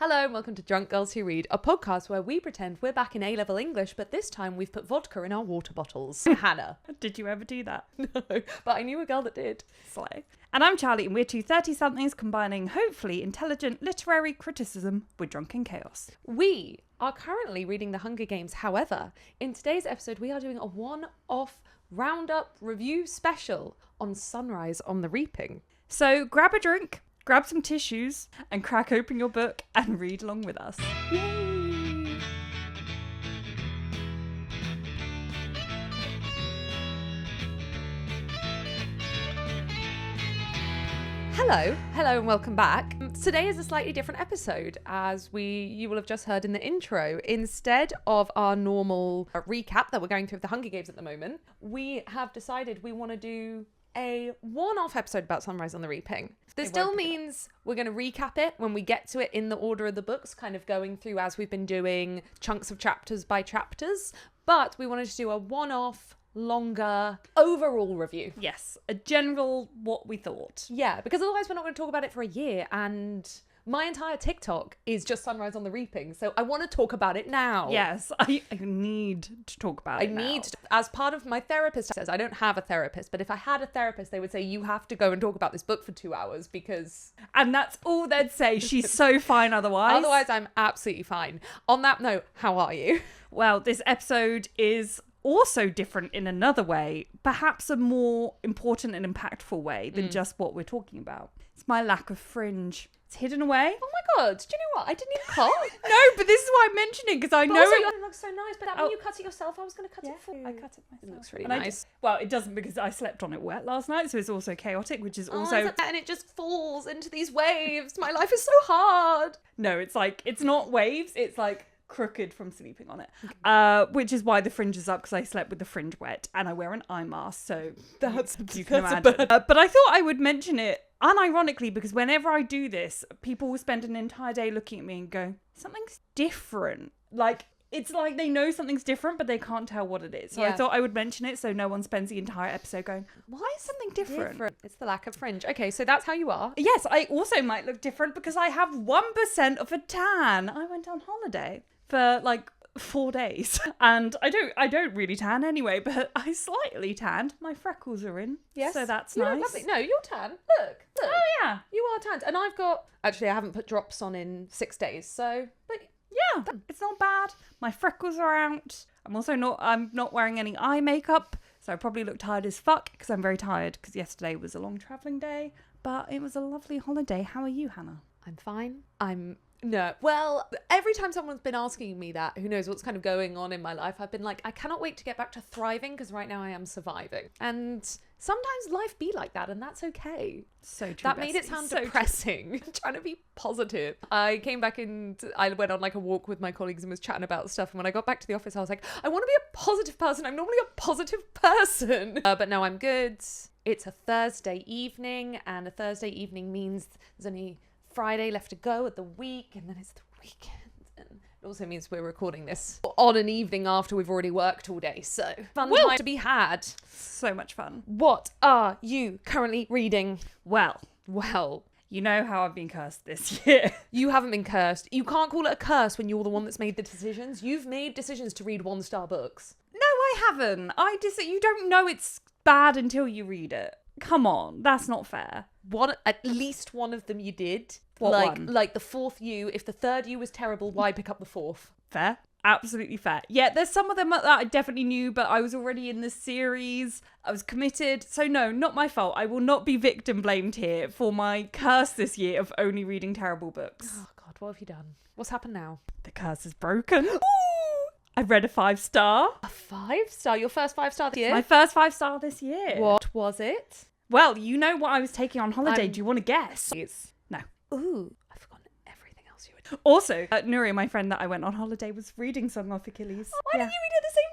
Hello and welcome to Drunk Girls Who Read, a podcast where we pretend we're back in A-level English, but this time we've put vodka in our water bottles. Hannah. Did you ever do that? No, but I knew a girl that did. Slay. And I'm Charlie, and we're two 30-somethings combining hopefully intelligent literary criticism with drunken chaos. We are currently reading The Hunger Games. However, in today's episode, we are doing a one-off roundup review special on Sunrise on the Reaping. So grab a drink, grab some tissues, and crack open your book and read along with us. Yay! Hello and welcome back. Today is a slightly different episode, as you will have just heard in the intro. Instead of our normal recap that we're going through of the Hunger Games at the moment, we have decided we want to do a one-off episode about Sunrise on the Reaping. This still means we're going to recap it when we get to it in the order of the books, kind of going through as we've been doing chunks of chapters by chapters, but we wanted to do a one-off longer overall review. Yes, a general what we thought. Yeah, because otherwise we're not going to talk about it for a year, and my entire TikTok is just Sunrise on the Reaping, so I want to talk about it now. Yes, I need to talk about it now. As part of my therapist says, I don't have a therapist, but if I had a therapist, they would say, you have to go and talk about this book for 2 hours because... And that's all they'd say. She's so fine otherwise. Otherwise, I'm absolutely fine. On that note, how are you? Well, this episode is also different in another way, perhaps a more important and impactful way than just what we're talking about. It's my lack of fringe. It's hidden away. Oh my god, do you know what? I didn't even cut. No, but this is why I'm mentioning, because I know it looks so nice, but when you cut it yourself, I was going to cut it for you. I cut it myself. It looks really and nice. Well, it doesn't, because I slept on it wet last night, so it's also chaotic, which is also... And it just falls into these waves. My life is so hard. No, it's like, it's not waves, it's like crooked from sleeping on it, which is why the fringe is up, because I slept with the fringe wet and I wear an eye mask, so you can imagine. But I thought I would mention it unironically, because whenever I do this, people will spend an entire day looking at me and go, something's different. Like, it's like they know something's different, but they can't tell what it is. So I thought I would mention it so no one spends the entire episode going, why is something different? It's the lack of fringe. Okay, so that's how you are. Yes, I also might look different because I have 1% of a tan. I went on holiday for like 4 days, and I don't really tan anyway, but I slightly tanned. My freckles are in, yes, so that's nice. No, you're tan. Look. Oh yeah, you are tanned, and I haven't put drops on in 6 days, so but yeah, it's not bad. My freckles are out. I'm not wearing any eye makeup, so I probably look tired as fuck because I'm very tired because yesterday was a long travelling day, but it was a lovely holiday. How are you, Hannah? I'm fine. No. Well, every time someone's been asking me that, who knows what's kind of going on in my life, I've been like, I cannot wait to get back to thriving, because right now I am surviving. And sometimes life be like that, and that's okay. So true. That made it sound depressing. Trying to be positive. I came back and I went on like a walk with my colleagues and was chatting about stuff. And when I got back to the office, I was like, I want to be a positive person. I'm normally a positive person. But no, I'm good. It's a Thursday evening, and a Thursday evening means there's only Friday left to go at the week, and then it's the weekend, and it also means we're recording this on an evening after we've already worked all day, so fun time to be had. So much fun. What are you currently reading? Well, you know how I've been cursed this year. You haven't been cursed. You can't call it a curse when you're the one that's made the decisions. You've made decisions to read 1-star books. No, I haven't. You don't know it's bad until you read it. Come on, that's not fair. At least one of them you did. What one? Like the fourth U. If the third U was terrible, why pick up the fourth? Fair. Absolutely fair. Yeah, there's some of them that I definitely knew, but I was already in the series. I was committed. So no, not my fault. I will not be victim blamed here for my curse this year of only reading terrible books. Oh God, what have you done? What's happened now? The curse is broken. Ooh! I read a 5-star. A 5-star? Your first 5-star this year? My first 5-star this year. What was it? Well, you know what I was taking on holiday. Do you want to guess? No. Ooh, I've forgotten everything else you were doing. Also, Nuri, my friend that I went on holiday, was reading Song of Achilles. Oh, why didn't you read it at the same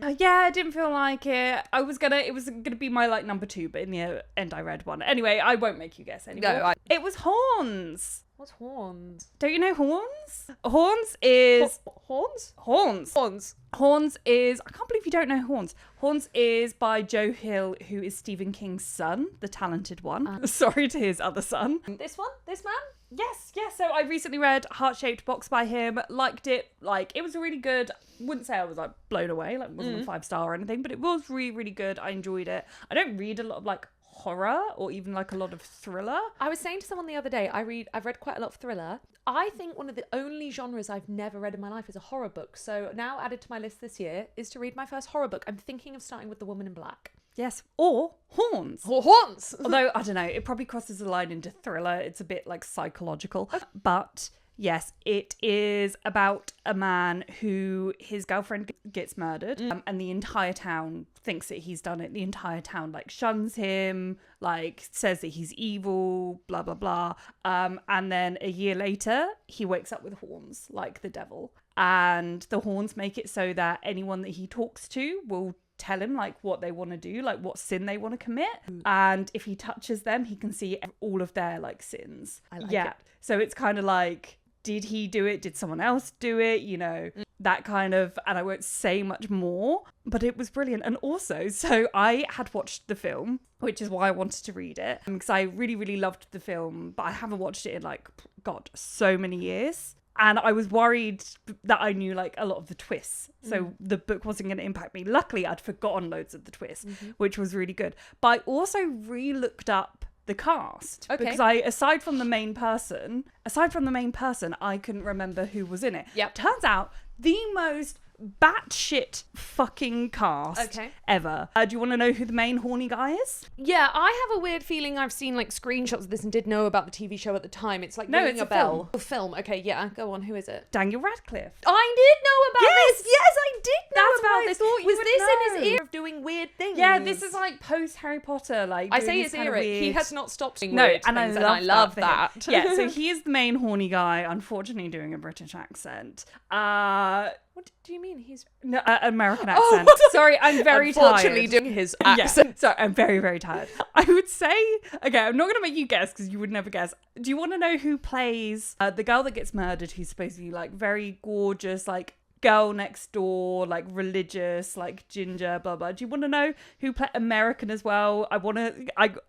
time? Yeah, I didn't feel like it. It was gonna be my number 2, but in the end I read one. Anyway, I won't make you guess anymore. No, it was horns. What's horns? Don't you know horns? Horns is... Horns? Horns is... I can't believe you don't know Horns. Horns is by Joe Hill, who is Stephen King's son, the talented one. Sorry to his other son. This one? This man? Yes. So I recently read Heart-Shaped Box by him. Liked it. Like, it was really good. Wouldn't say I was like blown away. Like, it wasn't a 5-star or anything, but it was really, really good. I enjoyed it. I don't read a lot of like horror or even like a lot of thriller. I was saying to someone the other day, I've read quite a lot of thriller. I think one of the only genres I've never read in my life is a horror book. So now added to my list this year is to read my first horror book. I'm thinking of starting with The Woman in Black. Yes, or Horns. Or Haunts. Although, I don't know, it probably crosses a line into thriller. It's a bit like psychological. But yes, it is about a man who his girlfriend gets murdered and the entire town thinks that he's done it. The entire town like shuns him, like says that he's evil, blah, blah, blah. And then a year later, he wakes up with horns like the devil. And the horns make it so that anyone that he talks to will tell him like what they want to do, like what sin they want to commit, and if he touches them he can see all of their like sins. I like it. So it's kind of like, did he do it, did someone else do it, you know, that kind of, and I won't say much more, but it was brilliant. And also, so I had watched the film, which is why I wanted to read it, because I really, really loved the film, but I haven't watched it in like, God, so many years. And I was worried that I knew like a lot of the twists. So the book wasn't going to impact me. Luckily, I'd forgotten loads of the twists, which was really good. But I also re-looked up the cast. Okay. Because aside from the main person, I couldn't remember who was in it. Yep. Turns out the most batshit fucking cast ever. Do you want to know who the main horny guy is? Yeah, I have a weird feeling I've seen like screenshots of this and did know about the TV show at the time. It's like ringing it's a a bell. film. A film. Okay, yeah, go on. Who is it? Daniel Radcliffe. I did know about Yes! this. Yes, I did know That's about what I this. thought you Was would this in know. his era of doing weird things? Yeah, this is like post Harry Potter. Like I doing say these his kind of era. He weird- has not stopped doing No, weird and things, I love that. that. Yeah, so he is the main horny guy, unfortunately doing a British accent. What do you mean? He's No, American Oh, accent. Sorry, I'm very unfortunately tired. doing his Yeah, accent. sorry, I'm very, very tired. I would say, okay, I'm not going to make you guess because you would never guess. Do you want to know who plays the girl that gets murdered, who's supposed to be like very gorgeous, like girl next door, like religious, like ginger, blah, blah. Do you want to know who played American as well? I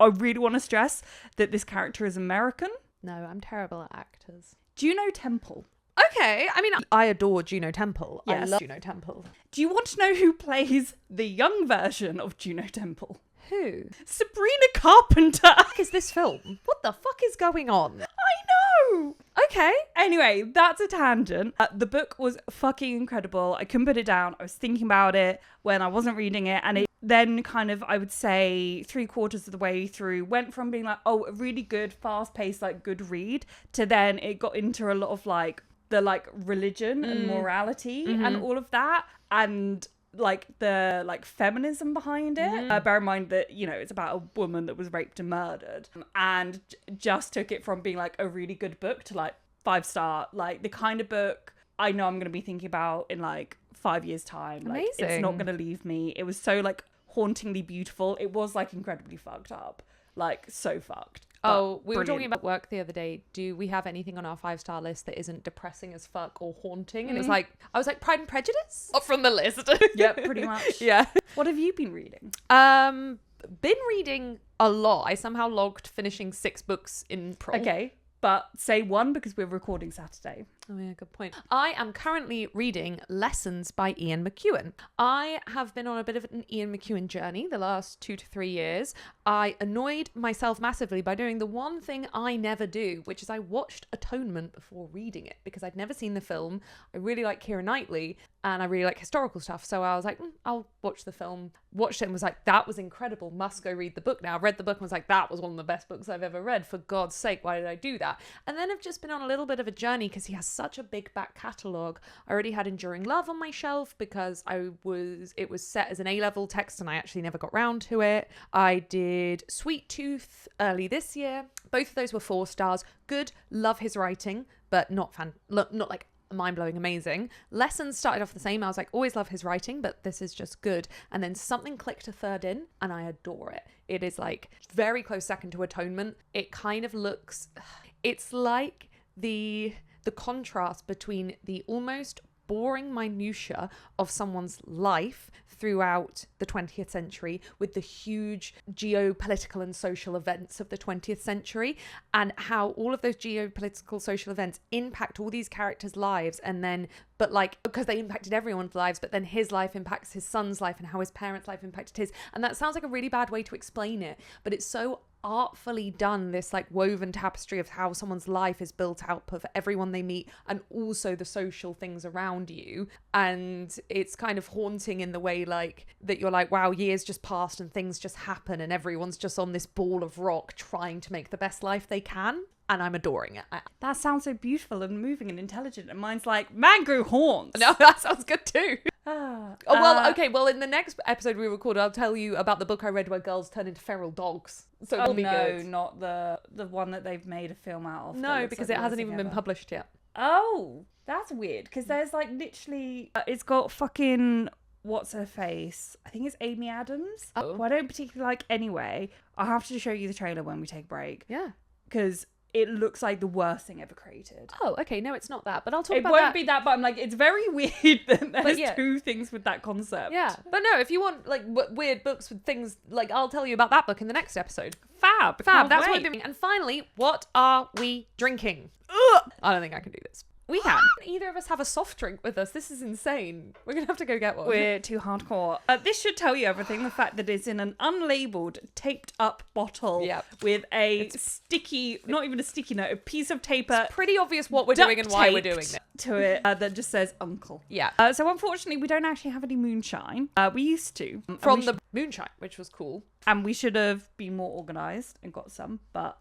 really want to stress that this character is American. No, I'm terrible at actors. Juno Temple. Okay, I mean, I adore Juno Temple. I Yes. love Juno Temple. Do you want to know who plays the young version of Juno Temple? Who? Sabrina Carpenter. What is this film? What the fuck is going on? I know. Okay. Anyway, that's a tangent. The book was fucking incredible. I couldn't put it down. I was thinking about it when I wasn't reading it, and it then kind of, I would say 3/4 of the way through, went from being like, oh, a really good, fast-paced, like good read, to then it got into a lot of like the like religion and morality and all of that, and like the like feminism behind it. Bear in mind that, you know, it's about a woman that was raped and murdered, and just took it from being like a really good book to like 5-star, like the kind of book I know I'm going to be thinking about in like 5 years time. Like, it's Amazing. not going to leave me. It was so like hauntingly beautiful. It was like incredibly fucked up, like so fucked. Oh, we were brilliant. talking about work the other day. Do we have anything on our 5-star list that isn't depressing as fuck or haunting? And it was like, I was like, Pride and Prejudice? Up from the list. Yeah, pretty much. Yeah. What have you been reading? Been reading a lot. I somehow logged finishing 6 books in April. Okay, but say one because we're recording Saturday. Oh yeah, good point. I am currently reading Lessons by Ian McEwan. I have been on a bit of an Ian McEwan journey the last 2 to 3 years. I annoyed myself massively by doing the one thing I never do, which is I watched Atonement before reading it because I'd never seen the film. I really like Keira Knightley and I really like historical stuff. So I was like, I'll watch the film. Watched it and was like, that was incredible. Must go read the book now. Read the book and was like, that was one of the best books I've ever read. For God's sake, why did I do that? And then I've just been on a little bit of a journey because he has such a big back catalogue. I already had Enduring Love on my shelf because it was set as an A-level text and I actually never got round to it. I did Sweet Tooth early this year. Both of those were 4 stars. Good, love his writing, but not like mind-blowing amazing. Lessons started off the same. I was like, always love his writing, but this is just good. And then something clicked a third in and I adore it. It is like very close second to Atonement. It kind of looks, it's like the contrast between the almost boring minutiae of someone's life throughout the 20th century with the huge geopolitical and social events of the 20th century, and how all of those geopolitical social events impact all these characters' lives, and then because they impacted everyone's lives, but then his life impacts his son's life and how his parents' life impacted his. And that sounds like a really bad way to explain it, but it's so artfully done, this like woven tapestry of how someone's life is built out of everyone they meet and also the social things around you. And it's kind of haunting in the way like that you're like, wow, years just passed and things just happen and everyone's just on this ball of rock trying to make the best life they can. And I'm adoring it. That sounds so beautiful and moving and intelligent. And mine's like, man grew horns. No, that sounds good too. Okay. Well, in the next episode we record, I'll tell you about the book I read where girls turn into feral dogs. So it'll be good. Not the one that they've made a film out of. No, because it hasn't even been published yet. Oh, that's weird. Because there's like literally, it's got fucking, what's her face? I think it's Amy Adams. Who I don't particularly like anyway. I'll have to show you the trailer when we take a break. Yeah. Because it looks like the worst thing ever created. Oh, okay. No, it's not that. But I'll talk about that. It that. won't be that, but I'm like, it's very weird that there's two things with that concept. Yeah. But no, if you want like weird books with things, like I'll tell you about that book in the next episode. Fab. That's what we're doing. And finally, what are we drinking? Ugh! I don't think I can do this. We can. Either of us have a soft drink with us. This is insane. We're going to have to go get one. We're too hardcore. This should tell you everything. The fact that it's in an unlabeled, taped up bottle with a sticky, not even a sticky note, a piece of paper. It's pretty obvious what we're doing and why we're doing it. To it that just says Uncle. Yeah. So unfortunately, we don't actually have any moonshine. We used to. From the moonshine, which was cool. And we should have been more organised and got some, But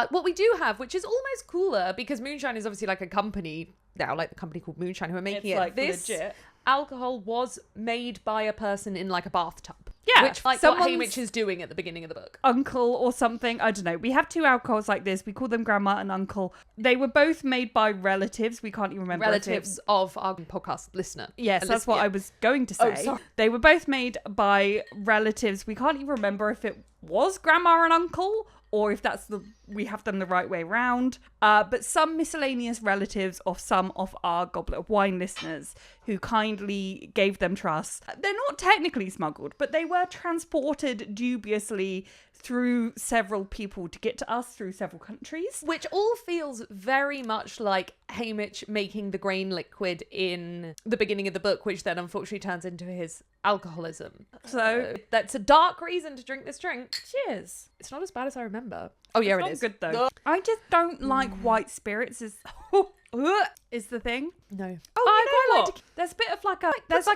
what we do have, which is almost cooler, because Moonshine is obviously like a company now, like the company called Moonshine who are making it. Like this legit. Alcohol was made by a person in like a bathtub. Yeah. Which like what Haymitch is doing at the beginning of the book. Uncle or something. I don't know. We have two alcohols like this. We call them Grandma and Uncle. They were both made by relatives. We can't even remember. Relatives of our podcast listener. Yes, that's what I was going to say. Sorry. They were both made by relatives. We can't even remember if it was Grandma and Uncle or if we have them the right way round. But some miscellaneous relatives of some of our Goblet of Wine listeners who kindly gave them trust. They're not technically smuggled, but they were transported dubiously through several people to get to us through several countries. Which all feels very much like Haymitch making the grain liquid in the beginning of the book, which then unfortunately turns into his alcoholism. So that's a dark reason to drink this drink. Cheers. It's not as bad as I remember. Oh yeah, it is. It's not good though. I just don't like white spirits is the thing. No. I quite like there's a bit of like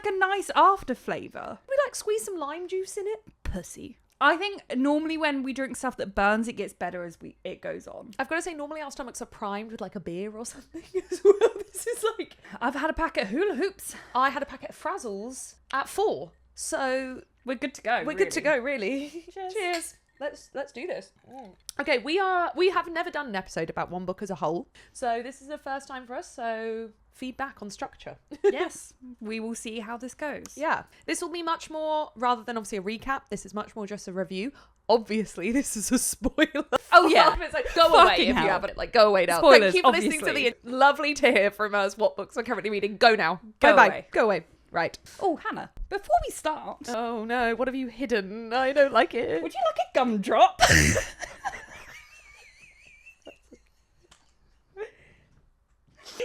a nice after flavour. We like squeeze some lime juice in it. Pussy. I think normally when we drink stuff that burns, it gets better as it goes on. I've got to say, normally our stomachs are primed with like a beer or something as well. This is like... I've had a packet of hula hoops. I had a packet of Frazzles at 4. So... We're good to go. We're good to go, really. Cheers. Let's do this. Okay, we have never done an episode about one book as a whole. So this is the first time for us, so feedback on structure. Yes, we will see how this goes. Yeah, this will be much more, rather than obviously a recap, this is much more just a review. Obviously, this is a spoiler. Oh yeah, it's like, go away if you haven't. Like, go away now. Spoilers, Thank you for listening to the lovely to hear from us what books we're currently reading. Go now. Go Bye-bye. away. Go away. Right. Oh, Hannah, before we start... Oh no, what have you hidden? I don't like it. Would you like a gumdrop?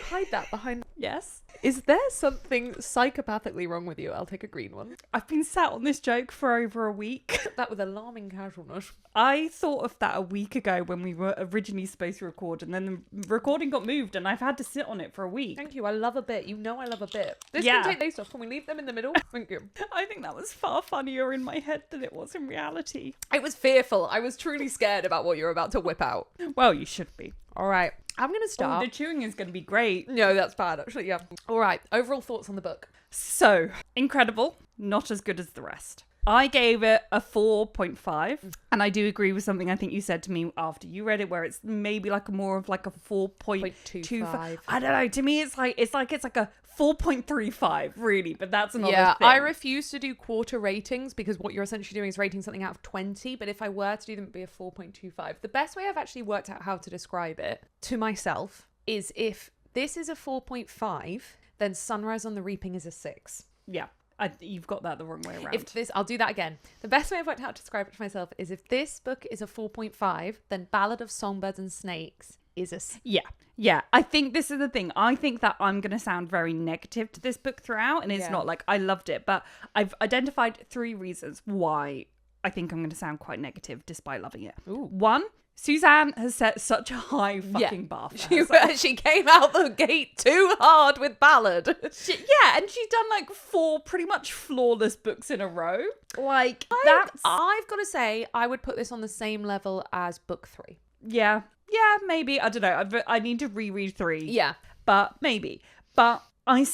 Hide that behind... Yes. Is there something psychopathically wrong with you? I'll take a green one. I've been sat on this joke for over a week. That with alarming casualness. I thought of that a week ago when we were originally supposed to record, and then the recording got moved and I've had to sit on it for a week. Thank you. I love a bit. You know I love a bit. This can take days off. Can we leave them in the middle? Thank you. I think that was far funnier in my head than it was in reality. It was fearful. I was truly scared about what you were about to whip out. Well, you should be. All right. I'm going to start. The chewing is going to be great. No, that's bad, actually. Yeah. All right. Overall thoughts on the book. So, incredible. Not as good as the rest. I gave it a 4.5. And I do agree with something I think you said to me after you read it, where it's maybe like more of like a 4.25. I don't know. To me, it's like a 4.35, really. But that's another thing. I refuse to do quarter ratings because what you're essentially doing is rating something out of 20. But if I were to do them, it'd be a 4.25. The best way I've actually worked out how to describe it to myself is if this is a 4.5, then Sunrise on the Reaping is a 6. Yeah. You've got that the wrong way around. If this, I'll do that again. The best way I've worked out to describe it to myself is if this book is a 4.5, then Ballad of Songbirds and Snakes is a... Yeah. I think this is the thing. I think that I'm going to sound very negative to this book throughout, and it's not like I loved it, but I've identified 3 reasons why I think I'm going to sound quite negative despite loving it. Ooh. 1, Suzanne has set such a high fucking bar for herself. She came out the gate too hard with Ballad. And she's done like 4 pretty much flawless books in a row. Like, I've got to say, I would put this on the same level as book 3. Yeah, maybe. I don't know. I need to reread 3. Yeah. But maybe. But I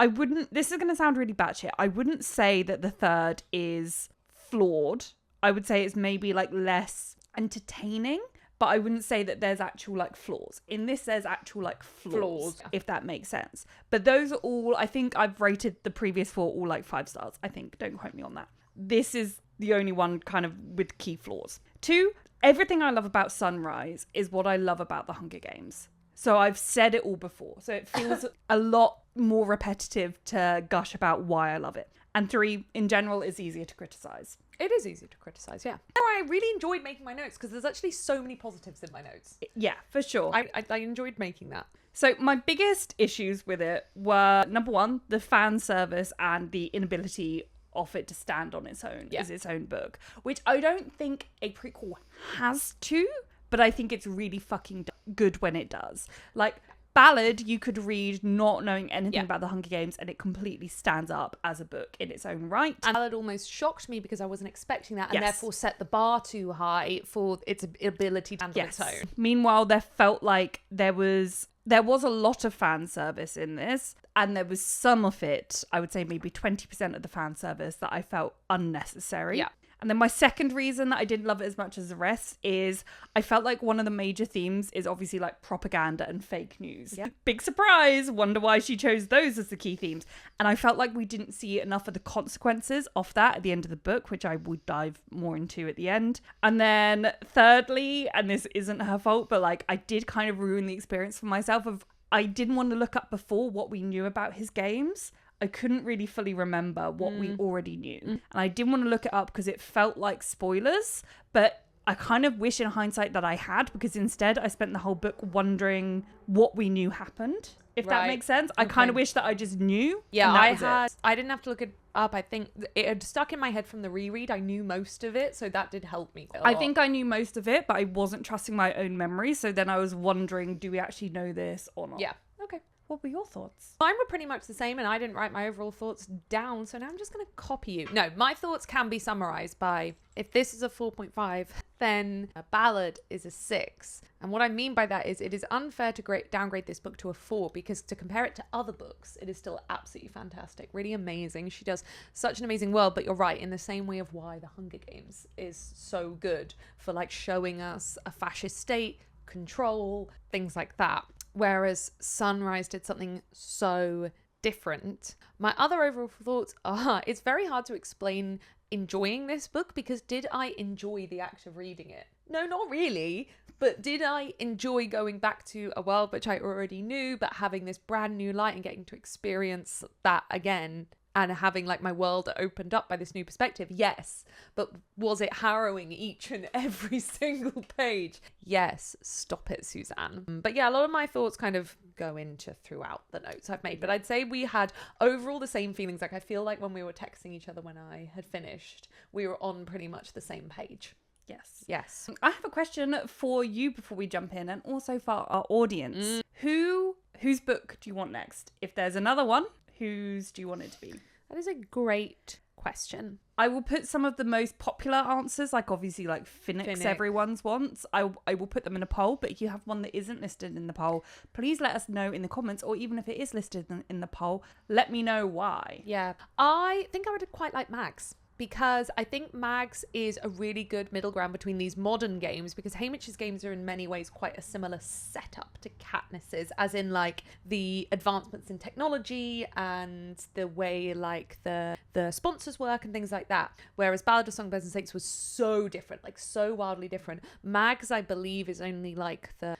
wouldn't, this is going to sound really batshit. I wouldn't say that the 3rd is flawed. I would say it's maybe like less entertaining, but I wouldn't say that there's actual like flaws. In this, there's actual like flaws. If that makes sense. But those are all, I think I've rated the previous 4 all like 5 stars, I think. Don't quote me on that. This is the only one kind of with key flaws. 2, everything I love about Sunrise is what I love about the Hunger Games. So I've said it all before. So it feels a lot more repetitive to gush about why I love it. And 3, in general, is easier to criticize. It is easy to criticize, yeah. I really enjoyed making my notes because there's actually so many positives in my notes. Yeah, for sure. I enjoyed making that. So my biggest issues with it were, number 1, the fan service and the inability of it to stand on its own as its own book, which I don't think a prequel has to, but I think it's really fucking good when it does. Like, Ballad, you could read not knowing anything about the Hunger Games, and it completely stands up as a book in its own right. And Ballad almost shocked me because I wasn't expecting that, and therefore set the bar too high for its ability to stand on its own. Meanwhile, there felt like there was a lot of fan service in this, and there was some of it, I would say maybe 20% of the fan service, that I felt unnecessary. Yeah. And then my second reason that I didn't love it as much as the rest is I felt like one of the major themes is obviously like propaganda and fake news. Yeah. Big surprise. Wonder why she chose those as the key themes. And I felt like we didn't see enough of the consequences of that at the end of the book, which I would dive more into at the end. And then thirdly, and this isn't her fault, but like I did kind of ruin the experience for myself of I didn't want to look up before what we knew about his games. I couldn't really fully remember what we already knew. And I didn't want to look it up because it felt like spoilers, but I kind of wish in hindsight that I had, because instead I spent the whole book wondering what we knew happened, if that makes sense. I kind of wish that I just knew. Yeah, I didn't have to look it up. I think it had stuck in my head from the reread. I knew most of it, so that did help me. I think I knew most of it, but I wasn't trusting my own memory. So then I was wondering, do we actually know this or not? Yeah, okay. What were your thoughts? Mine were pretty much the same, and I didn't write my overall thoughts down, so now I'm just going to copy you. No, my thoughts can be summarised by, if this is a 4.5, then a Ballad is a 6. And what I mean by that is it is unfair to downgrade this book to a 4, because to compare it to other books, it is still absolutely fantastic, really amazing. She does such an amazing world, but you're right, in the same way of why The Hunger Games is so good for like showing us a fascist state, control, things like that. Whereas Sunrise did something so different. My other overall thoughts are, it's very hard to explain enjoying this book, because did I enjoy the act of reading it? No, not really. But did I enjoy going back to a world which I already knew, but having this brand new light and getting to experience that again? And having like my world opened up by this new perspective? Yes. But was it harrowing each and every single page? Yes. Stop it, Suzanne. But yeah, a lot of my thoughts kind of go into throughout the notes I've made. But I'd say we had overall the same feelings. Like I feel like when we were texting each other when I had finished, we were on pretty much the same page. Yes. I have a question for you before we jump in, and also for our audience. Whose book do you want next? If there's another one, whose do you want it to be? That is a great question. I will put some of the most popular answers, like obviously like Finnick's everyone's wants. I will put them in a poll, but if you have one that isn't listed in the poll, please let us know in the comments, or even if it is listed in the poll, let me know why. Yeah. I think I would quite like Mags, because I think Mags is a really good middle ground between these modern games, because Haymitch's games are in many ways quite a similar setup to Katniss's, as in like the advancements in technology and the way like the sponsors work and things like that. Whereas Ballad of Songbirds and Snakes was so different, like so wildly different. Mags, I believe, is only like the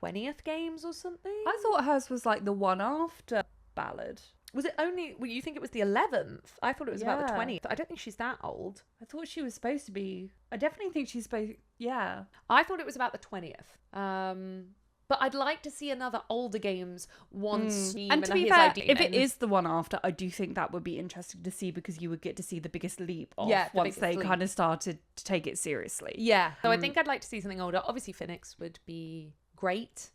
20th games or something. I thought hers was like the one after Ballad. Was it only, well, you think it was the 11th? I thought it was about the Yeah. 20th. I don't think she's that old. I thought she was supposed to be. I definitely think she's supposed. Yeah. I thought it was about the 20th. But I'd like to see another older games once. And to be fair, if it is the one after, I do think that would be interesting to see, because you would get to see the biggest leap off once they kind of started to take it seriously. Yeah. So I think I'd like to see something older. Obviously, Phoenix would be great.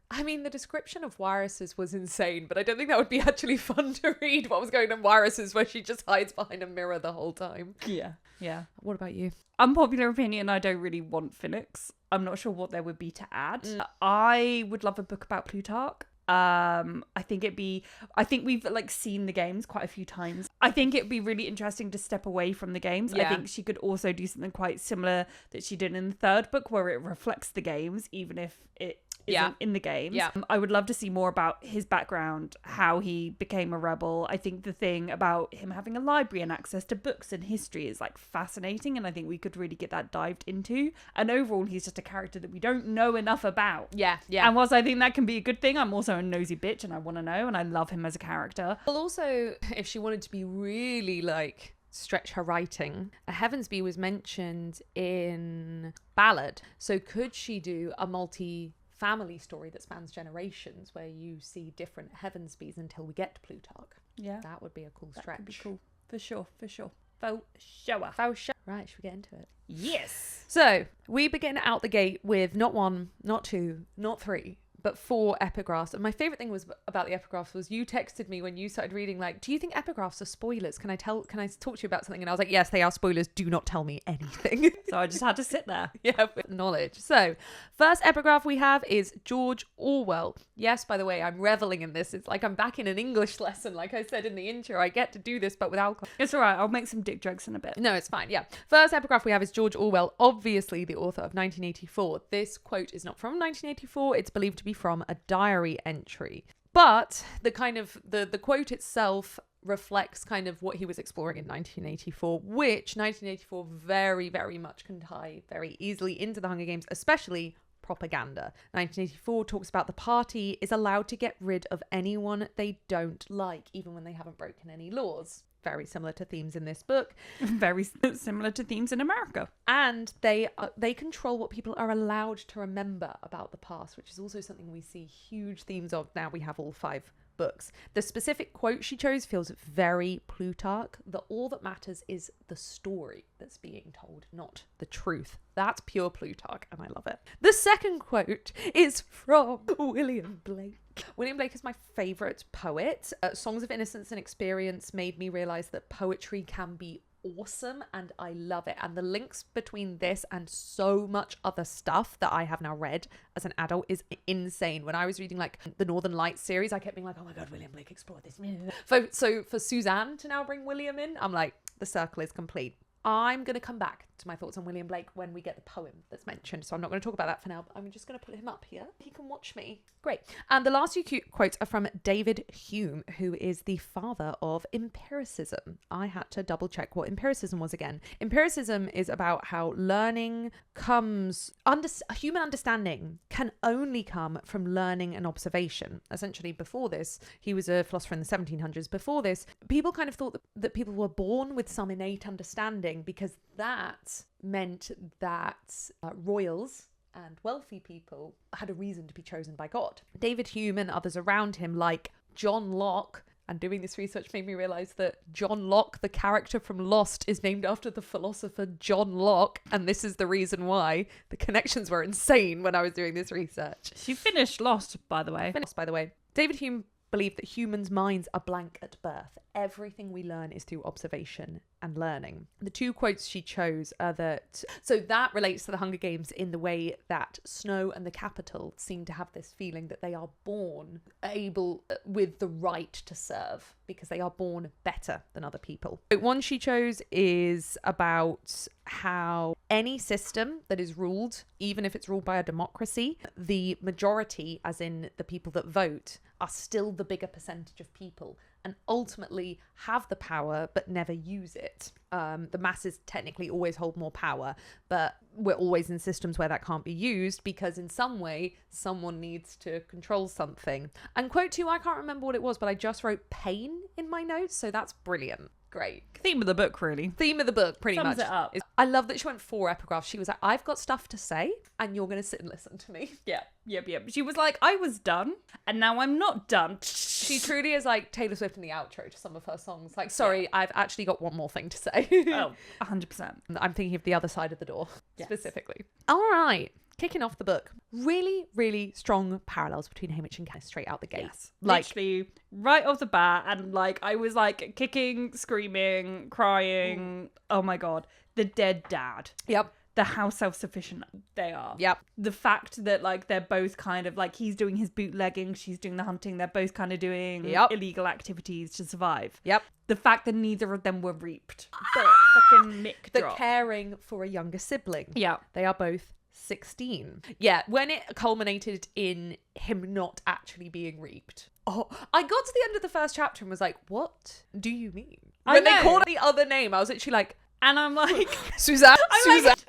I mean, the description of viruses was insane, but I don't think that would be actually fun to read what was going on in viruses, where she just hides behind a mirror the whole time. Yeah. Yeah. What about you? Unpopular opinion, I don't really want Phoenix. I'm not sure what there would be to add. I would love a book about Plutarch. I think we've like seen the games quite a few times. I think it'd be really interesting to step away from the games. I think she could also do something quite similar that she did in the third book, where it reflects the games, even if it isn't in the games. Yeah. I would love to see more about his background, how he became a rebel. I think the thing about him having a library and access to books and history is like fascinating, and I think we could really get that dived into. And overall, he's just a character that we don't know enough about. Yeah. And whilst I think that can be a good thing, I'm also a nosy bitch and I want to know, and I love him as a character. Well, also, if she wanted to be really like stretch her writing, Heavensbee was mentioned in Ballad, so could she do a multi-family story that spans generations, where you see different Heavensbees until we get to Plutarch? Yeah, that would be a cool stretch. That would be cool. For sure. Right, should we get into it? Yes. So we begin out the gate with not 1, not 2, not 3, but 4 epigraphs. And my favorite thing was about the epigraphs was you texted me when you started reading, like, do you think epigraphs are spoilers? Can I talk to you about something? And I was like, yes, they are spoilers. Do not tell me anything. So I just had to sit there. Yeah, with knowledge. So first epigraph we have is George Orwell. Yes, by the way, I'm reveling in this. It's like I'm back in an English lesson. Like I said in the intro, I get to do this, but with alcohol. It's all right. I'll make some dick jokes in a bit. No, it's fine. Yeah. First epigraph we have is George Orwell, obviously the author of 1984. This quote is not from 1984. It's believed to be from a diary entry. But the kind of the quote itself reflects kind of what he was exploring in 1984, which 1984 very, very much can tie very easily into the Hunger Games, especially propaganda. 1984 talks about the party is allowed to get rid of anyone they don't like, even when they haven't broken any laws. Very similar to themes in this book. Very similar to themes in America. And they control what people are allowed to remember about the past, which is also something we see huge themes of now we have all 5 books. The specific quote she chose feels very Plutarch, that all that matters is the story that's being told, not the truth. That's pure Plutarch, and I love it. The second quote is from William Blake. William Blake is my favourite poet. Songs of Innocence and Experience made me realise that poetry can be awesome, and I love it. And the links between this and so much other stuff that I have now read as an adult is insane. When I was reading like the Northern Lights series, I kept being like, oh my god, William Blake explored this. So for Suzanne to now bring William in, I'm like, the circle is complete. I'm going to come back to my thoughts on William Blake when we get the poem that's mentioned. So I'm not going to talk about that for now, but I'm just going to put him up here. He can watch me. Great. And the last few quotes are from David Hume, who is the father of empiricism. I had to double check what empiricism was again. Empiricism is about how learning comes, human understanding can only come from learning and observation. Essentially, before this, he was a philosopher in the 1700s. Before this, people kind of thought that people were born with some innate understanding, because that meant that royals and wealthy people had a reason to be chosen by God. David Hume and others around him, like John Locke, and doing this research made me realise that John Locke, the character from Lost, is named after the philosopher John Locke, and this is the reason why. The connections were insane when I was doing this research. She finished Lost, by the way. David Hume believed that humans' minds are blank at birth. Everything we learn is through observation and learning. The 2 quotes she chose are that... So that relates to the Hunger Games in the way that Snow and the Capitol seem to have this feeling that they are born able with the right to serve, because they are born better than other people. One she chose is about how any system that is ruled, even if it's ruled by a democracy, the majority, as in the people that vote, are still the bigger percentage of people and ultimately have the power but never use it. The masses technically always hold more power, but we're always in systems where that can't be used because in some way someone needs to control something. And quote 2, I can't remember what it was, but I just wrote pain in my notes, so that's brilliant. Great. Theme of the book, really. Theme of the book, pretty Sums much. it up. I love that she went 4 epigraphs. She was like, I've got stuff to say and you're going to sit and listen to me. Yeah. Yep. She was like, I was done and now I'm not done. She truly is like Taylor Swift in the outro to some of her songs. Like, sorry, I've actually got one more thing to say. Oh, 100%. I'm thinking of the other side of the door, Yes. specifically. All right. Kicking off the book. Really, really strong parallels between Haymitch and Katniss straight out the gate. Yes. Like, literally right off the bat. And like, I was like kicking, screaming, crying. Oh my God. The dead dad. yep. How self-sufficient they are. Yep. The fact that like they're both kind of like he's doing his bootlegging, she's doing the hunting, they're both kind of doing illegal activities to survive. Yep. The fact that neither of them were reaped. The fucking mic The drop. caring for a younger sibling. Yeah. They are both 16. Yeah, when it culminated in him not actually being reaped. Oh, I got to the end of the first chapter and was like, what do you mean? I When they know. called the other name, I was literally like, And I'm like, Suzanne?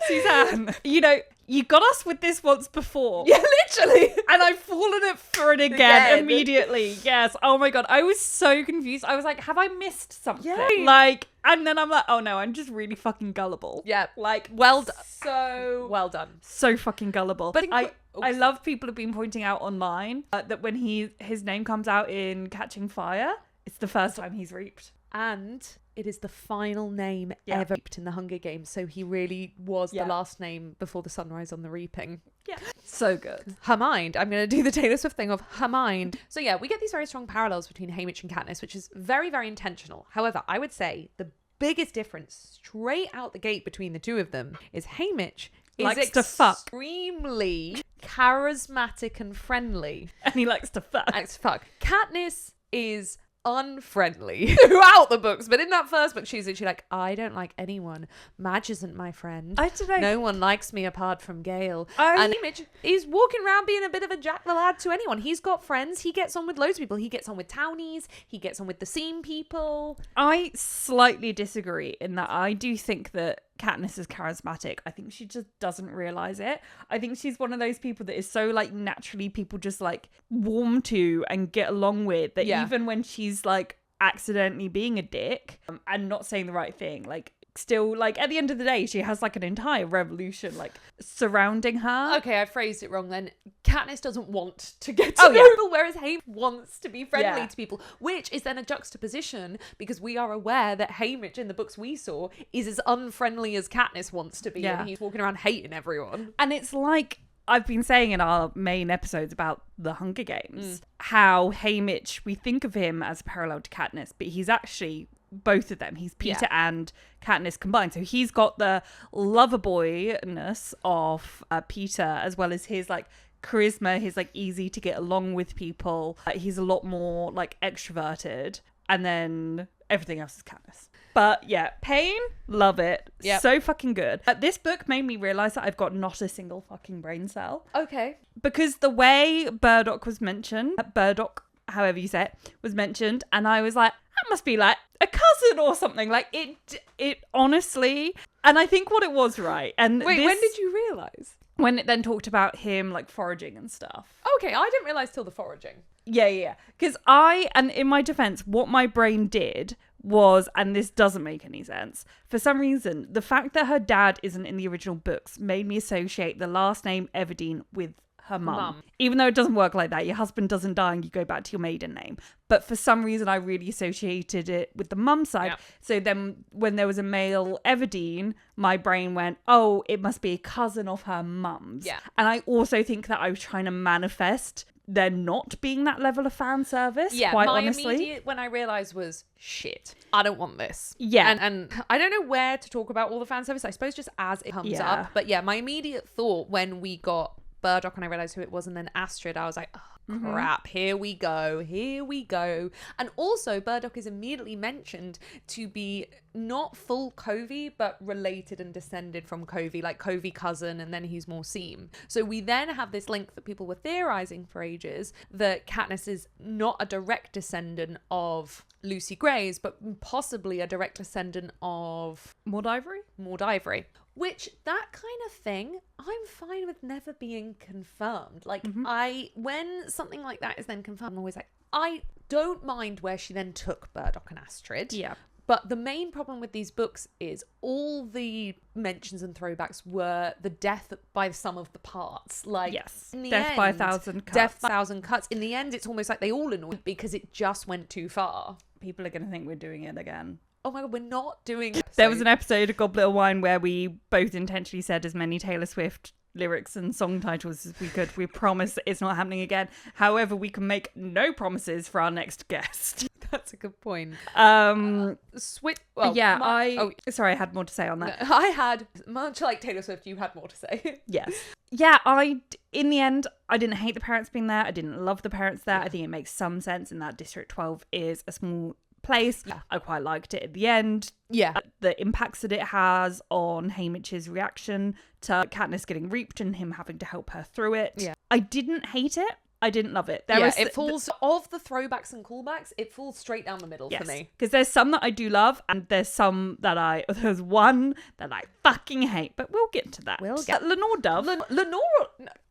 Suzanne, you know, you got us with this once before. Yeah, literally. And I've fallen it for it again immediately. Yes. Oh my God. I was so confused. I was like, have I missed something? Yeah. Like, and then I'm like, oh no, I'm just really fucking gullible. Yeah. Like, Well done. so Well done. so fucking gullible. But I love people have been pointing out online that when his name comes out in Catching Fire, it's the first time he's reaped. And it is the final name ever reaped in the Hunger Games. So he really was the last name before the sunrise on the reaping. Yeah. So good. Her mind. I'm going to do the Taylor Swift thing of her mind. So yeah, we get these very strong parallels between Haymitch and Katniss, which is very, very intentional. However, I would say the biggest difference straight out the gate between the two of them is Haymitch Likes is to fuck. extremely charismatic and friendly. And he likes to fuck. Likes to fuck. Katniss is unfriendly throughout the books, but in that first book she's literally like, I don't like anyone. Madge isn't my friend. I don't know. No one likes me apart from Gale. And Haymitch is walking around being a bit of a Jack the Lad to anyone. He's got friends. He gets on with loads of people. He gets on with townies. He gets on with the scene people. I slightly disagree in that I do think that Katniss is charismatic. I think she just doesn't realize it. I think she's one of those people that is so like naturally people just like warm to and get along with that even when she's like accidentally being a dick and not saying the right thing, like still like at the end of the day she has like an entire revolution like surrounding her. Okay, I phrased it wrong then. Katniss doesn't want to get to know people, whereas Haymitch wants to be friendly to people, which is then a juxtaposition because we are aware that Haymitch in the books we saw is as unfriendly as Katniss wants to be, and he's walking around hating everyone. And it's like I've been saying in our main episodes about the Hunger Games, how Haymitch, we think of him as parallel to Katniss, but he's actually both of them. He's Peter and Katniss combined. So he's got the lover boyness of Peter, as well as his like charisma, his like easy to get along with people. He's a lot more like extroverted, and then everything else is Katniss. But yeah, Pain, love it. Yep. So fucking good. This book made me realise that I've got not a single fucking brain cell. Okay. Because the way Burdock was mentioned, Burdock, however you say it, was mentioned, and I was like, that must be like a cousin or something. Like it honestly, and I think what it was, right? And wait, when did you realise? When it then talked about him like foraging and stuff. Okay, I didn't realise till the foraging. Yeah. Because and in my defense, what my brain did was, and this doesn't make any sense, for some reason, the fact that her dad isn't in the original books made me associate the last name Everdeen with her mum. Even though it doesn't work like that. Your husband doesn't die and you go back to your maiden name. But for some reason, I really associated it with the mum side. Yep. So then when there was a male Everdeen, my brain went, oh, it must be a cousin of her mum's. Yeah. And I also think that I was trying to manifest there not being that level of fan service, quite honestly. My immediate, when I realised, was, shit, I don't want this. Yeah. And I don't know where to talk about all the fan service, I suppose just as it comes up. But yeah, my immediate thought when we got Burdock and I realised who it was and then Astrid, I was like, oh, crap, here we go. And also Burdock is immediately mentioned to be not full Kovi, but related and descended from Kovi, like Kovi cousin, and then he's more Seam. So we then have this link that people were theorizing for ages that Katniss is not a direct descendant of Lucy Gray's, but possibly a direct descendant of Maud Ivory. Which, that kind of thing, I'm fine with never being confirmed. Like, when something like that is then confirmed, I'm always like, I don't mind where she then took Burdock and Astrid. Yeah. But the main problem with these books is all the mentions and throwbacks were the death by some of the parts. Like, yes, in the death end, by 1,000 cuts. Death by 1,000 cuts. In the end, it's almost like they all annoyed because it just went too far. People are going to think we're doing it again. Oh my God, we're not doing... There was an episode of Goblet of Wine where we both intentionally said as many Taylor Swift lyrics and song titles as we could. We promise it's not happening again. However, we can make no promises for our next guest. That's a good point. Sorry, I had more to say on that. I had, much like Taylor Swift, you had more to say. Yes. Yeah, in the end, I didn't hate the parents being there. I didn't love the parents there. I think it makes some sense in that District 12 is a small place. Yeah. I quite liked it at the end. Yeah. The impacts that it has on Haymitch's reaction to Katniss getting reaped and him having to help her through it. Yeah. I didn't hate it. I didn't love it. It falls of the throwbacks and callbacks. It falls straight down the middle for me. Because there's some that I do love, and there's there's one that I fucking hate. But we'll get to that. We'll get Lenor Dove.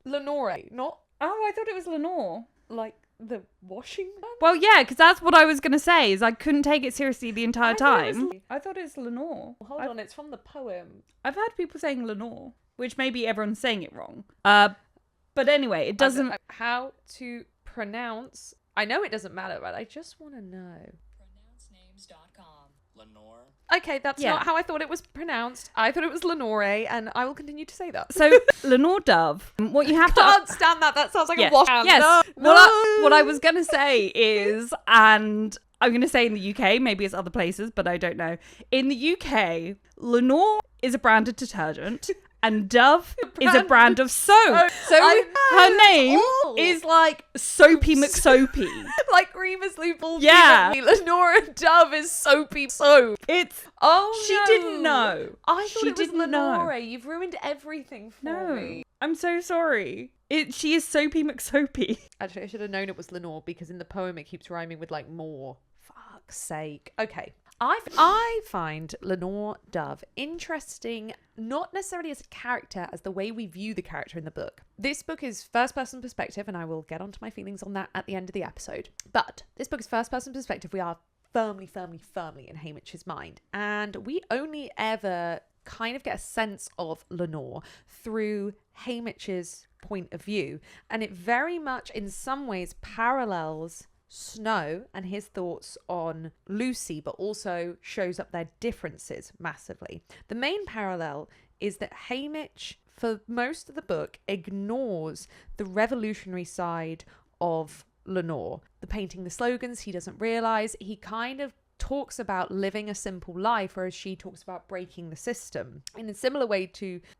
Lenore, not. Oh, I thought it was Lenore. Like the washing man. Well, yeah, because that's what I was gonna say. Is I couldn't take it seriously the entire time. I thought it was Lenore. Hold on, it's from the poem. I've heard people saying Lenore, which maybe everyone's saying it wrong. But anyway, it doesn't... How to pronounce... I know it doesn't matter, but I just want to know. Pronouncenames.com. Lenore. Okay, that's not how I thought it was pronounced. I thought it was Lenore, and I will continue to say that. So, Lenor Dove, what you have to... I can't stand that. That sounds like a wash. Yes. No. What I was going to say is, and I'm going to say in the UK, maybe it's other places, but I don't know. In the UK, Lenor is a brand of detergent. And Dove is a brand of soap. So her name is like Soapy McSoapy. Like Remus Lupin. Yeah. Lenora Dove is Soapy Soap. She didn't know. I thought it was Lenore. You've ruined everything for me. I'm so sorry. She is Soapy McSoapy. Actually, I should have known it was Lenore because in the poem it keeps rhyming with like more. Fuck's sake. Okay. I find Lenor Dove interesting, not necessarily as a character, as the way we view the character in the book. This book is first-person perspective, and I will get onto my feelings on that at the end of the episode. But this book is first-person perspective. We are firmly in Haymitch's mind. And we only ever kind of get a sense of Lenore through Haymitch's point of view. And it very much, in some ways, parallels Snow and his thoughts on Lucy, but also shows up their differences massively. The main parallel is that Haymitch, for most of the book, ignores the revolutionary side of Lenore. The painting the slogans, he doesn't realise. He kind of talks about living a simple life, whereas she talks about breaking the system. In a similar way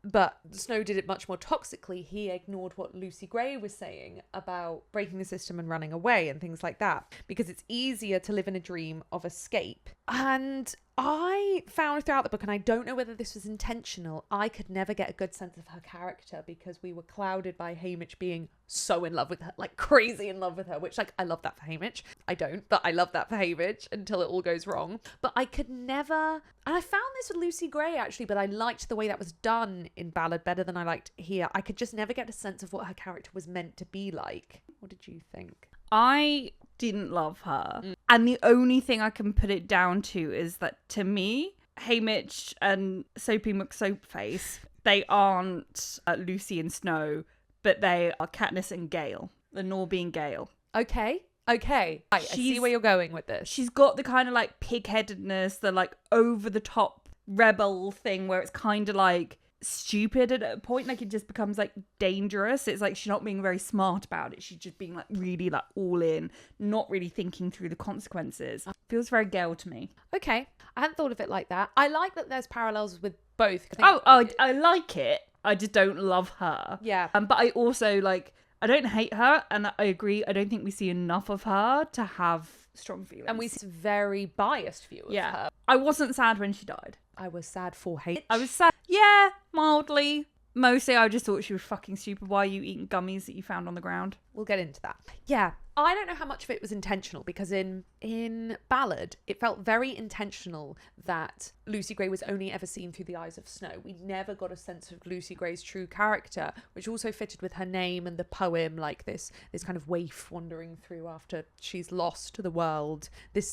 but Snow did it much more toxically. He ignored what Lucy Gray was saying about breaking the system and running away and things like that, because it's easier to live in a dream of escape. And I found throughout the book, and I don't know whether this was intentional, I could never get a good sense of her character because we were clouded by Haymitch being so in love with her, like crazy in love with her, which, like, I love that for Haymitch. I don't, but I love that for Haymitch until it all goes wrong. But I could never, and I found this with Lucy Gray actually, but I liked the way that was done in Ballad better than I liked here. I could just never get a sense of what her character was meant to be like. What did you think? I didn't love her. And the only thing I can put it down to is that, to me, Haymitch and Soapy McSoapface, they aren't Lucy and Snow, but they are Katniss and Gale. Lenore being Gale. Okay. I see where you're going with this. She's got the kind of like pig-headedness, the like over-the-top rebel thing where it's kind of like stupid at a point, like it just becomes like dangerous. It's like she's not being very smart about it. She's just being like really like all in, not really thinking through the consequences. Feels very Gale to me. Okay, I hadn't thought of it like that. I like that there's parallels with both. I like it. I just don't love her. Yeah. But I also like, I don't hate her, and I agree. I don't think we see enough of her to have strong feelings. And we see a very biased view of her. I wasn't sad when she died. I was sad for Haymitch. I was sad. Yeah, mildly. Mostly, I just thought she was fucking stupid. Why are you eating gummies that you found on the ground? We'll get into that. Yeah, I don't know how much of it was intentional, because in Ballad, it felt very intentional that Lucy Gray was only ever seen through the eyes of Snow. We never got a sense of Lucy Gray's true character, which also fitted with her name and the poem, like this kind of waif wandering through after she's lost the world.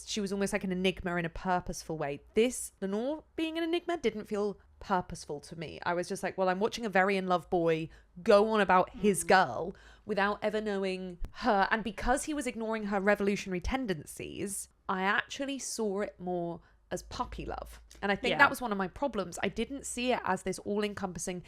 She was almost like an enigma in a purposeful way. This, Lenor being an enigma, didn't feel purposeful to me. I was just like, well, I'm watching a very in love boy go on about his girl without ever knowing her. And because he was ignoring her revolutionary tendencies, I actually saw it more as puppy love. And I think that was one of my problems. I didn't see it as this all-encompassing,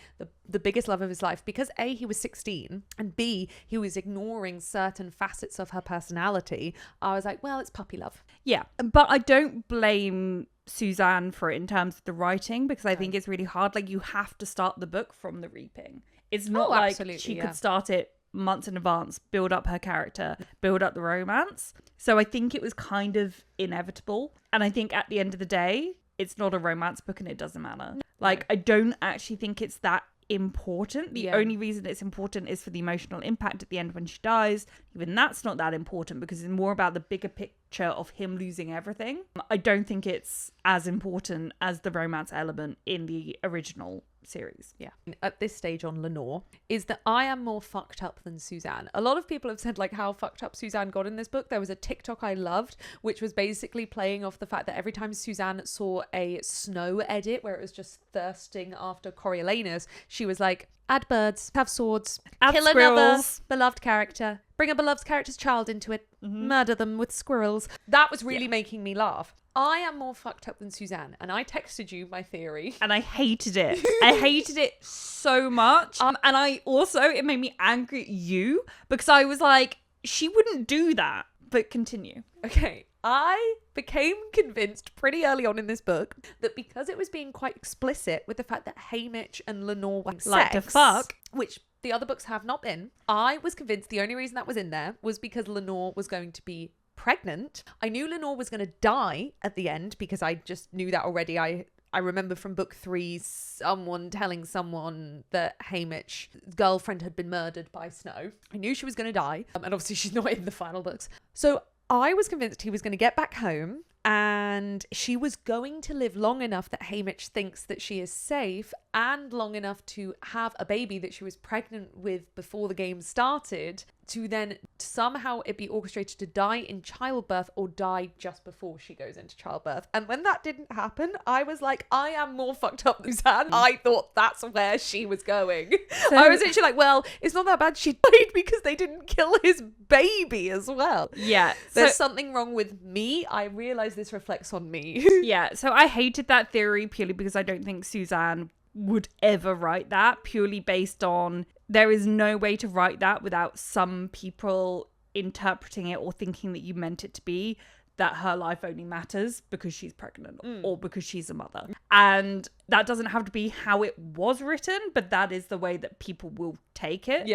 the biggest love of his life, because A, he was 16, and B, he was ignoring certain facets of her personality. I was like, well, it's puppy love. Yeah, but I don't blame Suzanne for it in terms of the writing, because I think it's really hard. Like, you have to start the book from the reaping. It's not like she could start it months in advance, build up her character, build up the romance. So I think it was kind of inevitable. And I think at the end of the day, it's not a romance book and it doesn't matter. Like, I don't actually think it's that important. The only reason it's important is for the emotional impact at the end when she dies. Even that's not that important, because it's more about the bigger picture of him losing everything. I don't think it's as important as the romance element in the original series. Yeah. At this stage on Lenor is that I am more fucked up than Suzanne. A lot of people have said like how fucked up Suzanne got in this book. There was a TikTok I loved, which was basically playing off the fact that every time Suzanne saw a Snow edit where it was just thirsting after Coriolanus, she was like, add birds, have swords, add kill squirrels. Another beloved character, bring a beloved character's child into it, murder them with squirrels. That was really making me laugh. I am more fucked up than Suzanne, and I texted you my theory. And I hated it. I hated it so much. And I also, it made me angry at you, because I was like, she wouldn't do that. But continue. Okay, I became convinced pretty early on in this book that because it was being quite explicit with the fact that Haymitch and Lenor were like to fuck, which the other books have not been, I was convinced the only reason that was in there was because Lenor was going to be pregnant. I knew Lenor was going to die at the end because I just knew that already. I remember from book 3 someone telling someone that Haymitch's girlfriend had been murdered by Snow. I knew she was going to die, and obviously she's not in the final books. So I was convinced he was going to get back home and she was going to live long enough that Haymitch thinks that she is safe, and long enough to have a baby that she was pregnant with before the game started, to then somehow it be orchestrated to die in childbirth or die just before she goes into childbirth. And when that didn't happen, I was like, I am more fucked up than Suzanne. I thought that's where she was going. So, I was actually like, well, it's not that bad. She died because they didn't kill his baby as well. Yeah. There's something wrong with me. I realize this reflects on me. Yeah. So I hated that theory purely because I don't think Suzanne would ever write that, purely based on there is no way to write that without some people interpreting it or thinking that you meant it to be that her life only matters because she's pregnant or because she's a mother. And that doesn't have to be how it was written, but that is the way that people will take it,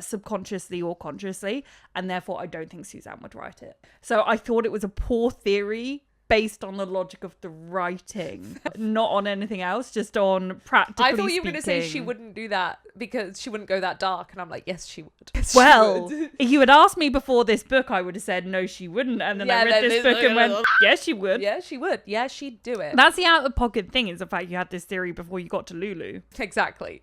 subconsciously or consciously. And therefore, I don't think Suzanne would write it. So I thought it was a poor theory based on the logic of the writing, not on anything else, just on practically I thought you were speaking. going to say she wouldn't do that because she wouldn't go that dark. And I'm like, yes, she would. Yes, well, she would. if you had asked me before this book, I would have said, no, she wouldn't. And then I read this book and went, yes, she would. Yeah, she would. Yeah, she'd do it. That's the out-of-pocket thing, is the fact you had this theory before you got to Lulu. Exactly.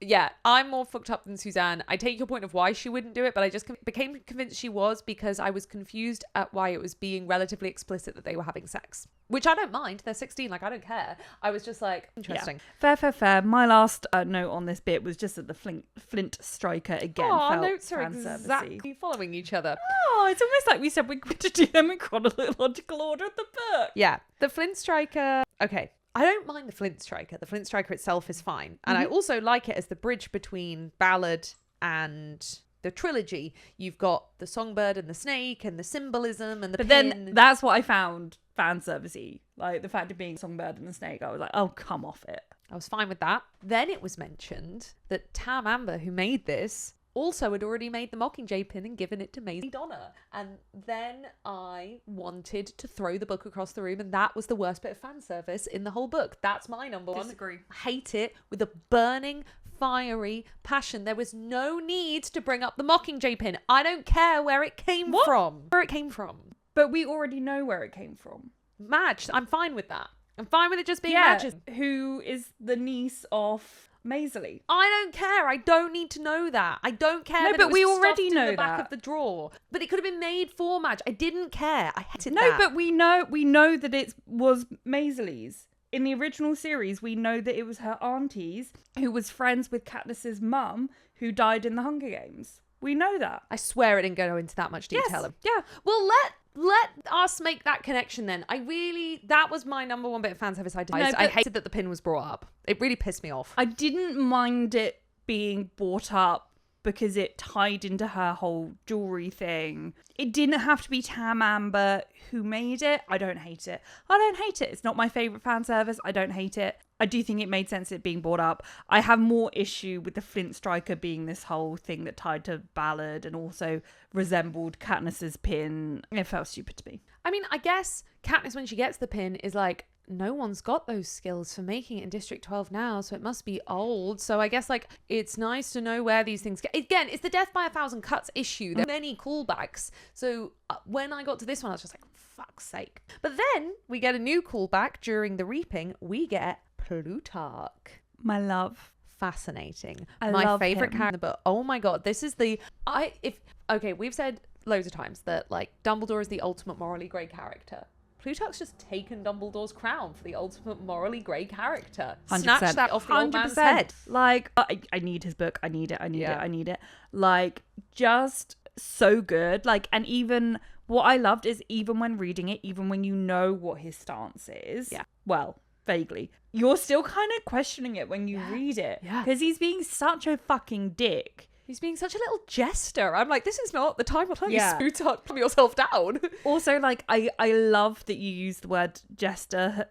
Yeah, I'm more fucked up than Suzanne. I take your point of why she wouldn't do it, but I just became convinced she was because I was confused at why it was being relatively explicit that they were having sex. Which I don't mind. They're 16. Like, I don't care. I was just like, interesting. Yeah. Fair. My last note on this bit was just that the Flint striker again felt notes are exactly following each other. Oh, it's almost like we said we're going to do them in chronological order of the book. Yeah. The Flint striker. Okay. I don't mind the Flint striker. The Flint striker itself is fine. And I also like it as the bridge between Ballad and the trilogy. You've got the songbird and the snake and the symbolism and the pin. Then that's what I found fan servicey. Like the fact of being songbird and the snake, I was like, oh, come off it. I was fine with that. Then it was mentioned that Tam Amber, who made this, also had already made the Mockingjay pin and given it to Maisie Donna. And then I wanted to throw the book across the room, and that was the worst bit of fan service in the whole book. That's my number one. Disagree. I hate it with a burning, fiery passion. There was no need to bring up the Mockingjay pin. I don't care where it came from. Where it came from. But we already know where it came from. Madge. I'm fine with that. I'm fine with it just being Madge's. Who is the niece of Maisie. I don't care. I don't need to know that. I don't care. No, that but it was we stuffed already in know the back that. of the drawer. But it could have been made for Madge. I didn't care. I hated No, that. but we know that it was Maisie's. In the original series, we know that it was her auntie's who was friends with Katniss's mum who died in the Hunger Games. We know that. I swear it didn't go into that much detail. Yes. Yeah. Well, let us make that connection then. That was my number one bit of fan service I did. No, I but- hated that the pin was brought up. It really pissed me off. I didn't mind it being brought up because it tied into her whole jewelry thing. It didn't have to be Tam Amber who made it. I don't hate it. It's not my favourite fan service. I don't hate it. I do think it made sense it being brought up. I have more issue with the Flint Striker being this whole thing that tied to Ballad and also resembled Katniss's pin. It felt stupid to me. I mean, I guess Katniss, when she gets the pin, is like, no one's got those skills for making it in District 12 now, so it must be old. So I guess, like, it's nice to know where these things get. Again, it's the Death by a Thousand Cuts issue. There are many callbacks. So when I got to this one, I was just like, fuck's sake. But then we get a new callback during the reaping. We get Plutarch. My love. Fascinating. I My love favorite him. character, but oh my god, this is we've said loads of times that like Dumbledore is the ultimate morally grey character. Plutarch's just taken Dumbledore's crown for the ultimate morally grey character. 100%. Snatched that off the old man's head. Like, I need his book. I need it. Like, just so good. Like, and even what I loved is even when reading it, even when you know what his stance is, well, vaguely, you're still kind of questioning it when you read it. Yeah. Because he's being such a fucking dick. He's being such a little jester. I'm like, this is not the time or place. Yeah. Plutarch, put yourself down. Also, like, I love that you use the word jester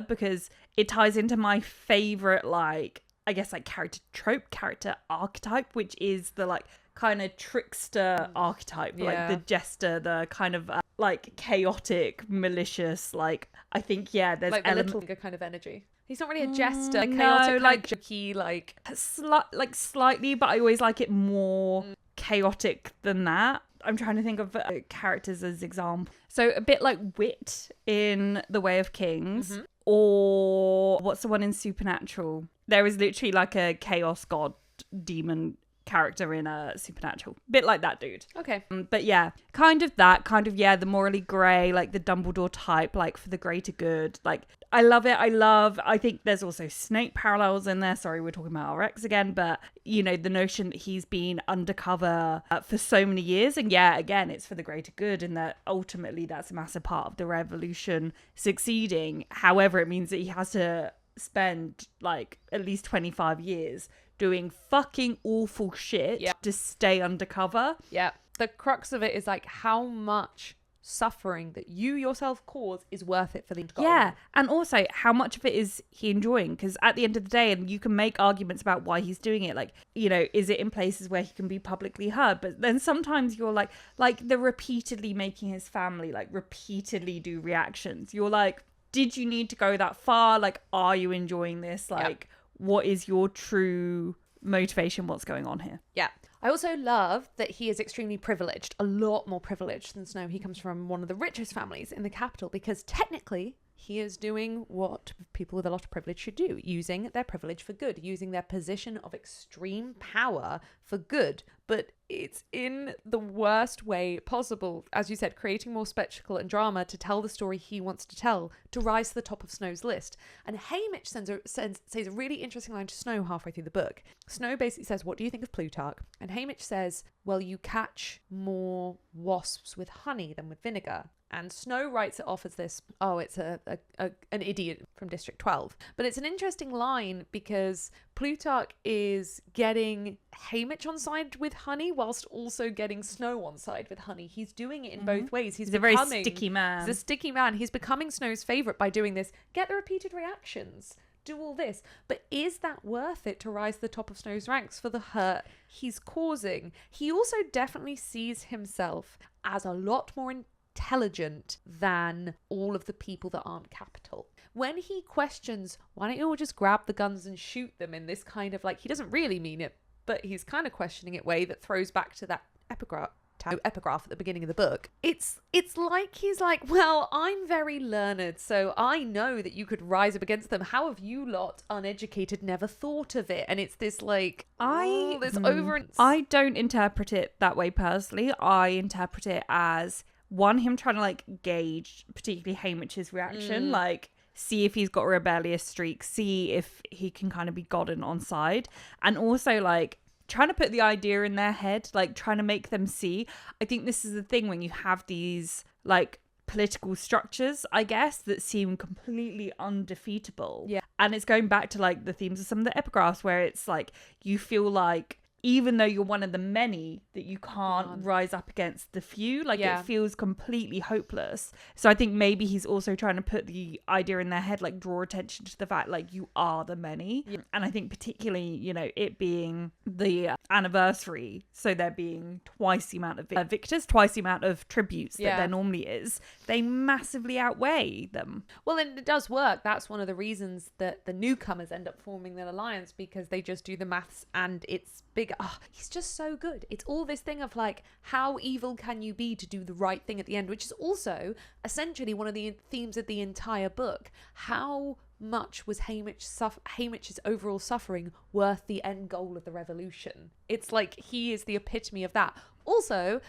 because it ties into my favorite, like, I guess, like, character archetype, which is the, like, kind of trickster archetype, like the jester, the kind of like chaotic, malicious, like, I think, there's like the element little kind of energy. He's not really a jester. Like no, chaotic, like jokey, like slightly, but I always like it more chaotic than that. I'm trying to think of characters as example. So a bit like Wit in The Way of Kings, or what's the one in Supernatural? There is literally like a chaos god demon character in a Supernatural, bit like that dude. Okay. But yeah, kind of the morally grey, like the Dumbledore type, like for the greater good. Like, I love it. I think there's also Snape parallels in there. Sorry, we're talking about RX again, but you know, the notion that he's been undercover for so many years, and again, it's for the greater good, and that ultimately that's a massive part of the revolution succeeding. However, it means that he has to spend like at least 25 years doing fucking awful shit to stay undercover. Yeah. The crux of it is like how much suffering that you yourself cause is worth it for the goal. Yeah. And also how much of it is he enjoying? Because at the end of the day, and you can make arguments about why he's doing it. Like, you know, is it in places where he can be publicly heard? But then sometimes you're like the repeatedly making his family like repeatedly do reactions. You're like, did you need to go that far? Like, are you enjoying this? Like, what is your true motivation? What's going on here? Yeah. I also love that he is extremely privileged, a lot more privileged than Snow. He comes from one of the richest families in the capital because technically he is doing what people with a lot of privilege should do, using their privilege for good, using their position of extreme power for good. But it's in the worst way possible, as you said, creating more spectacle and drama to tell the story he wants to tell, to rise to the top of Snow's list. And Haymitch says a really interesting line to Snow halfway through the book. Snow basically says, "What do you think of Plutarch?" And Haymitch says, "Well, you catch more wasps with honey than with vinegar." And Snow writes it off as this, it's an idiot from District 12. But it's an interesting line because Plutarch is getting Haymitch on side with honey whilst also getting Snow on side with honey. He's doing it in both ways. He's a very sticky man. He's a sticky man. He's becoming Snow's favourite by doing this. Get the repeated reactions. do all this, but is that worth it to rise to the top of Snow's ranks for the hurt he's causing? He also definitely sees himself as a lot more intelligent than all of the people that aren't capital. When he questions, why don't you all just grab the guns and shoot them, in this kind of like, he doesn't really mean it, but he's kind of questioning it way that throws back to that epigraph at the beginning of the book. It's like he's like, well, I'm very learned, so I know that you could rise up against them. How have you lot uneducated never thought of it? And it's this like, I don't interpret it that way personally. I interpret it as him trying to like gauge particularly Haymitch's reaction, like see if he's got a rebellious streak, see if he can kind of be gotten on side, and also like trying to put the idea in their head, like trying to make them see. I think this is the thing when you have these like political structures, I guess, that seem completely undefeatable. Yeah. And it's going back to like the themes of some of the epigraphs where it's like you feel like even though you're one of the many, that you can't rise up against the few. Like it feels completely hopeless. So I think maybe he's also trying to put the idea in their head, like draw attention to the fact like you are the many. Yeah. And I think particularly, you know, it being the anniversary, so there being twice the amount of victors, twice the amount of tributes that there normally is, they massively outweigh them. Well, and it does work. That's one of the reasons that the newcomers end up forming their alliance, because they just do the maths and it's bigger. Oh, he's just so good. It's all this thing of like, how evil can you be to do the right thing at the end, which is also essentially one of the themes of the entire book. How much was Haymitch's overall suffering worth the end goal of the revolution? It's like he is the epitome of that. Also,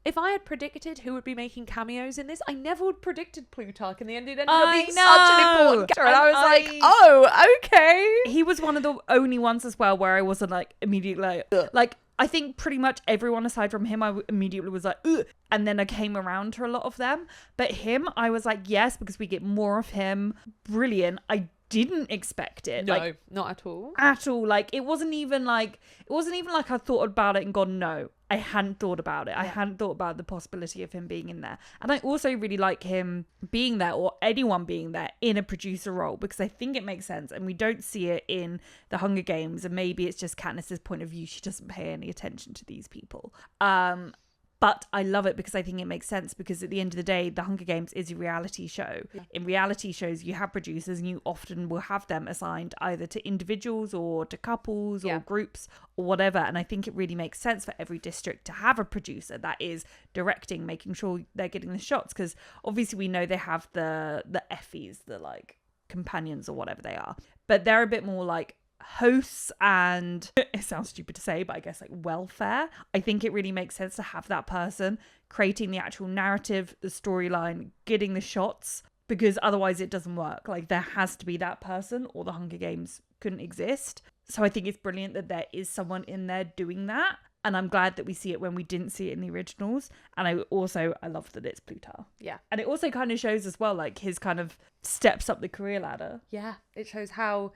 if I had predicted who would be making cameos in this, I never would have predicted Plutarch, and the end it ended up being such an important character. And I was like, oh, okay. He was one of the only ones as well where I wasn't like immediately like I think pretty much everyone aside from him, I immediately was like, ugh. And then I came around to a lot of them. But him, I was like, yes, because we get more of him. Brilliant. I didn't expect it. No, like, not at all. At all. Like it wasn't even like I thought about it and gone, no. I hadn't thought about it. Yeah. I hadn't thought about the possibility of him being in there. And I also really like him being there, or anyone being there in a producer role, because I think it makes sense. And we don't see it in the Hunger Games. And maybe it's just Katniss's point of view. She doesn't pay any attention to these people. But I love it because I think it makes sense, because at the end of the day, the Hunger Games is a reality show. Yeah. In reality shows, you have producers and you often will have them assigned either to individuals or to couples or groups or whatever. And I think it really makes sense for every district to have a producer that is directing, making sure they're getting the shots. Because obviously we know they have the Effies, the like companions or whatever they are. But they're a bit more like hosts and it sounds stupid to say, but I guess like welfare. I think it really makes sense to have that person creating the actual narrative, the storyline, getting the shots, because otherwise it doesn't work. Like there has to be that person or the Hunger Games couldn't exist. So I think it's brilliant that there is someone in there doing that. And I'm glad that we see it when we didn't see it in the originals. And I love that it's Plutarch. Yeah. And it also kind of shows as well, like his kind of steps up the career ladder. Yeah. It shows how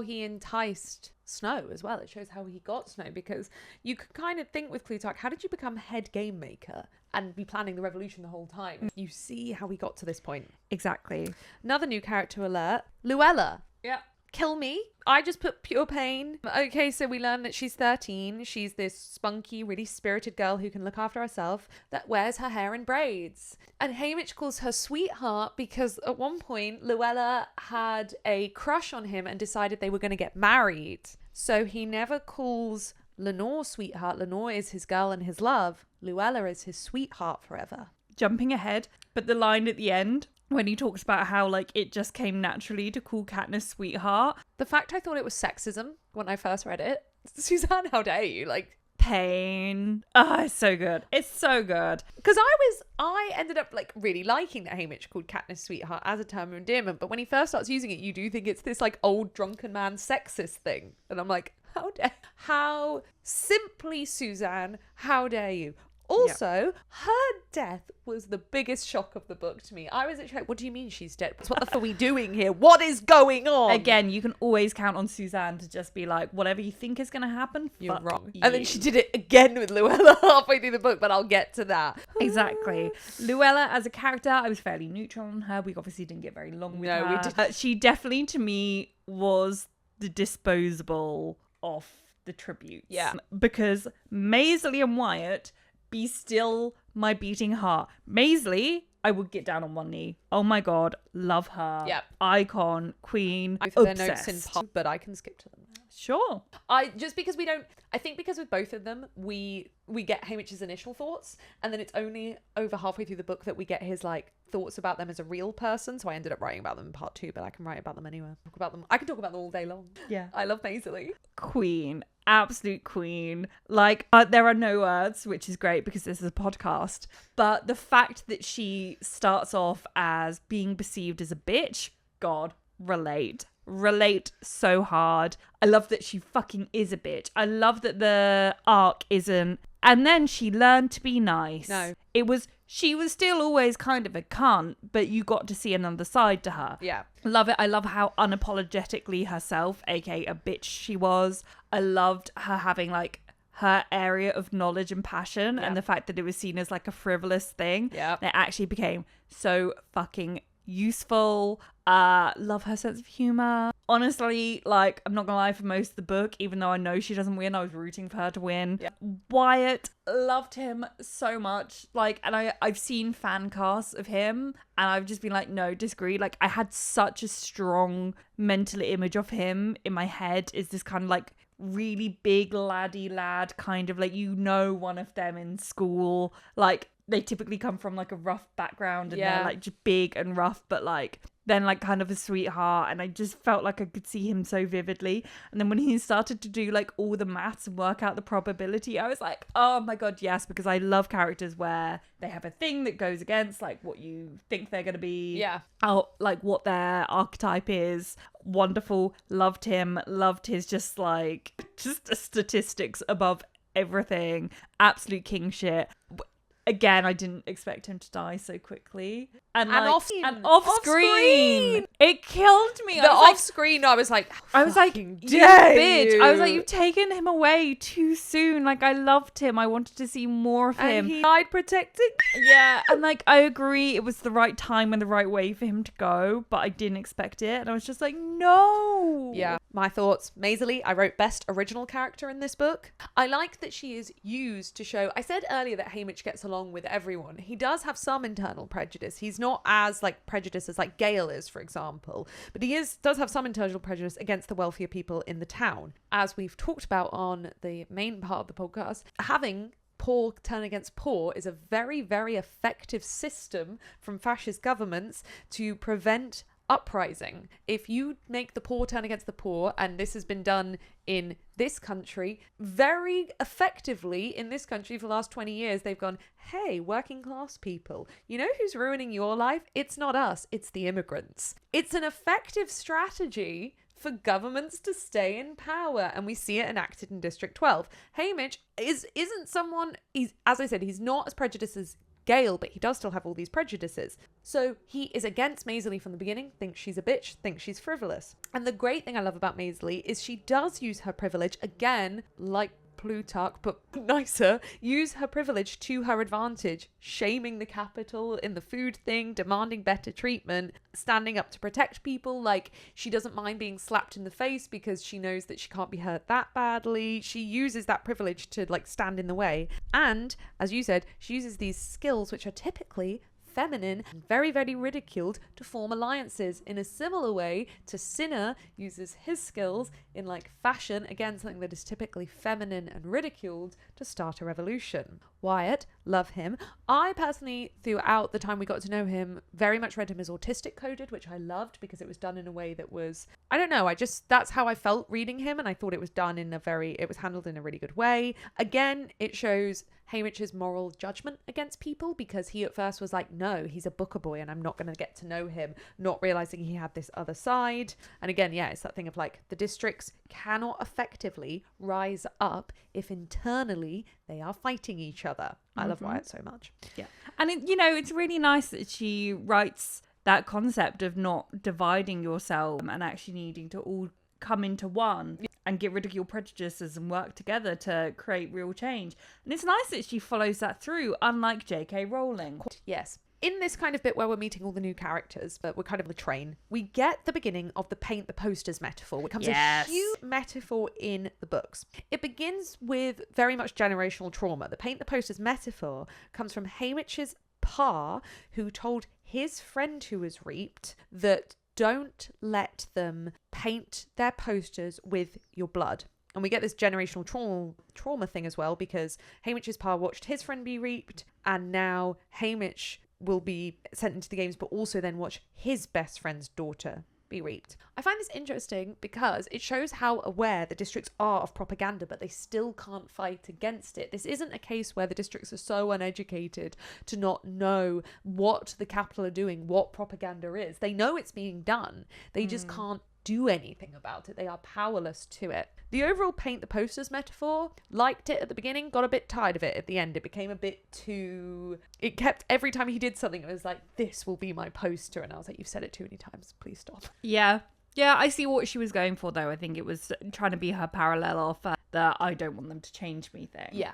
he enticed Snow as well. It shows how he got Snow, because you could kind of think with Plutarch, how did you become head game maker and be planning the revolution the whole time? You see how he got to this point. Exactly. Another new character alert, Luella. Yeah. Kill me. I just put pure pain. Okay, so we learn that she's 13. She's this spunky, really spirited girl who can look after herself, that wears her hair in braids. And Haymitch calls her sweetheart because at one point Luella had a crush on him and decided they were going to get married. So he never calls Lenor sweetheart. Lenor is his girl and his love. Luella is his sweetheart forever. Jumping ahead, but the line at the end, when he talks about how, like, it just came naturally to call Katniss sweetheart. The fact I thought it was sexism when I first read it. Suzanne, how dare you? Like, pain. Oh, it's so good. It's so good. Because I ended up, like, really liking that Haymitch called Katniss sweetheart as a term of endearment. But when he first starts using it, you do think it's this, like, old drunken man sexist thing. And I'm like, how simply, Suzanne, how dare you? Also, her death was the biggest shock of the book to me. I was literally like, what do you mean she's dead? What the fuck are we doing here? What is going on? Again, you can always count on Suzanne to just be like, whatever you think is going to happen, You're fuck wrong. you. And then she did it again with Luella halfway through the book, but I'll get to that. Exactly. Luella as a character, I was fairly neutral on her. We obviously didn't get very long with her. No, we didn't. She definitely, to me, was the disposable of the tributes. Yeah. Because Maisley and Wyatt be still my beating heart. Maisley, I would get down on one knee. Oh my God, love her. Yep. Icon, queen, I put their obsessed. notes in part, but I can skip to them. Sure. I think because with both of them we get Haymitch's initial thoughts, and then it's only over halfway through the book that we get his like thoughts about them as a real person. So I ended up writing about them in part 2, but I can write about them anywhere. I can talk about them all day long. Yeah. I love Maisley. Queen, absolute queen. Like there are no words, which is great because this is a podcast, but the fact that she starts off as being perceived as a bitch, God, relate so hard. I love that she fucking is a bitch. I love that the arc isn't, and then she learned to be nice. No. She was still always kind of a cunt, but you got to see another side to her. Yeah. Love it. I love how unapologetically herself, aka a bitch, she was. I loved her having like her area of knowledge and passion, and the fact that it was seen as like a frivolous thing. Yeah. It actually became so fucking useful. Love her sense of humor. Honestly, like, I'm not gonna lie, for most of the book, even though I know she doesn't win, I was rooting for her to win. Yeah. Wyatt, loved him so much. Like, and I've seen fan casts of him, and I've just been like, no, disagree. Like, I had such a strong mental image of him in my head. Is this kind of like really big laddie lad, kind of like, you know, one of them in school. Like, they typically come from like a rough background, and they're like just big and rough, but like then like kind of a sweetheart. And I just felt like I could see him so vividly. And then when he started to do like all the maths and work out the probability, I was like, oh my God, yes, because I love characters where they have a thing that goes against like what you think they're going to be. Yeah. Out like what their archetype is. Wonderful. Loved him. Loved his just statistics above everything. Absolute king shit. Again, I didn't expect him to die so quickly. And off screen. It killed me. Off screen, I was like, you bitch. I was like, you've taken him away too soon. Like, I loved him. I wanted to see more of him. And he died protecting. Yeah, and like, I agree, it was the right time and the right way for him to go, but I didn't expect it. And I was just like, no. Yeah. My thoughts. Maisley, I wrote best original character in this book. I like that she is used to show. I said earlier that Haymitch gets along with everyone. He does have some internal prejudice. He's not as like prejudiced as like Gale is, for example, but he does have some internal prejudice against the wealthier people in the town. As we've talked about on the main part of the podcast, having poor turn against poor is a very, very effective system from fascist governments to prevent uprising. If you make the poor turn against the poor, and this has been done in this country very effectively in this country for the last 20 years, they've gone, hey, working class people, you know who's ruining your life? It's not us, it's the immigrants. It's an effective strategy for governments to stay in power, and we see it enacted in District 12. Haymitch isn't someone, as I said, he's not as prejudiced as Gale, but he does still have all these prejudices. So he is against Maisley from the beginning, thinks she's a bitch, thinks she's frivolous. And the great thing I love about Maisley is she does use her privilege, again, like Plutarch, but nicer, use her privilege to her advantage, shaming the capital in the food thing, demanding better treatment, standing up to protect people. Like, she doesn't mind being slapped in the face because she knows that she can't be hurt that badly. She uses that privilege to like stand in the way. And as you said, she uses these skills which are typically feminine and very, very ridiculed to form alliances in a similar way to Cinna uses his skills in like fashion, again something that is typically feminine and ridiculed, to start a revolution. Wyatt, love him. I personally, throughout the time we got to know him, very much read him as autistic coded, which I loved because it was done in a way that was, I don't know, that's how I felt reading him, and I thought it was done in it was handled in a really good way. Again, it shows Haymitch's moral judgment against people, because he at first was like, no, he's a booker boy and I'm not going to get to know him, not realizing he had this other side. And again, yeah, it's that thing of like the districts cannot effectively rise up if internally they are fighting each other. I love Wyatt so much. Yeah. And it's really nice that she writes that concept of not dividing yourself and actually needing to all come into one and get rid of your prejudices and work together to create real change. And it's nice that she follows that through, unlike J.K. Rowling. Yes. In this kind of bit where we're meeting all the new characters, but we're kind of on the train, we get the beginning of the paint the posters metaphor, which becomes a huge metaphor in the books. It begins with very much generational trauma. The paint the posters metaphor comes from Haymitch's pa, who told his friend who was reaped that don't let them paint their posters with your blood. And we get this generational trauma thing as well, because Haymitch's pa watched his friend be reaped, and now Haymitch will be sent into the games, but also then watch his best friend's daughter be reaped. I find this interesting because it shows how aware the districts are of propaganda, but they still can't fight against it. This isn't a case where the districts are so uneducated to not know what the capital are doing, what propaganda is. They know it's being done. They just can't do anything about it. They are powerless to it. The overall paint the posters metaphor, liked it at the beginning, got a bit tired of it at the end. It became a bit too... It kept, every time he did something, it was like, this will be my poster. And I was like, you've said it too many times. Please stop. Yeah. Yeah, I see what she was going for, though. I think it was trying to be her parallel of the I don't want them to change me thing. Yeah.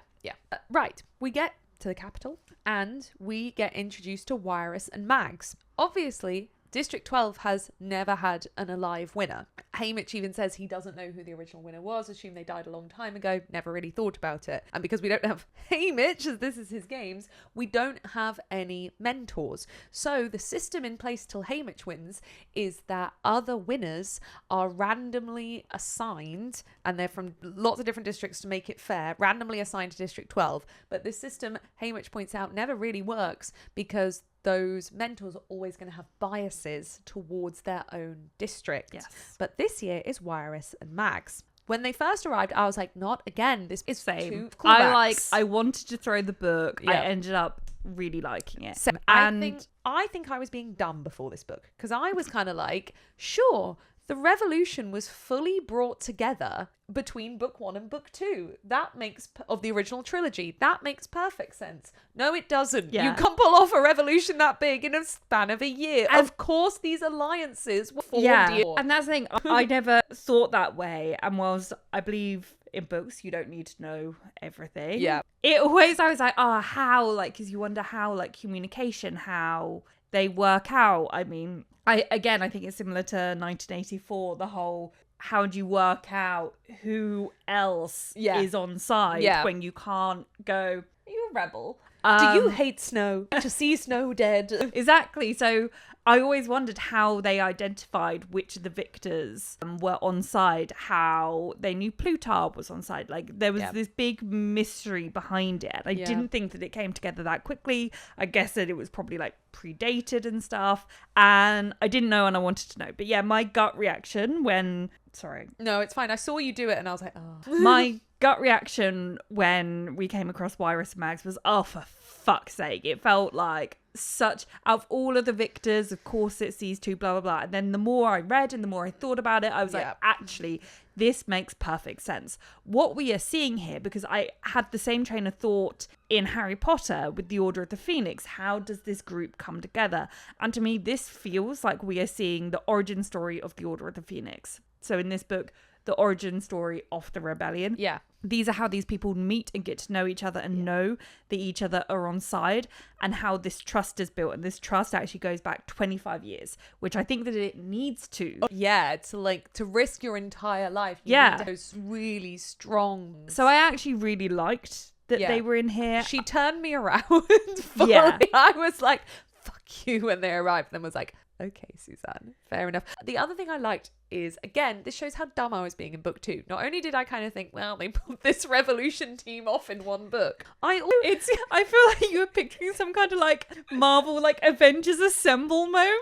Right. We get to the capital and we get introduced to Wirus and Mags. Obviously, District 12 has never had an alive winner. Haymitch even says he doesn't know who the original winner was, assumed they died a long time ago, never really thought about it. And because we don't have Haymitch, as this is his games, we don't have any mentors. So the system in place till Haymitch wins is that other winners are randomly assigned, and they're from lots of different districts to make it fair, randomly assigned to District 12. But this system, Haymitch points out, never really works because those mentors are always going to have biases towards their own district. Yes. But this year is Wirus and Mags. When they first arrived, I was like, not again. This is Same. too callbacks. I wanted to throw the book. Yeah. I ended up really liking it. So I think I was being dumb before this book, because I was kind of like, sure, the revolution was fully brought together between book 1 and book 2. That makes of the original trilogy. That makes perfect sense. No, it doesn't. Yeah. You can't pull off a revolution that big in a span of a year. And of course, these alliances were formed. Yeah, and that's the thing. I never thought that way. And whilst I believe in books, you don't need to know everything. Yeah. I was like, oh, how? Like, because you wonder how, like, communication, how they work out. I mean, I think it's similar to 1984, the whole, how do you work out who else is on side when you can't go, are you a rebel? Do you hate snow? To see snow dead. Exactly. So I always wondered how they identified which of the victors were on side, how they knew Plutarch was on side. Like, there was this big mystery behind it. I didn't think that it came together that quickly. I guess that it was probably like predated and stuff. And I didn't know and I wanted to know. But yeah, my gut reaction when... Sorry. No, it's fine. I saw you do it and I was like, oh. My gut reaction when we came across Wirus and Mags was, oh, for fuck's sake. It felt like such, out of all of the victors, of course it's these two, blah, blah, blah. And then the more I read and the more I thought about it, I was like, actually, this makes perfect sense. What we are seeing here, because I had the same train of thought in Harry Potter with the Order of the Phoenix. How does this group come together? And to me, this feels like we are seeing the origin story of the Order of the Phoenix. So in this book, the origin story of the rebellion. Yeah. These are how these people meet and get to know each other and know that each other are on side, and how this trust is built. And this trust actually goes back 25 years, which I think that it needs to. Yeah, to risk your entire life. You need those really strong. So I actually really liked that they were in here. She turned me around fully. Yeah. I was like, fuck you when they arrived, and then was like, okay, Suzanne, fair enough. The other thing I liked is, again, this shows how dumb I was being in book 2. Not only did I kind of think, well, they put this revolution team off in one book. I feel like you were picturing some kind of like Marvel, like Avengers Assemble moment.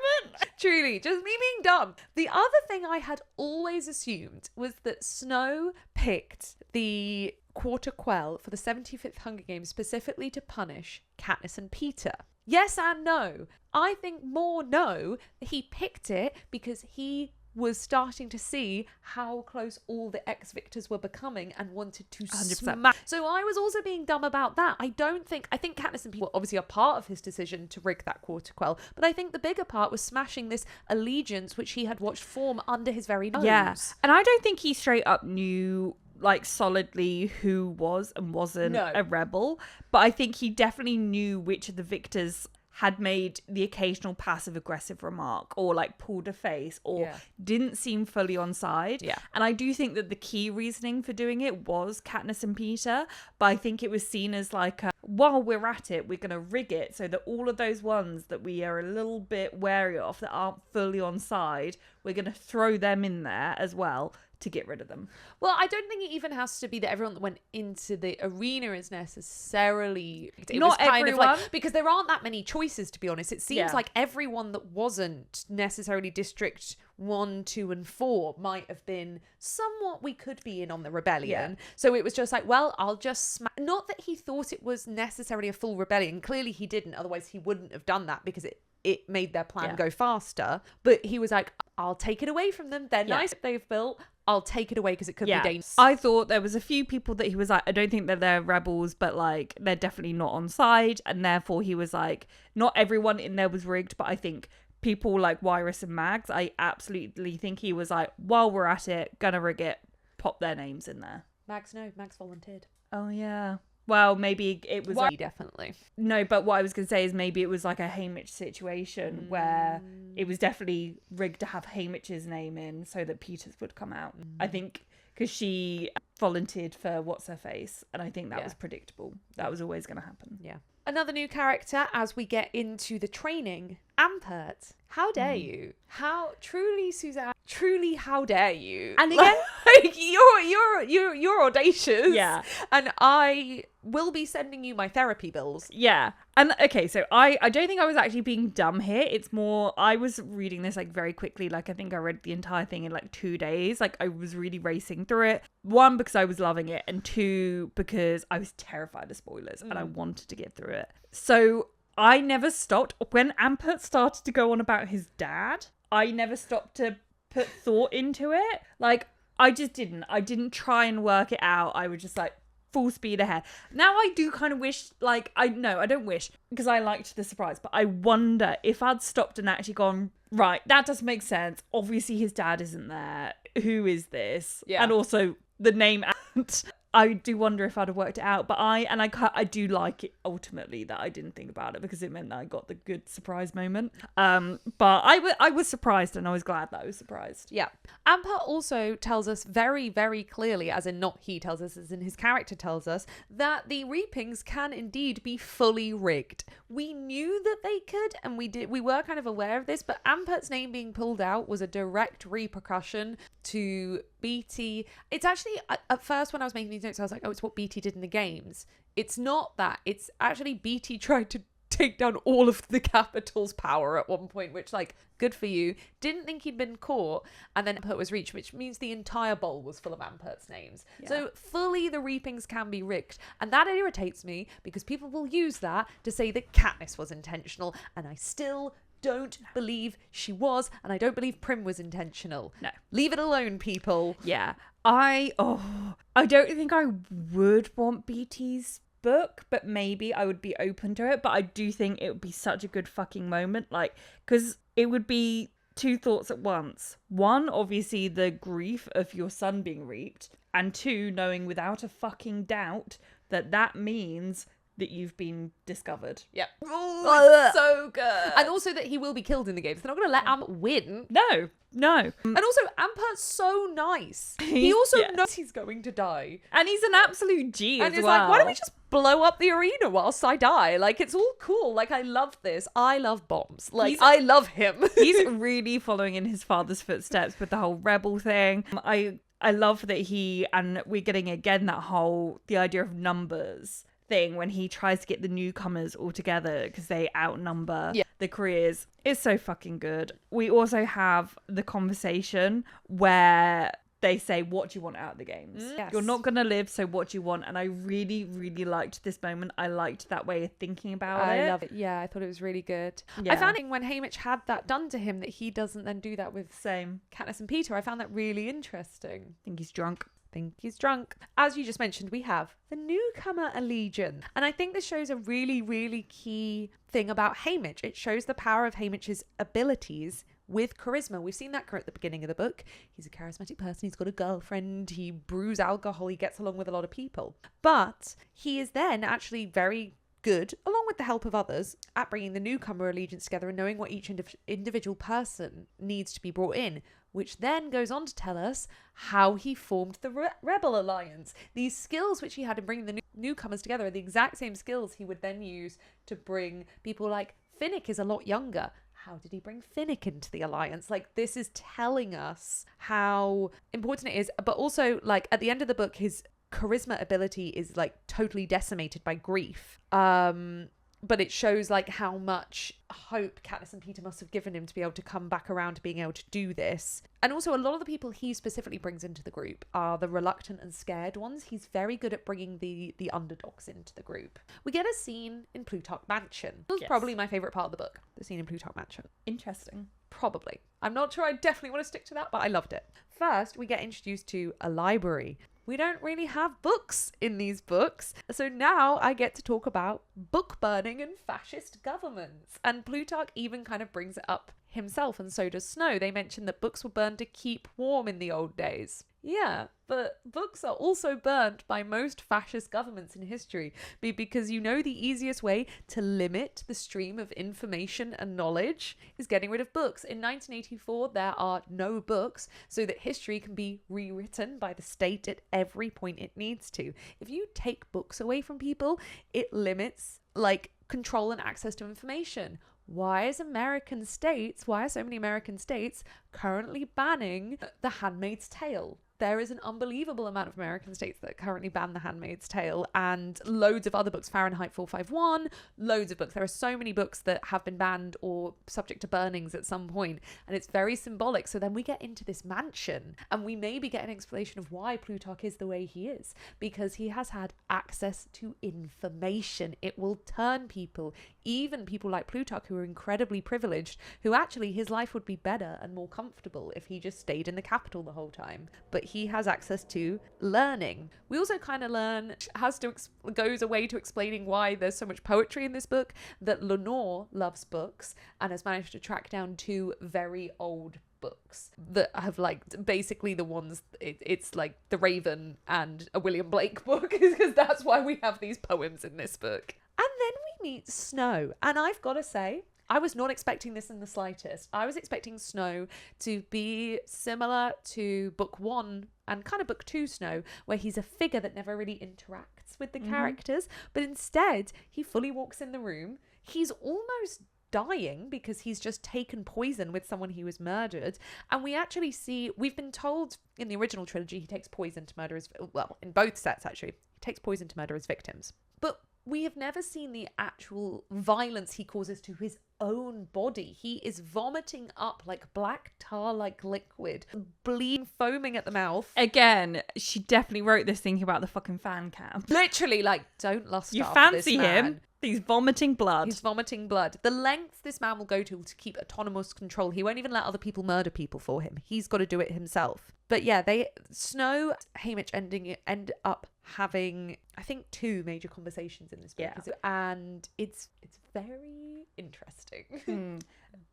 Truly, just me being dumb. The other thing I had always assumed was that Snow picked the Quarter Quell for the 75th Hunger Games specifically to punish Katniss and Peter. Yes and no. I think more no. He picked it because he was starting to see how close all the ex-victors were becoming and wanted to 100%. smash. So I was also being dumb about that. I think Katniss and people obviously are part of his decision to rig that quarter quell, but I think the bigger part was smashing this allegiance which he had watched form under his very nose. Yeah. And I don't think he straight up knew like solidly who was and wasn't a rebel, but I think he definitely knew which of the victors had made the occasional passive aggressive remark or like pulled a face or didn't seem fully on side. Yeah. And I do think that the key reasoning for doing it was Katniss and Peter, but I think it was seen as like, while we're at it, we're going to rig it so that all of those ones that we are a little bit wary of that aren't fully on side, we're going to throw them in there as well to get rid of them. Well, I don't think it even has to be that everyone that went into the arena is necessarily... Not everyone. Because there aren't that many choices, to be honest. It seems like everyone that wasn't necessarily District 1, 2 and 4 might have been somewhat we could be in on the rebellion. Yeah. So it was just like, well, I'll just... Not that he thought it was necessarily a full rebellion. Clearly he didn't. Otherwise he wouldn't have done that because it made their plan go faster. But he was like, I'll take it away from them. They're nice they've built. I'll take it away because it could be dangerous. I thought there was a few people that he was like, I don't think that they're rebels, but like they're definitely not on side. And therefore he was like, not everyone in there was rigged, but I think people like Wyrus and Mags, I absolutely think he was like, while we're at it, gonna rig it, pop their names in there. Mags volunteered. Oh yeah. Well, maybe it was... definitely. No, but what I was going to say is maybe it was like a Haymitch situation where it was definitely rigged to have Haymitch's name in so that Peter's would come out. I think because she volunteered for What's-Her-Face, and I think that was predictable. That was always going to happen. Yeah. Another new character as we get into the training, Ampert. How dare you? How truly, Suzanne? Truly, how dare you? And again, like, you're audacious. Yeah. And I will be sending you my therapy bills. Yeah. And okay, so I don't think I was actually being dumb here. It's more, I was reading this like very quickly. Like I think I read the entire thing in like 2 days. Like I was really racing through it. 1, because I was loving it. And 2, because I was terrified of spoilers and I wanted to get through it. So I never stopped. When Ampert started to go on about his dad, I never stopped to put thought into it. Like I just didn't. I didn't try and work it out. I was just like, full speed ahead. Now I do kind of wish, like, I don't wish, because I liked the surprise, but I wonder if I'd stopped and actually gone, right, that doesn't make sense. Obviously his dad isn't there. Who is this? Yeah. And also the name Ant. I do wonder if I'd have worked it out, but I do like it ultimately that I didn't think about it because it meant that I got the good surprise moment. But I was surprised and I was glad that I was surprised. Yeah. Ampert also tells us very, very clearly, as in not he tells us, as in his character tells us, that the reapings can indeed be fully rigged. We knew that they could, and we were kind of aware of this, but Ampert's name being pulled out was a direct repercussion to Beatty. It's actually, at first when I was making these notes, I was like, oh, it's what Beatty did in the games. It's not that. It's actually Beatty tried to take down all of the Capitol's power at one point, which, like, good for you. Didn't think he'd been caught, and then Ampert was reached, which means the entire bowl was full of Ampert's names. Yeah. So fully the reapings can be rigged, and that irritates me because people will use that to say that Katniss was intentional, and I still don't believe she was, and I don't believe Prim was intentional. No. Leave it alone, people. Yeah. I don't think I would want Beatty's book, but maybe I would be open to it. But I do think it would be such a good fucking moment, like, because it would be 2 thoughts at once. 1, obviously the grief of your son being reaped, and 2, knowing without a fucking doubt that means that you've been discovered. Yep. Oh, it's so good. And also that he will be killed in the games. They're not going to let Ampert win. No. And also, Ampert's so nice. He also knows he's going to die. And he's an absolute G and as he's well. like, why don't we just blow up the arena whilst I die? Like, it's all cool. Like, I love this. I love bombs. Like, I love him. He's really following in his father's footsteps with the whole rebel thing. I love that and we're getting again the idea of numbers thing when he tries to get the newcomers all together because they outnumber the careers. It's so fucking good. We also have the conversation where they say, what do you want out of the games? Yes. You're not going to live, so what do you want? And I really, really liked this moment. I liked that way of thinking about it. I love it. Yeah, I thought it was really good. Yeah. I found it when Haymitch had that done to him that he doesn't then do that with Same. Katniss and Peter. I found that really interesting. I think he's drunk. Think he's drunk. As you just mentioned, we have the newcomer allegiance. And I think this shows a really, really key thing about Haymitch. It shows the power of Haymitch's abilities with charisma. We've seen that at the beginning of the book. He's a charismatic person. He's got a girlfriend. He brews alcohol. He gets along with a lot of people. But he is then actually very good, along with the help of others, at bringing the newcomer allegiance together and knowing what each individual person needs to be brought in, which then goes on to tell us how he formed the Rebel Alliance. These skills which he had in bringing the newcomers together are the exact same skills he would then use to bring people like Finnick is a lot younger. How did he bring Finnick into the alliance? Like, this is telling us how important it is. But also, like, at the end of the book, his charisma ability is like totally decimated by grief. But it shows like how much hope Katniss and Peter must have given him to be able to come back around to being able to do this. And also a lot of the people he specifically brings into the group are the reluctant and scared ones. He's very good at bringing the underdogs into the group. We get a scene in Plutarch Mansion. It was probably my favourite part of the book, the scene in Plutarch Mansion. Interesting. Probably. I'm not sure I definitely want to stick to that, but I loved it. First, we get introduced to a library. We don't really have books in these books. So now I get to talk about book burning and fascist governments. And Plutarch even kind of brings it up himself, and so does Snow. They mention that books were burned to keep warm in the old days. Yeah, but books are also burnt by most fascist governments in history because you know the easiest way to limit the stream of information and knowledge is getting rid of books. In 1984, there are no books so that history can be rewritten by the state at every point it needs to. If you take books away from people, it limits like control and access to information. Why are so many American states currently banning The Handmaid's Tale? There is an unbelievable amount of American states that currently ban The Handmaid's Tale and loads of other books, Fahrenheit 451, loads of books. There are so many books that have been banned or subject to burnings at some point, and it's very symbolic. So then we get into this mansion and we maybe get an explanation of why Plutarch is the way he is, because he has had access to information. It will turn people, even people like Plutarch who are incredibly privileged, who actually his life would be better and more comfortable if he just stayed in the capital the whole time. But he has access to learning. We also kind of learn, goes away to explaining why there's so much poetry in this book, that Lenor loves books and has managed to track down 2 very old books that have like basically the ones, it's like The Raven and a William Blake book, because that's why we have these poems in this book. And then we meet Snow, and I've got to say, I was not expecting this in the slightest. I was expecting Snow to be similar to book 1 and kind of book 2 Snow, where he's a figure that never really interacts with the characters. But instead, he fully walks in the room. He's almost dying because he's just taken poison with someone he was murdered. And we actually see, we've been told in the original trilogy, he takes poison to murder his, well, in both sets actually, he takes poison to murder his victims. But we have never seen the actual violence he causes to his own body. He is vomiting up like black tar-like liquid, bleeding, foaming at the mouth. Again, she definitely wrote this thinking about the fucking fan cam. Literally, like, don't lust You after fancy this man. him? He's vomiting blood. He's vomiting blood. The lengths this man will go to keep autonomous control. He won't even let other people murder people for him. He's got to do it himself. But yeah, Snow, Haymitch end up having, I think, 2 major conversations in this book. Yeah. And it's very interesting.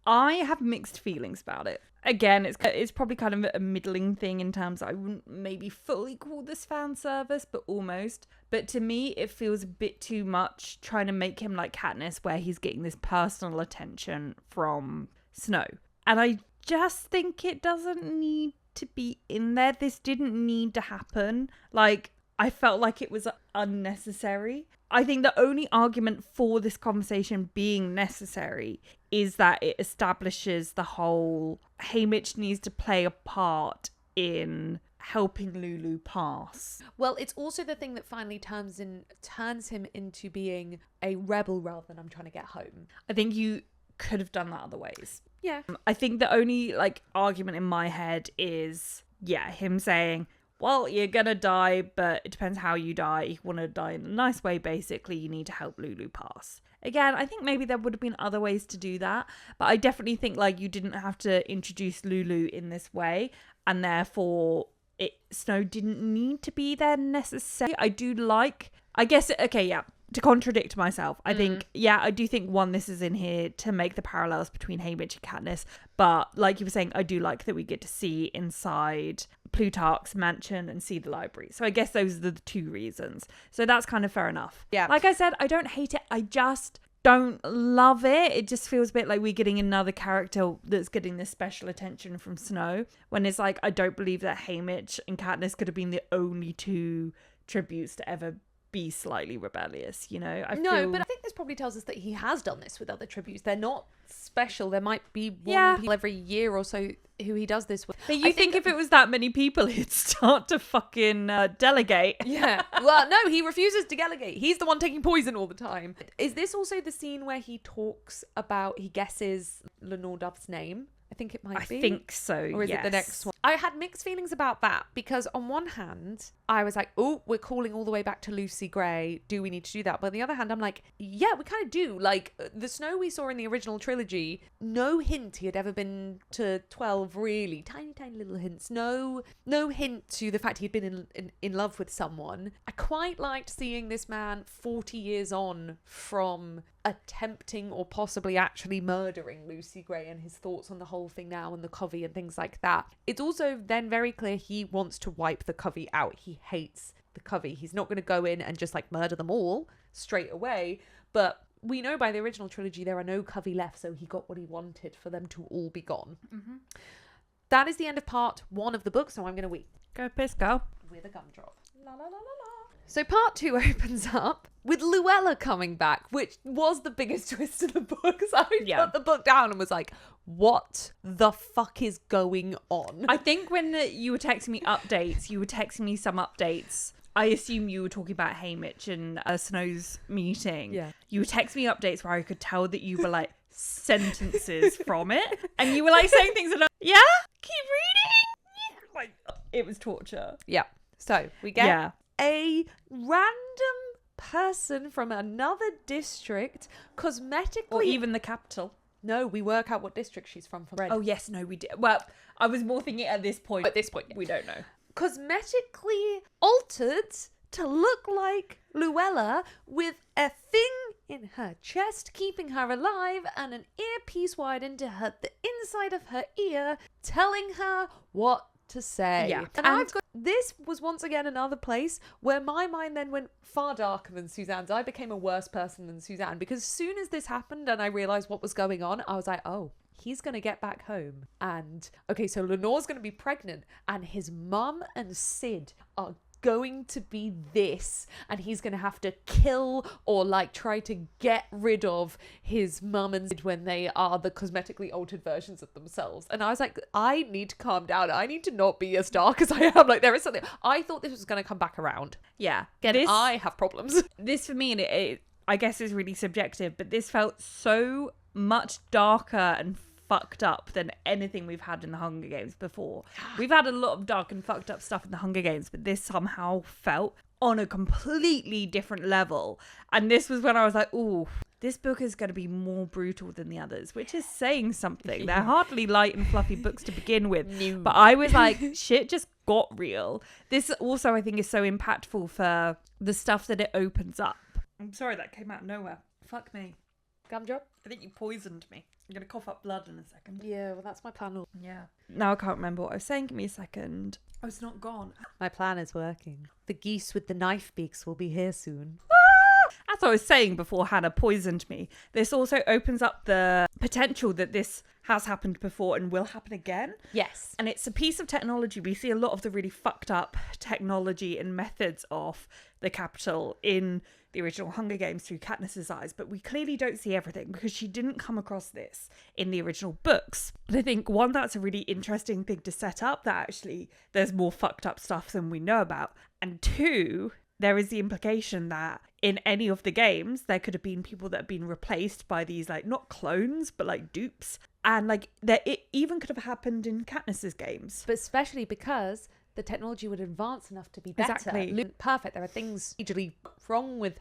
I have mixed feelings about it. Again, it's probably kind of a middling thing in terms of, I wouldn't maybe fully call this fan service, but almost. But to me, it feels a bit too much trying to make him like Katniss, where he's getting this personal attention from Snow. And I just think it doesn't need to be in there. This didn't need to happen. Like, I felt like it was unnecessary. I think the only argument for this conversation being necessary is that it establishes the whole Haymitch needs to play a part in helping Lulu pass. Well, it's also the thing that finally turns him into being a rebel rather than I'm trying to get home. I think you could have done that other ways. Yeah. I think the only like argument in my head is him saying, well, you're gonna die, but it depends how you die. If you want to die in a nice way, basically, you need to help Lulu pass. Again, I think maybe there would have been other ways to do that, but I definitely think like you didn't have to introduce Lulu in this way, and therefore Snow didn't need to be there necessarily. To contradict myself, I think, I do think this is in here to make the parallels between Haymitch and Katniss, but like you were saying, I do like that we get to see inside Plutarch's mansion and see the library. So I guess those are the two reasons. So that's kind of fair enough. Yeah. Like I said, I don't hate it. I just don't love it. It just feels a bit like we're getting another character that's getting this special attention from Snow, when it's like, I don't believe that Haymitch and Katniss could have been the only two tributes to ever be slightly rebellious, you know? But I think this probably tells us that he has done this with other tributes. They're not special. There might be one people every year or so who he does this with. But you think if it was that many people, he'd start to fucking delegate. Yeah. Well, no, he refuses to delegate. He's the one taking poison all the time. Is this also the scene where he guesses Lenor Dove's name? I think it might be. I think so, Or is it the next one? I had mixed feelings about that because on one hand, I was like, oh, we're calling all the way back to Lucy Gray. Do we need to do that? But on the other hand, I'm like, yeah, we kind of do. Like, the Snow we saw in the original trilogy, no hint he had ever been to 12, really. Tiny, tiny little hints. No hint to the fact he'd been in love with someone. I quite liked seeing this man 40 years on from attempting or possibly actually murdering Lucy Gray and his thoughts on the whole thing now and the Kovi and things like that. It's also then very clear he wants to wipe the Kovi out. He hates the Kovi. He's not going to go in and just like murder them all straight away. But we know by the original trilogy there are no Kovi left, so he got what he wanted, for them to all be gone. Mm-hmm. That is the end of part 1 of the book, so I'm going to wee. Go piss, go. With a gumdrop. La la la la la. So part 2 opens up with Luella coming back, which was the biggest twist of the book. So I put the book down and was like, what the fuck is going on? I think when you were texting me updates, you were texting me some updates. I assume you were talking about Haymitch and Snow's meeting. Yeah. You were texting me updates where I could tell that you were like sentences from it. And you were like saying things and keep reading. Like, it was torture. Yeah. So we get a random person from another district cosmetically, or even the capital. No, we work out what district she's from Red. Oh yes, no, we did. Well, I was more thinking at this point. At this point, we don't know. Cosmetically altered to look like Luella, with a thing in her chest keeping her alive and an earpiece wired into the inside of her ear, telling her what to say. Yeah. And this was once again another place where my mind then went far darker than Suzanne's. I became a worse person than Suzanne, because as soon as this happened and I realized what was going on, I was like, oh, he's going to get back home. And okay, so Lenor's going to be pregnant and his mum and Sid are going to be this, and he's going to have to kill or like try to get rid of his mum and Sid when they are the cosmetically altered versions of themselves. And I was like, I need to calm down. I need to not be as dark as I am. Like, there is something. I thought this was going to come back around. Yeah. Again, I have problems. This for me, and it I guess is really subjective, but this felt so much darker and fucked up than anything we've had in the Hunger Games before. We've had a lot of dark and fucked up stuff in the Hunger Games, but this somehow felt on a completely different level. And this was when I was like, ooh, this book is going to be more brutal than the others, which is saying something. They're hardly light and fluffy books to begin with. No. But I was like, shit just got real. This also, I think, is so impactful for the stuff that it opens up. I'm sorry, that came out of nowhere. Fuck me. Gumdrop? I think you poisoned me. I'm going to cough up blood in a second. Yeah, well, that's my plan. Yeah. Now I can't remember what I was saying. Give me a second. Oh, it's not gone. My plan is working. The geese with the knife beaks will be here soon. As I was saying before Hannah poisoned me, this also opens up the potential that this has happened before and will happen again. Yes. And it's a piece of technology. We see a lot of the really fucked up technology and methods of the Capitol in the original Hunger Games through Katniss's eyes, but we clearly don't see everything because she didn't come across this in the original books. But I think, one, that's a really interesting thing to set up, that actually there's more fucked up stuff than we know about. And two, there is the implication that in any of the games, there could have been people that have been replaced by these, like, not clones, but like dupes. And like it even could have happened in Katniss's games. But especially because the technology would advance enough to be better. Exactly. Perfect. There are things usually wrong with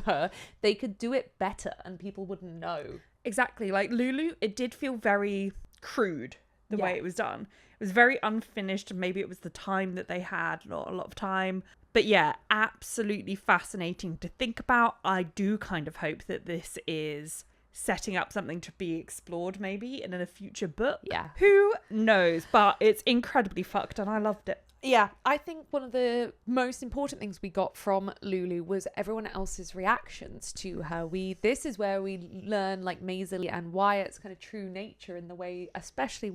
her. They could do it better and people wouldn't know. Exactly. Like Lulu, it did feel very crude the way it was done. It was very unfinished. Maybe it was the time that they had, not a lot of time. But yeah, absolutely fascinating to think about. I do kind of hope that this is setting up something to be explored maybe in a future book. Yeah. Who knows? But it's incredibly fucked and I loved it. Yeah, I think one of the most important things we got from Lulu was everyone else's reactions to her. This is where we learn like Maisie and Wyatt's kind of true nature in the way, especially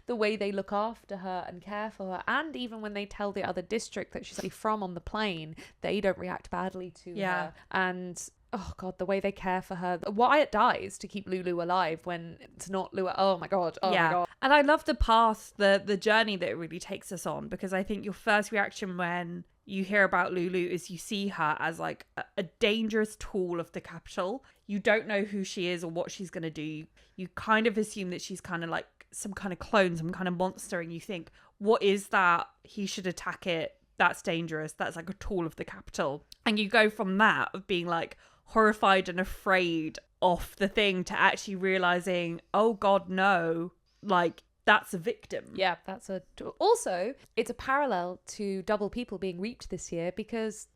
the way they look after her and care for her. And even when they tell the other district that she's from on the plane, they don't react badly to her. And oh god, the way they care for her. Wyatt dies to keep Lulu alive when it's not Luella. Oh my god. My god. And I love the path, the journey that it really takes us on, because I think your first reaction when you hear about Lulu is you see her as like a dangerous tool of the capital. You don't know who she is or what she's going to do. You kind of assume that she's kind of like some kind of clone, some kind of monster, and you think, what is that? He should attack it. That's dangerous. That's like a tool of the capital. And you go from that of being like horrified and afraid of the thing to actually realizing, oh god, no, like that's a victim. Yeah, also it's a parallel to double people being reaped this year, because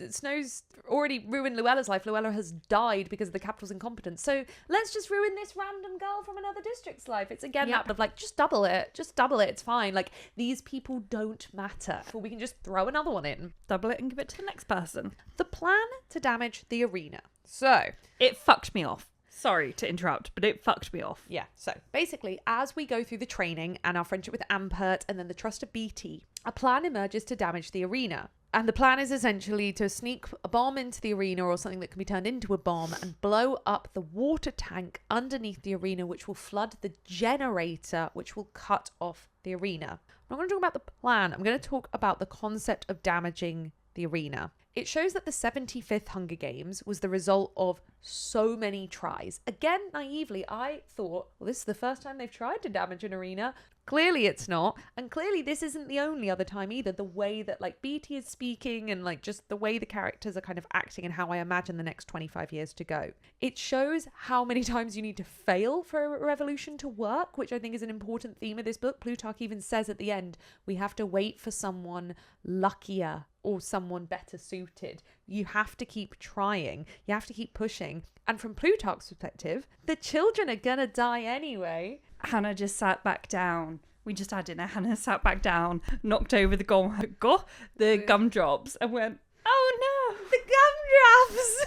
Snow's already ruined Luella's life. Luella has died because of the capital's incompetence. So let's just ruin this random girl from another district's life. It's again that of like, just double it. It's fine. Like, these people don't matter. Or we can just throw another one in. Double it and give it to the next person. The plan to damage the arena. So it fucked me off. Sorry to interrupt, but it fucked me off. Yeah, so basically, as we go through the training and our friendship with Ampert and then the trust of BT, a plan emerges to damage the arena. And the plan is essentially to sneak a bomb into the arena or something that can be turned into a bomb and blow up the water tank underneath the arena, which will flood the generator, which will cut off the arena. I'm not going to talk about the plan. I'm going to talk about the concept of damaging the arena. It shows that the 75th Hunger Games was the result of so many tries. Again, naively, I thought, well, this is the first time they've tried to damage an arena. Clearly it's not. And clearly this isn't the only other time either. The way that like BT is speaking and like just the way the characters are kind of acting and how I imagine the next 25 years to go. It shows how many times you need to fail for a revolution to work, which I think is an important theme of this book. Plutarch even says at the end, we have to wait for someone luckier or someone better suited. You have to keep trying. You have to keep pushing. And from Plutarch's perspective, the children are gonna die anyway. Hannah just sat back down. We just had dinner. Hannah sat back down, knocked over the gumdrops and went, oh no, The gumdrops!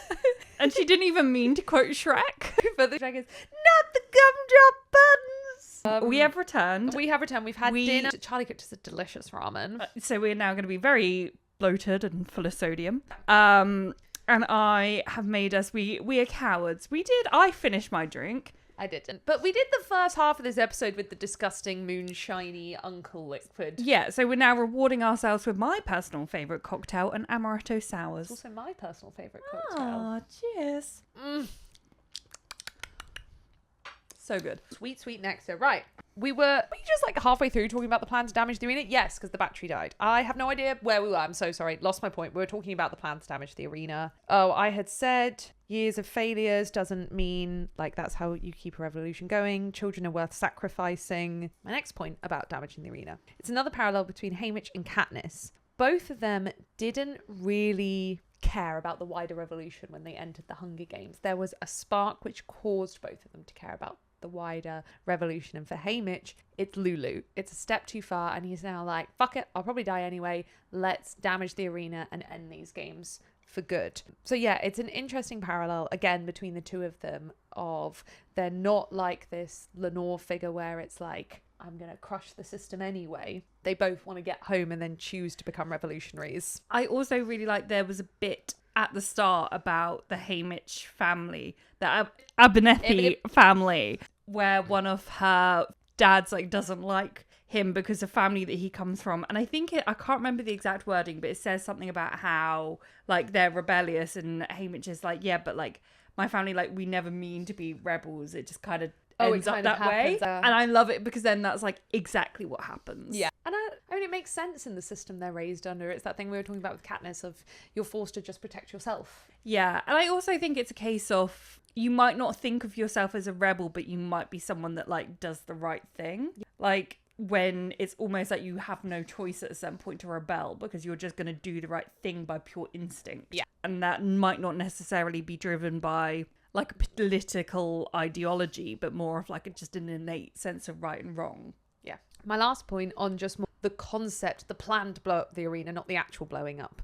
and she didn't even mean to quote Shrek. But the Shrek is, not the gumdrop buttons! We have returned. We've had dinner. Charlie cooked us a delicious ramen. So we're now going to be very bloated and full of sodium. And I have made us, we are cowards. I finished my drink. I didn't. But we did the first half of this episode with the disgusting moonshiny uncle liquid. Yeah, so we're now rewarding ourselves with my personal favourite cocktail, an Amaretto Sours. It's also my personal favourite cocktail. Ah, cheers. So good. Sweet, sweet nectar. Right. We just like halfway through talking about the plan to damage the arena? Yes, because the battery died. I have no idea where we were. I'm so sorry. Lost my point. We were talking about the plan to damage the arena. Oh, I had said years of failures doesn't mean like that's how you keep a revolution going. Children are worth sacrificing. My next point about damaging the arena. It's another parallel between Haymitch and Katniss. Both of them didn't really care about the wider revolution when they entered the Hunger Games. There was a spark which caused both of them to care about the wider revolution. And for Haymitch, it's Lulu. It's a step too far and he's now like, fuck it, I'll probably die anyway. Let's damage the arena and end these games for good. So yeah, it's an interesting parallel again between the two of them of they're not like this Lenor figure where it's like, I'm going to crush the system anyway. They both want to get home and then choose to become revolutionaries. I also really like there was a bit at the start about the Haymitch family, the Abernethy family, where one of her dads like doesn't like him because the family that he comes from, and I think I can't remember the exact wording, but it says something about how like they're rebellious, and Haymitch is like, yeah, but like my family, like we never mean to be rebels. It just kind of ends up that way. And I love it because then that's like exactly what happens. Yeah. And I mean, it makes sense in the system they're raised under. It's that thing we were talking about with Katniss of you're forced to just protect yourself. Yeah. And I also think it's a case of you might not think of yourself as a rebel, but you might be someone that like does the right thing. Yeah. Like when it's almost like you have no choice at a certain point to rebel because you're just going to do the right thing by pure instinct. Yeah. And that might not necessarily be driven by like a political ideology, but more of like just an innate sense of right and wrong. Yeah. My last point on just more the concept, the plan to blow up the arena, not the actual blowing up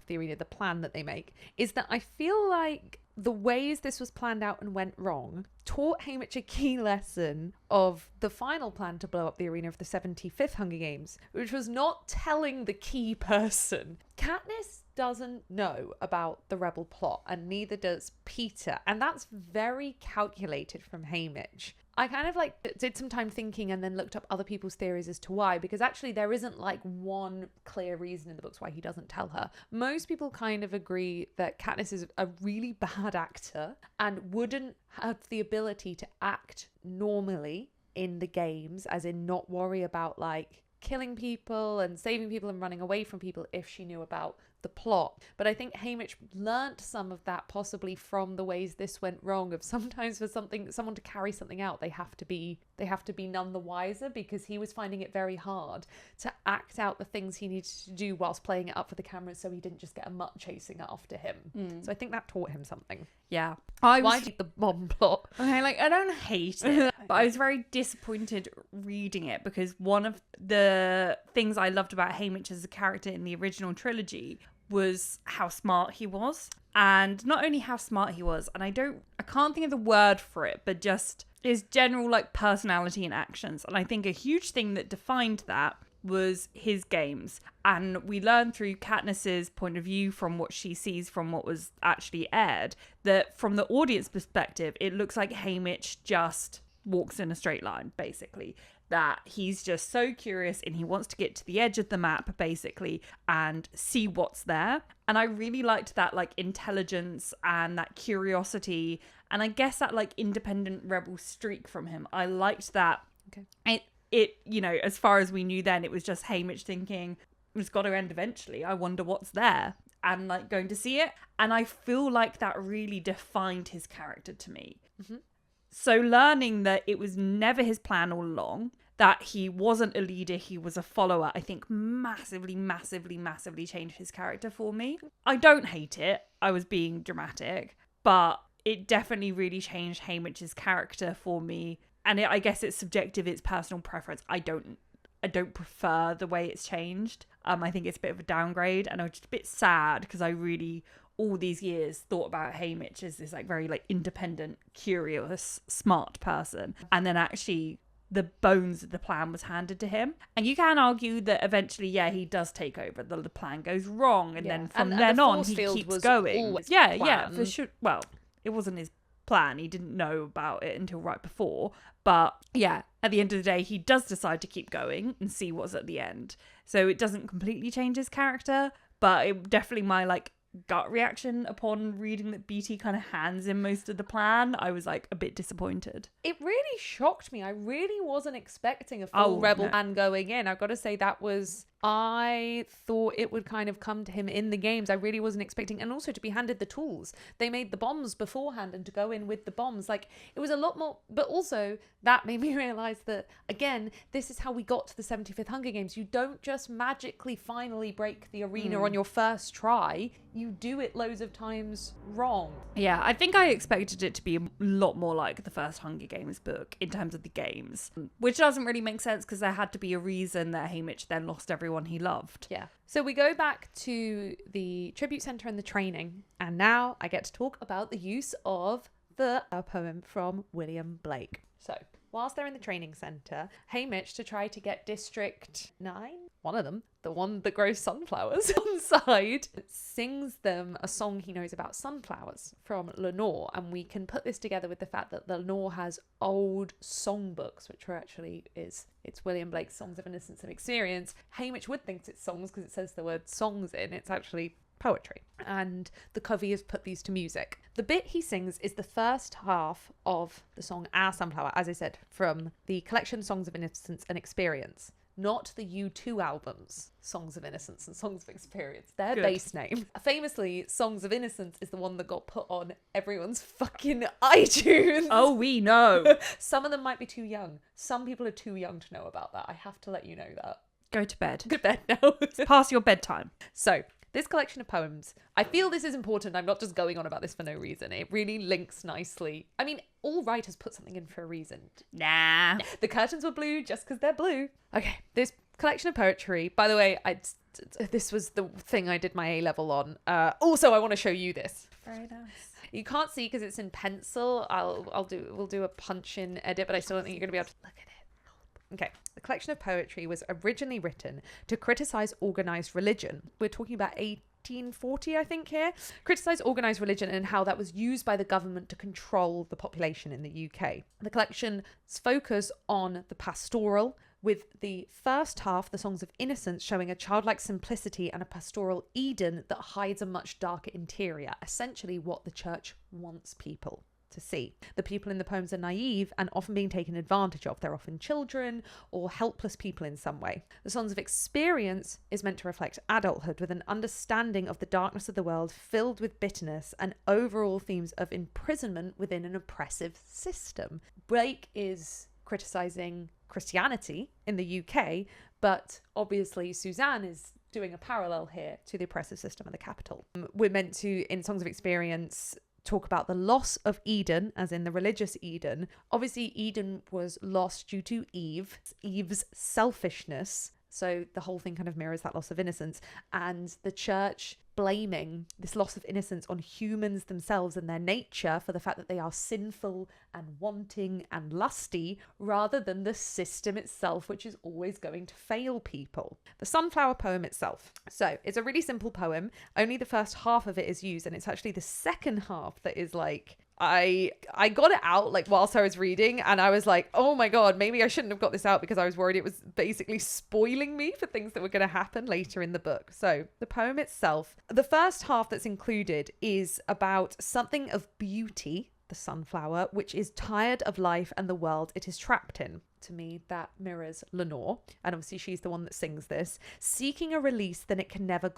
the arena, the plan that they make, is that I feel like the ways this was planned out and went wrong taught Haymitch a key lesson of the final plan to blow up the arena of the 75th Hunger Games, which was not telling the key person. Katniss doesn't know about the rebel plot, and neither does Peter, and that's very calculated from Haymitch. I kind of like did some time thinking and then looked up other people's theories as to why, because actually there isn't like one clear reason in the books why he doesn't tell her. Most people kind of agree that Katniss is a really bad actor and wouldn't have the ability to act normally in the games, as in not worry about like killing people and saving people and running away from people if she knew about the plot. But I think Haymitch learnt some of that possibly from the ways this went wrong, of sometimes for someone to carry something out, they have to be none the wiser, because he was finding it very hard to act out the things he needed to do whilst playing it up for the cameras, so he didn't just get a mutt chasing after him. So I think that taught him something. Yeah. Why did the bomb plot? Okay, like I don't hate it, but I was very disappointed reading it, because one of the things I loved about Haymitch as a character in the original trilogy was how smart he was. And not only how smart he was, and I can't think of the word for it, but just his general like personality and actions. And I think a huge thing that defined that was his games. And we learned through Katniss's point of view, from what she sees from what was actually aired, that from the audience perspective, it looks like Haymitch just walks in a straight line, basically. That he's just so curious and he wants to get to the edge of the map, basically, and see what's there. And I really liked that like intelligence and that curiosity, and I guess that like independent rebel streak from him. I liked that. Okay. It you know, as far as we knew then, it was just Haymitch thinking, it's got to end eventually. I wonder what's there. And like going to see it. And I feel like that really defined his character to me. Mm-hmm. So learning that it was never his plan all along, that he wasn't a leader, he was a follower, I think massively, massively, massively changed his character for me. I don't hate it. I was being dramatic, but it definitely really changed Haymitch's character for me. And I guess it's subjective, it's personal preference. I don't prefer the way it's changed. I think it's a bit of a downgrade, and I was just a bit sad because I really, all these years, thought about Haymitch as this like very like independent, curious, smart person, and then actually the bones of the plan was handed to him. And you can argue that eventually, yeah, he does take over. The plan goes wrong, and then from then on he keeps going. Yeah, for sure. Well, it wasn't his plan. He didn't know about it until right before. But yeah, at the end of the day, he does decide to keep going and see what's at the end. So it doesn't completely change his character, but it definitely my like gut reaction upon reading that BT kind of hands him most of the plan. I was like a bit disappointed. It really shocked me. I really wasn't expecting a full rebel plan going in. I've got to say I thought it would kind of come to him in the games. I really wasn't expecting, and also to be handed the tools. They made the bombs beforehand, and to go in with the bombs, like it was a lot more. But also that made me realize that again, this is how we got to the 75th Hunger Games. You don't just magically finally break the arena on your first try. You do it loads of times wrong. Yeah, I think I expected it to be a lot more like the first Hunger Games book in terms of the games, which doesn't really make sense because there had to be a reason that Haymitch then lost everyone he loved. Yeah. So we go back to the tribute center and the training, and now I get to talk about the use of the poem from William Blake. So whilst they're in the training center, Haymitch, to try to get District 9 one of them, the one that grows sunflowers on side, sings them a song he knows about sunflowers from Lenor. And we can put this together with the fact that Lenor has old songbooks, which are actually it's William Blake's Songs of Innocence and Experience. Haymitch Wood thinks it's songs because it says the word songs in. It's actually poetry, and the Kovi has put these to music. The bit he sings is the first half of the song Our Sunflower, as I said, from the collection Songs of Innocence and Experience, not the U2 albums Songs of Innocence and Songs of Experience, their base name. Famously, Songs of Innocence is the one that got put on everyone's fucking iTunes. Oh, we know. Some of them might be too young. Some people are too young to know about that. I have to let you know that. Go to bed. Go to bed now. Past your bedtime. So, this collection of poems, I feel this is important. I'm not just going on about this for no reason. It really links nicely. I mean, all writers put something in for a reason. Nah. The curtains were blue just because they're blue. Okay, this collection of poetry, by the way, this was the thing I did my A-level on. Also, I want to show you this. Very nice. You can't see because it's in pencil. We'll do a punch-in edit, but I still don't think you're going to be able to look at it. Okay, the collection of poetry was originally written to criticize organized religion. We're talking about 1840, I think, here. Criticize organized religion and how that was used by the government to control the population in the UK. The collection's focus on the pastoral, with the first half, the Songs of Innocence, showing a childlike simplicity and a pastoral Eden that hides a much darker interior, essentially what the church wants people to see. The people in the poems are naive and often being taken advantage of. They're often children or helpless people in some way. The Songs of Experience is meant to reflect adulthood with an understanding of the darkness of the world filled with bitterness and overall themes of imprisonment within an oppressive system. Blake is criticizing Christianity in the UK, but obviously Suzanne is doing a parallel here to the oppressive system of the capital. We're meant to, in Songs of Experience, talk about the loss of Eden, as in the religious Eden. Obviously, Eden was lost due to Eve's selfishness. So the whole thing kind of mirrors that loss of innocence, and the church blaming this loss of innocence on humans themselves and their nature for the fact that they are sinful and wanting and lusty, rather than the system itself, which is always going to fail people. The Sunflower poem itself. So it's a really simple poem. Only the first half of it is used, and it's actually the second half that is like, I got it out like whilst I was reading, and I was like, oh my god, maybe I shouldn't have got this out because I was worried it was basically spoiling me for things that were going to happen later in the book. So the poem itself, the first half that's included is about something of beauty, the sunflower, which is tired of life and the world it is trapped in. To me, that mirrors Lenor, and obviously she's the one that sings this, seeking a release that it can never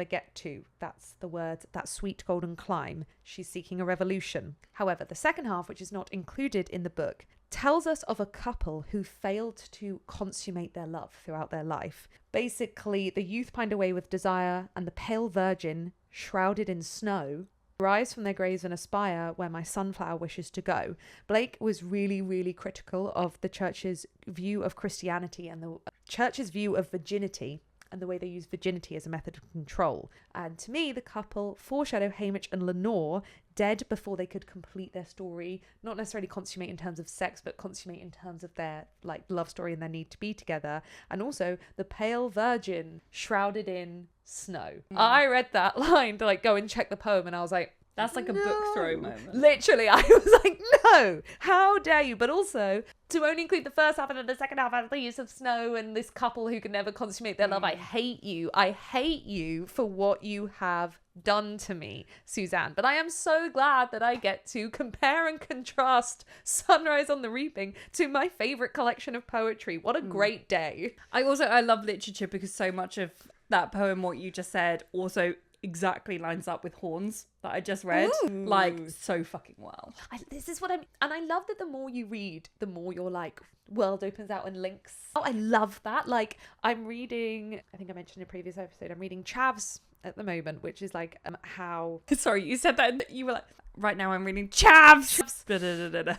get to. That's the word, that sweet golden climb. She's seeking a revolution. However, the second half, which is not included in the book, tells us of a couple who failed to consummate their love throughout their life. Basically, the youth pined away with desire, and the pale virgin, shrouded in snow, rise from their graves and aspire where my sunflower wishes to go. Blake was really, really critical of the church's view of Christianity and the church's view of virginity and the way they use virginity as a method of control. And to me, the couple foreshadow Haymitch and Lenor dead before they could complete their story, not necessarily consummate in terms of sex, but consummate in terms of their like love story and their need to be together. And also the pale virgin shrouded in snow. I read that line to like go and check the poem, and I was like, that's like a book throw moment. Literally, I was like, no, how dare you? But also, to only include the first half and then the second half as the use of snow and this couple who can never consummate their love. I hate you. I hate you for what you have done to me, Suzanne. But I am so glad that I get to compare and contrast Sunrise on the Reaping to my favourite collection of poetry. What a great day. I love literature because so much of that poem, what you just said, also exactly lines up with Horns that I just read. Ooh. Like, so fucking well. This is what and I love that the more you read, the more your like world opens out and links. Oh, I love that. Like, I'm reading, I think I mentioned in a previous episode, I'm reading Chavs at the moment, which is like how sorry, you said that and you were like, right now I'm reading Chavs,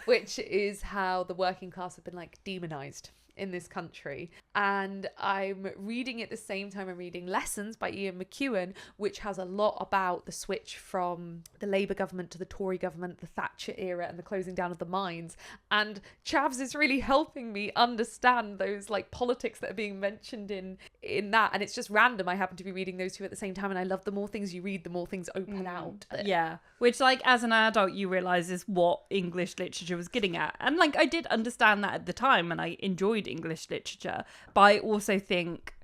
which is how the working class have been like demonized in this country. And I'm reading at the same time I'm reading Lessons by Ian McEwan, which has a lot about the switch from the Labour government to the Tory government, the Thatcher era, and the closing down of the mines. And Chavs is really helping me understand those like politics that are being mentioned in that. And it's just random. I happen to be reading those two at the same time, and I love the more things you read, the more things open out. Yeah, which like as an adult you realise is what English literature was getting at. And like I did understand that at the time, and I enjoyed English literature, but I also think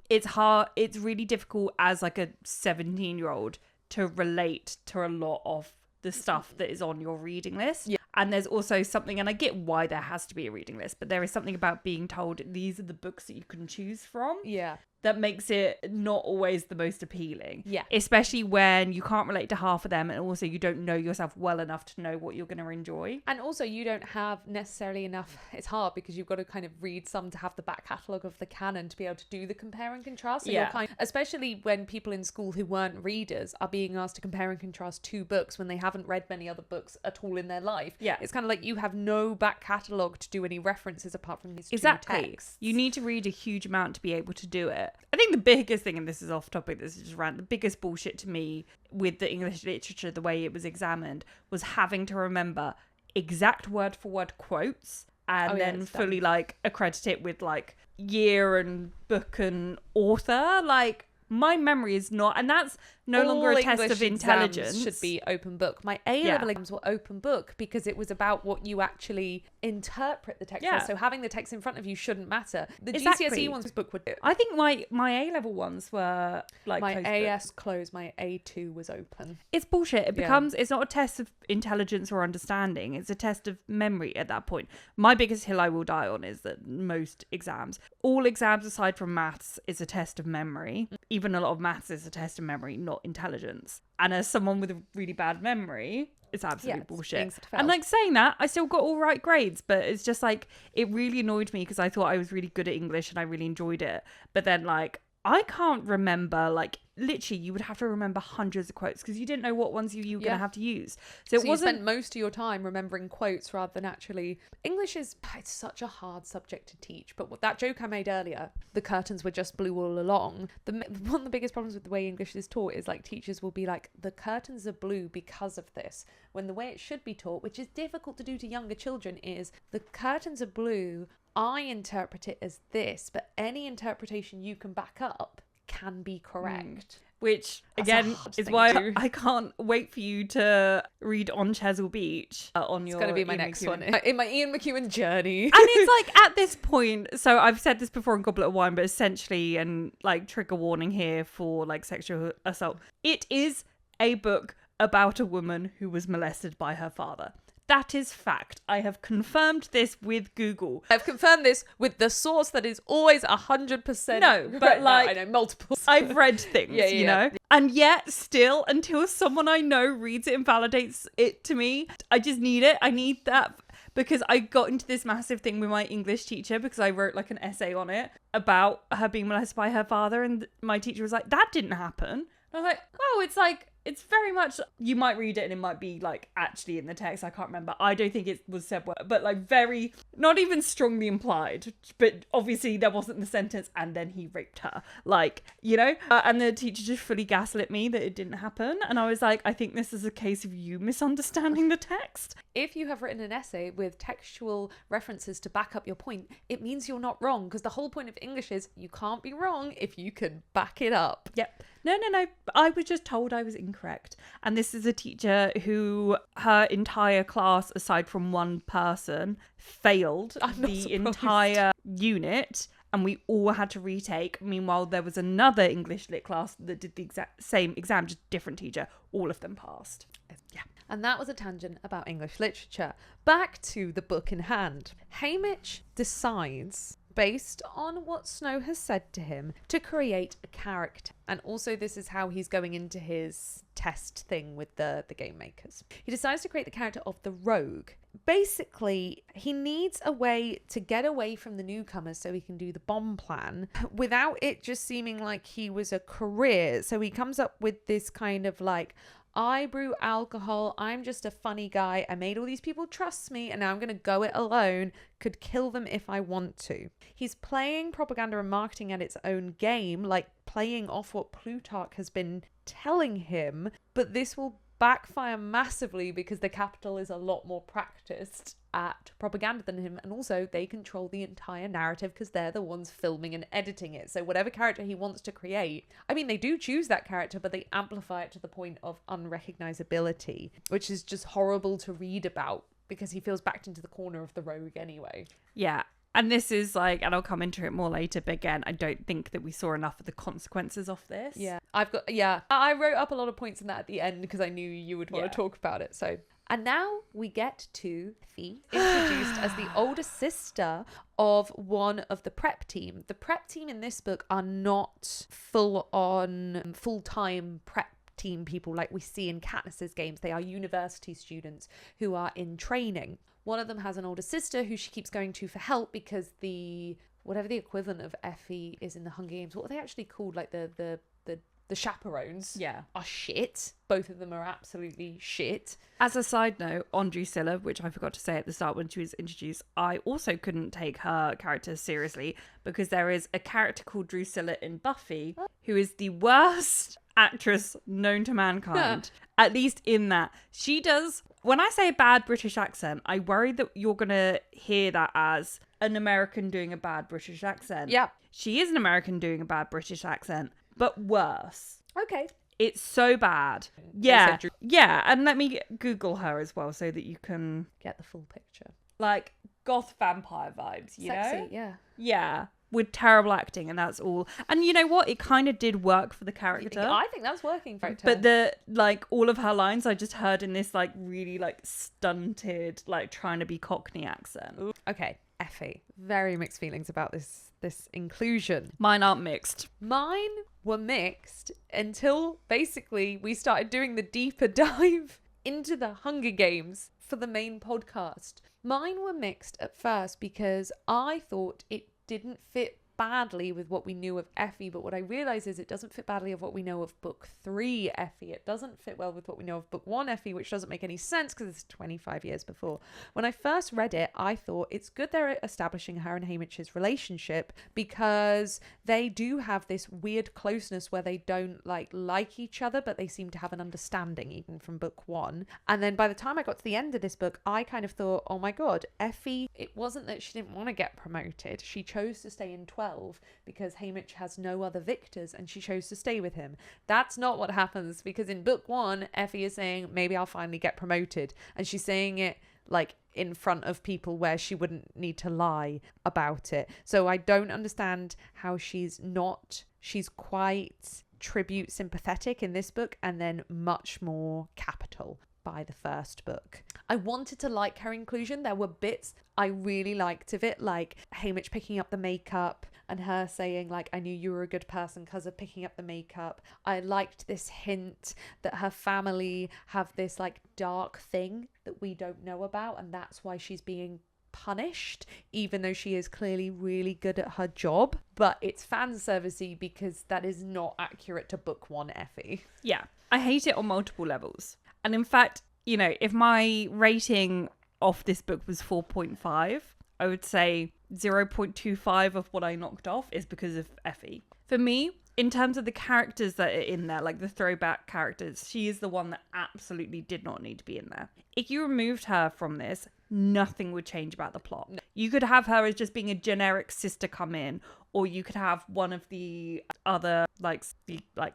it's really difficult as like a 17-year-old to relate to a lot of the stuff that is on your reading list. Yeah. And there's also something, and I get why there has to be a reading list, but there is something about being told these are the books that you can choose from. Yeah. That makes it not always the most appealing. Yeah. Especially when you can't relate to half of them, and also you don't know yourself well enough to know what you're going to enjoy. And also you don't have necessarily enough. It's hard because you've got to kind of read some to have the back catalogue of the canon to be able to do the compare and contrast. So Yeah. Especially when people in school who weren't readers are being asked to compare and contrast two books when they haven't read many other books at all in their life. Yeah. It's kind of like you have no back catalogue to do any references apart from these two texts. You need to read a huge amount to be able to do it. I think the biggest thing, and this is off topic, this is just random, the biggest bullshit to me with the English literature, the way it was examined, was having to remember exact word for word quotes and then fully like accredit it with like year and book and author. Like my memory is not, and that's no longer a test of intelligence. Should be open book. My A-level exams were open book because it was about what you actually interpret the text as. So having the text in front of you shouldn't matter. The GCSE ones book would do. I think my A-level ones were like my AS closed, my A2 was open. It's bullshit. It becomes, it's not a test of intelligence or understanding. It's a test of memory at that point. My biggest hill I will die on is that most exams, all exams aside from maths, is a test of memory. Even a lot of maths is a test of memory, not intelligence. And as someone with a really bad memory, it's absolutely bullshit. And like saying that, I still got all right grades, but it's just like, it really annoyed me because I thought I was really good at English and I really enjoyed it. But then like, I can't remember, like literally you would have to remember hundreds of quotes because you didn't know what ones you were going to have to use. So it wasn't... you spent most of your time remembering quotes rather than actually... English is, it's such a hard subject to teach, but what that joke I made earlier, the curtains were just blue all along, one of the biggest problems with the way English is taught is like teachers will be like, the curtains are blue because of this, when the way it should be taught, which is difficult to do to younger children, is the curtains are blue, I interpret it as this, but any interpretation you can back up can be correct. Which, again, is why I can't wait for you to read On Chesil Beach on your... It's going to be my next one. In my Ian McEwan journey. And it's like, at this point, so I've said this before in Goblet of Wine, but essentially, and like trigger warning here for like sexual assault, it is a book about a woman who was molested by her father. That is fact. I have confirmed this with Google. I've confirmed this with the source that is always 100%. No, but like... I know, multiple. I've read things, you know? And yet, still, until someone I know reads it and validates it to me, I just need it. I need that. Because I got into this massive thing with my English teacher because I wrote like an essay on it about her being molested by her father. And my teacher was like, that didn't happen. And I was like, oh, it's like... It's very much, you might read it and it might be like actually in the text. I can't remember. I don't think it was said, but like very, not even strongly implied, but obviously there wasn't the sentence and then he raped her. Like, you know, and the teacher just fully gaslit me that it didn't happen. And I was like, I think this is a case of you misunderstanding the text. If you have written an essay with textual references to back up your point, it means you're not wrong, because the whole point of English is you can't be wrong if you can back it up. Yep. No. I was just told I was incorrect. And this is a teacher who her entire class, aside from one person, failed the entire unit. And we all had to retake. Meanwhile, there was another English lit class that did the exact same exam, just different teacher. All of them passed. Yeah. And that was a tangent about English literature. Back to the book in hand. Haymitch decides, based on what Snow has said to him, to create a character. And also this is how he's going into his test thing with the game makers. He decides to create the character of the rogue. Basically, he needs a way to get away from the newcomers so he can do the bomb plan without it just seeming like he was a career. So he comes up with this kind of like, I brew alcohol. I'm just a funny guy. I made all these people trust me, and now I'm going to go it alone. Could kill them if I want to. He's playing propaganda and marketing at its own game, like playing off what Plutarch has been telling him, but this will backfire massively because the Capital is a lot more practiced at propaganda than him, and also they control the entire narrative because they're the ones filming and editing it. So whatever character he wants to create, I mean, they do choose that character, but they amplify it to the point of unrecognizability, which is just horrible to read about because he feels backed into the corner of the rogue anyway. Yeah. And this is like, and I'll come into it more later, but again, I don't think that we saw enough of the consequences of this. Yeah. I wrote up a lot of points on that at the end because I knew you would want to talk about it. So, and now we get to Effie, introduced as the older sister of one of the prep team. The prep team in this book are not full-on, full-time prep team people like we see in Katniss's games. They are university students who are in training. One of them has an older sister who she keeps going to for help because whatever the equivalent of Effie is in the Hunger Games, what are they actually called? Like the chaperones are shit. Both of them are absolutely shit. As a side note, on Drusilla, which I forgot to say at the start when she was introduced, I also couldn't take her character seriously because there is a character called Drusilla in Buffy who is the worst actress known to mankind. At least in that she does, when I say bad British accent, I worry that you're gonna hear that as an American doing a bad British accent. Yeah. She is an American doing a bad British accent, but worse. Okay. It's so bad. Yeah. Yeah. And let me Google her as well so that you can get the full picture. Like goth vampire vibes, you Sexy, know? yeah. Yeah. With terrible acting, and that's all. And you know what? It kind of did work for the character. I think that's working for it. But all of her lines I just heard in this like really like stunted, like trying to be Cockney accent. Ooh. Okay. Effie. Very mixed feelings about this inclusion. Mine aren't mixed. Mine were mixed until basically we started doing the deeper dive into the Hunger Games for the main podcast. Mine were mixed at first because I thought it didn't fit badly with what we knew of Effie, but what I realised is it doesn't fit badly of what we know of book 3 Effie. It doesn't fit well with what we know of book 1 Effie, which doesn't make any sense because it's 25 years before. When I first read it, I thought it's good they're establishing her and Haymitch's relationship because they do have this weird closeness where they don't like each other, but they seem to have an understanding even from book 1. And then by the time I got to the end of this book, I kind of thought, oh my god, Effie, it wasn't that she didn't want to get promoted. She chose to stay in 12 because Haymitch has no other victors and she chose to stay with him. That's not what happens because in book 1, Effie is saying, maybe I'll finally get promoted. And she's saying it like in front of people where she wouldn't need to lie about it. So I don't understand how she's quite tribute sympathetic in this book and then much more capital by the first book. I wanted to like her inclusion. There were bits I really liked of it, like Haymitch picking up the makeup and her saying like, I knew you were a good person because of picking up the makeup. I liked this hint that her family have this like dark thing that we don't know about, and that's why she's being punished, even though she is clearly really good at her job. But it's fan servicey because that is not accurate to book 1 Effie. Yeah, I hate it on multiple levels. And in fact, you know, if my rating of this book was 4.5, I would say 0.25 of what I knocked off is because of Effie. For me, in terms of the characters that are in there, like the throwback characters, she is the one that absolutely did not need to be in there. If you removed her from this, nothing would change about the plot. No. You could have her as just being a generic sister come in, or you could have one of the other like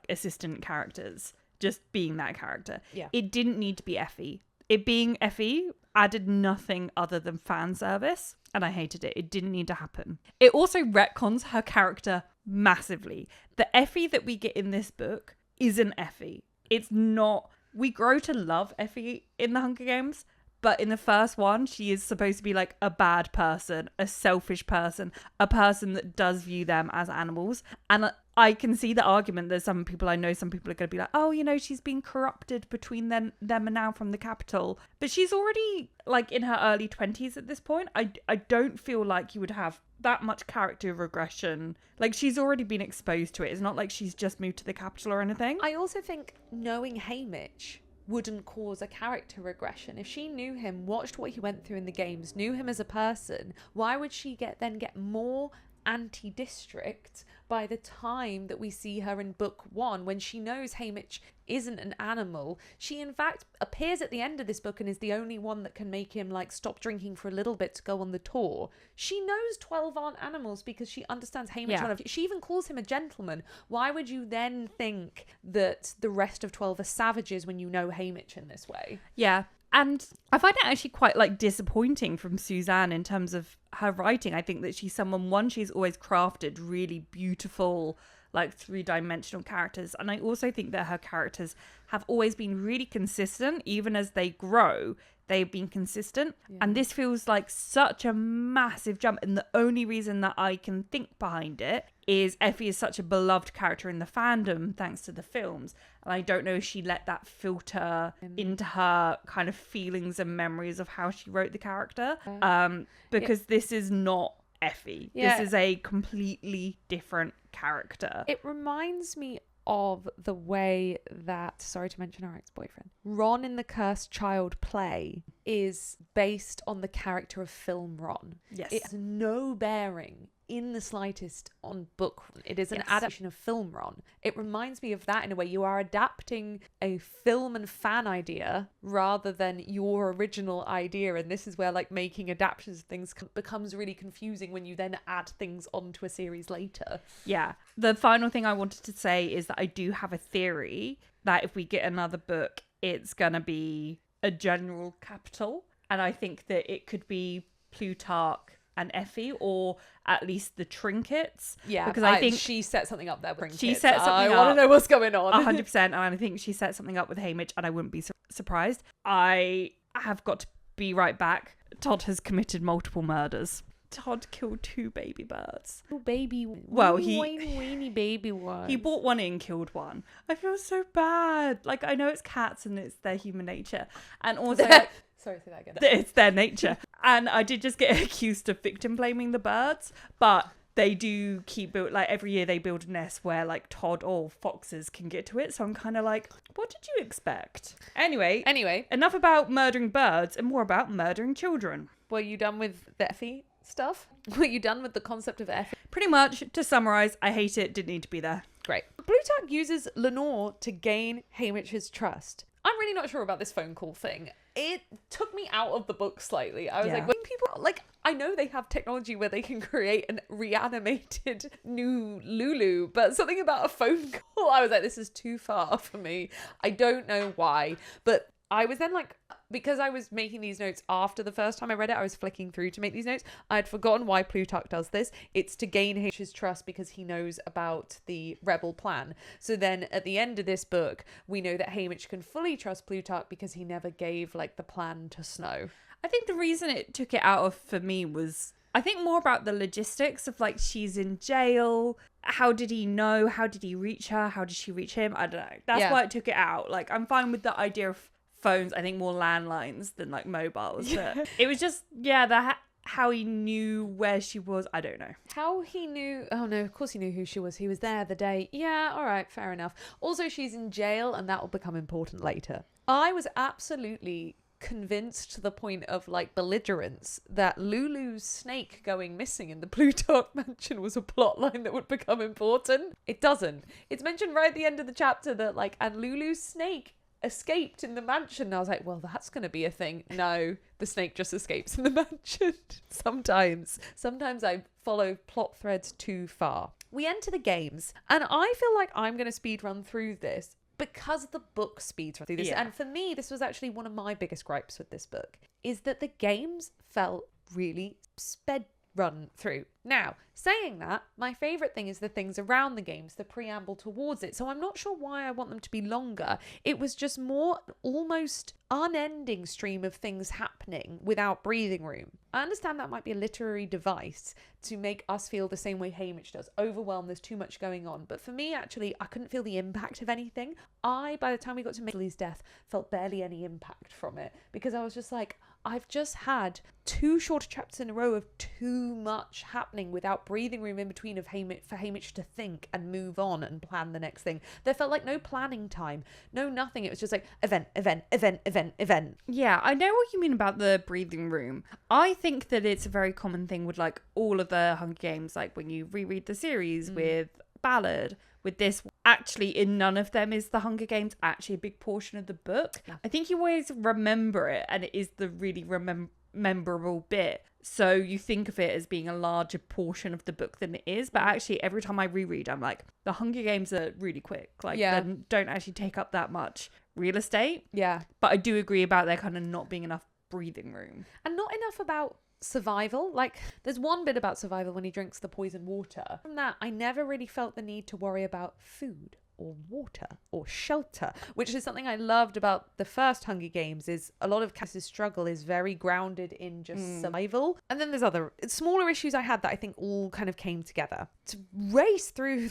assistant characters just being that character. Yeah. It didn't need to be Effie. It being Effie added nothing other than fan service, and I hated it. It didn't need to happen. It also retcons her character massively. The Effie that we get in this book isn't Effie. It's not. We grow to love Effie in the Hunger Games, but in the first one, she is supposed to be like a bad person, a selfish person, a person that does view them as animals. And I can see the argument that some people are going to be like, oh, you know, she's been corrupted between them and now from the Capitol. But she's already like in her early 20s at this point. I don't feel like you would have that much character regression. Like, she's already been exposed to it. It's not like she's just moved to the Capitol or anything. I also think knowing Haymitch, wouldn't cause a character regression. If she knew him, watched what he went through in the games, knew him as a person, why would she then get more anti-district by the time that we see her in book 1, when she knows Haymitch isn't an animal? She in fact appears at the end of this book and is the only one that can make him like stop drinking for a little bit to go on the tour. She knows 12 aren't animals because she understands Haymitch. She even calls him a gentleman. Why would you then think that the rest of 12 are savages when you know Haymitch in this way? Yeah. And I find it actually quite like disappointing from Suzanne in terms of her writing. I think that she's someone, she's always crafted really beautiful, like 3-dimensional characters. And I also think that her characters have always been really consistent. Even as they grow, they've been consistent. Yeah. And this feels like such a massive jump. And the only reason that I can think behind it is Effie is such a beloved character in the fandom thanks to the films. And I don't know if she let that filter into her kind of feelings and memories of how she wrote the character. Because this is not Effie. Yeah. This is a completely different character. It reminds me of the way that, sorry to mention our ex-boyfriend, Ron in the Cursed Child play is based on the character of film Ron. Yes. It has no bearing in the slightest on book. It is an adaptation of film Ron. It reminds me of that in a way. You are adapting a film and fan idea rather than your original idea, and this is where like making adaptations of things becomes really confusing when you then add things onto a series later. Yeah. The final thing I wanted to say is that I do have a theory that if we get another book, it's gonna be a general capital, and I think that it could be Plutarch and Effie, or at least the Trinkets. Yeah, because I think she set something up there with Trinkets. She set something up. I want to know what's going on. 100%, and I think she set something up with Haymitch, and I wouldn't be surprised. I have got to be right back. Todd has committed multiple murders. Todd killed 2 baby birds. Oh, baby. Well, weeny baby one. He brought one in, killed one. I feel so bad. Like, I know it's cats and it's their human nature. And also, like, sorry, say that again. It's their nature. And I did just get accused of victim blaming the birds, but they do keep like every year they build a nest where like Todd or foxes can get to it. So I'm kind of like, what did you expect? Anyway, enough about murdering birds and more about murdering children. Were you done with the Effie stuff? Were you done with the concept of Effie? Pretty much. To summarize, I hate it. Didn't need to be there. Great. Plutarch uses Lenor to gain Haymitch's trust. I'm really not sure about this phone call thing. It took me out of the book slightly. I was like, when people, like, I know they have technology where they can create a reanimated new Lulu, but something about a phone call, I was like, this is too far for me. I don't know why. But I was then like, because I was making these notes after the first time I read it, I was flicking through to make these notes. I had forgotten why Plutarch does this. It's to gain Haymitch's trust because he knows about the rebel plan. So then at the end of this book, we know that Haymitch can fully trust Plutarch because he never gave like the plan to Snow. I think the reason it took it out of for me was, I think more about the logistics of like, she's in jail. How did he know? How did he reach her? How did she reach him? I don't know. That's why it took it out. Like, I'm fine with the idea of phones, I think more landlines than like mobiles. But it was just, how he knew where she was, I don't know. How he knew, oh no, of course he knew who she was. He was there the day. Yeah, all right, fair enough. Also, she's in jail and that will become important later. I was absolutely convinced to the point of like belligerence that Lulu's snake going missing in the Plutarch mansion was a plot line that would become important. It doesn't. It's mentioned right at the end of the chapter that like, and Lulu's snake escaped in the mansion. And I was like, well, that's going to be a thing. No, the snake just escapes in the mansion. Sometimes I follow plot threads too far. We enter the games, and I feel like I'm going to speed run through this because the book speeds run through this. And for me, this was actually one of my biggest gripes with this book, is that the games felt really sped run through. Now, saying that, my favourite thing is the things around the games, the preamble towards it. So I'm not sure why I want them to be longer. It was just more almost unending stream of things happening without breathing room. I understand that might be a literary device to make us feel the same way Haymitch does. Overwhelmed, there's too much going on. But for me, actually, I couldn't feel the impact of anything. By the time we got to Mitchell's death, felt barely any impact from it. Because I was just like, I've just had 2 shorter chapters in a row of too much happening without breathing room in between for Haymitch to think and move on and plan the next thing. There felt like no planning time, no nothing. It was just like event. Yeah, I know what you mean about the breathing room. I think that it's a very common thing with like all of the Hunger Games, like when you reread the series with Ballad, with this, actually in none of them is the Hunger Games actually a big portion of the book. I think you always remember it, and it is the really memorable bit. So you think of it as being a larger portion of the book than it is. But actually, every time I reread, I'm like, the Hunger Games are really quick. Like, they don't actually take up that much real estate. Yeah. But I do agree about there kind of not being enough breathing room. And not enough about survival. Like, there's one bit about survival when he drinks the poison water. From that, I never really felt the need to worry about food or water or shelter, which is something I loved about the first Hunger Games. Is a lot of Cass's struggle is very grounded in just survival. And then there's other smaller issues I had that I think all kind of came together to race through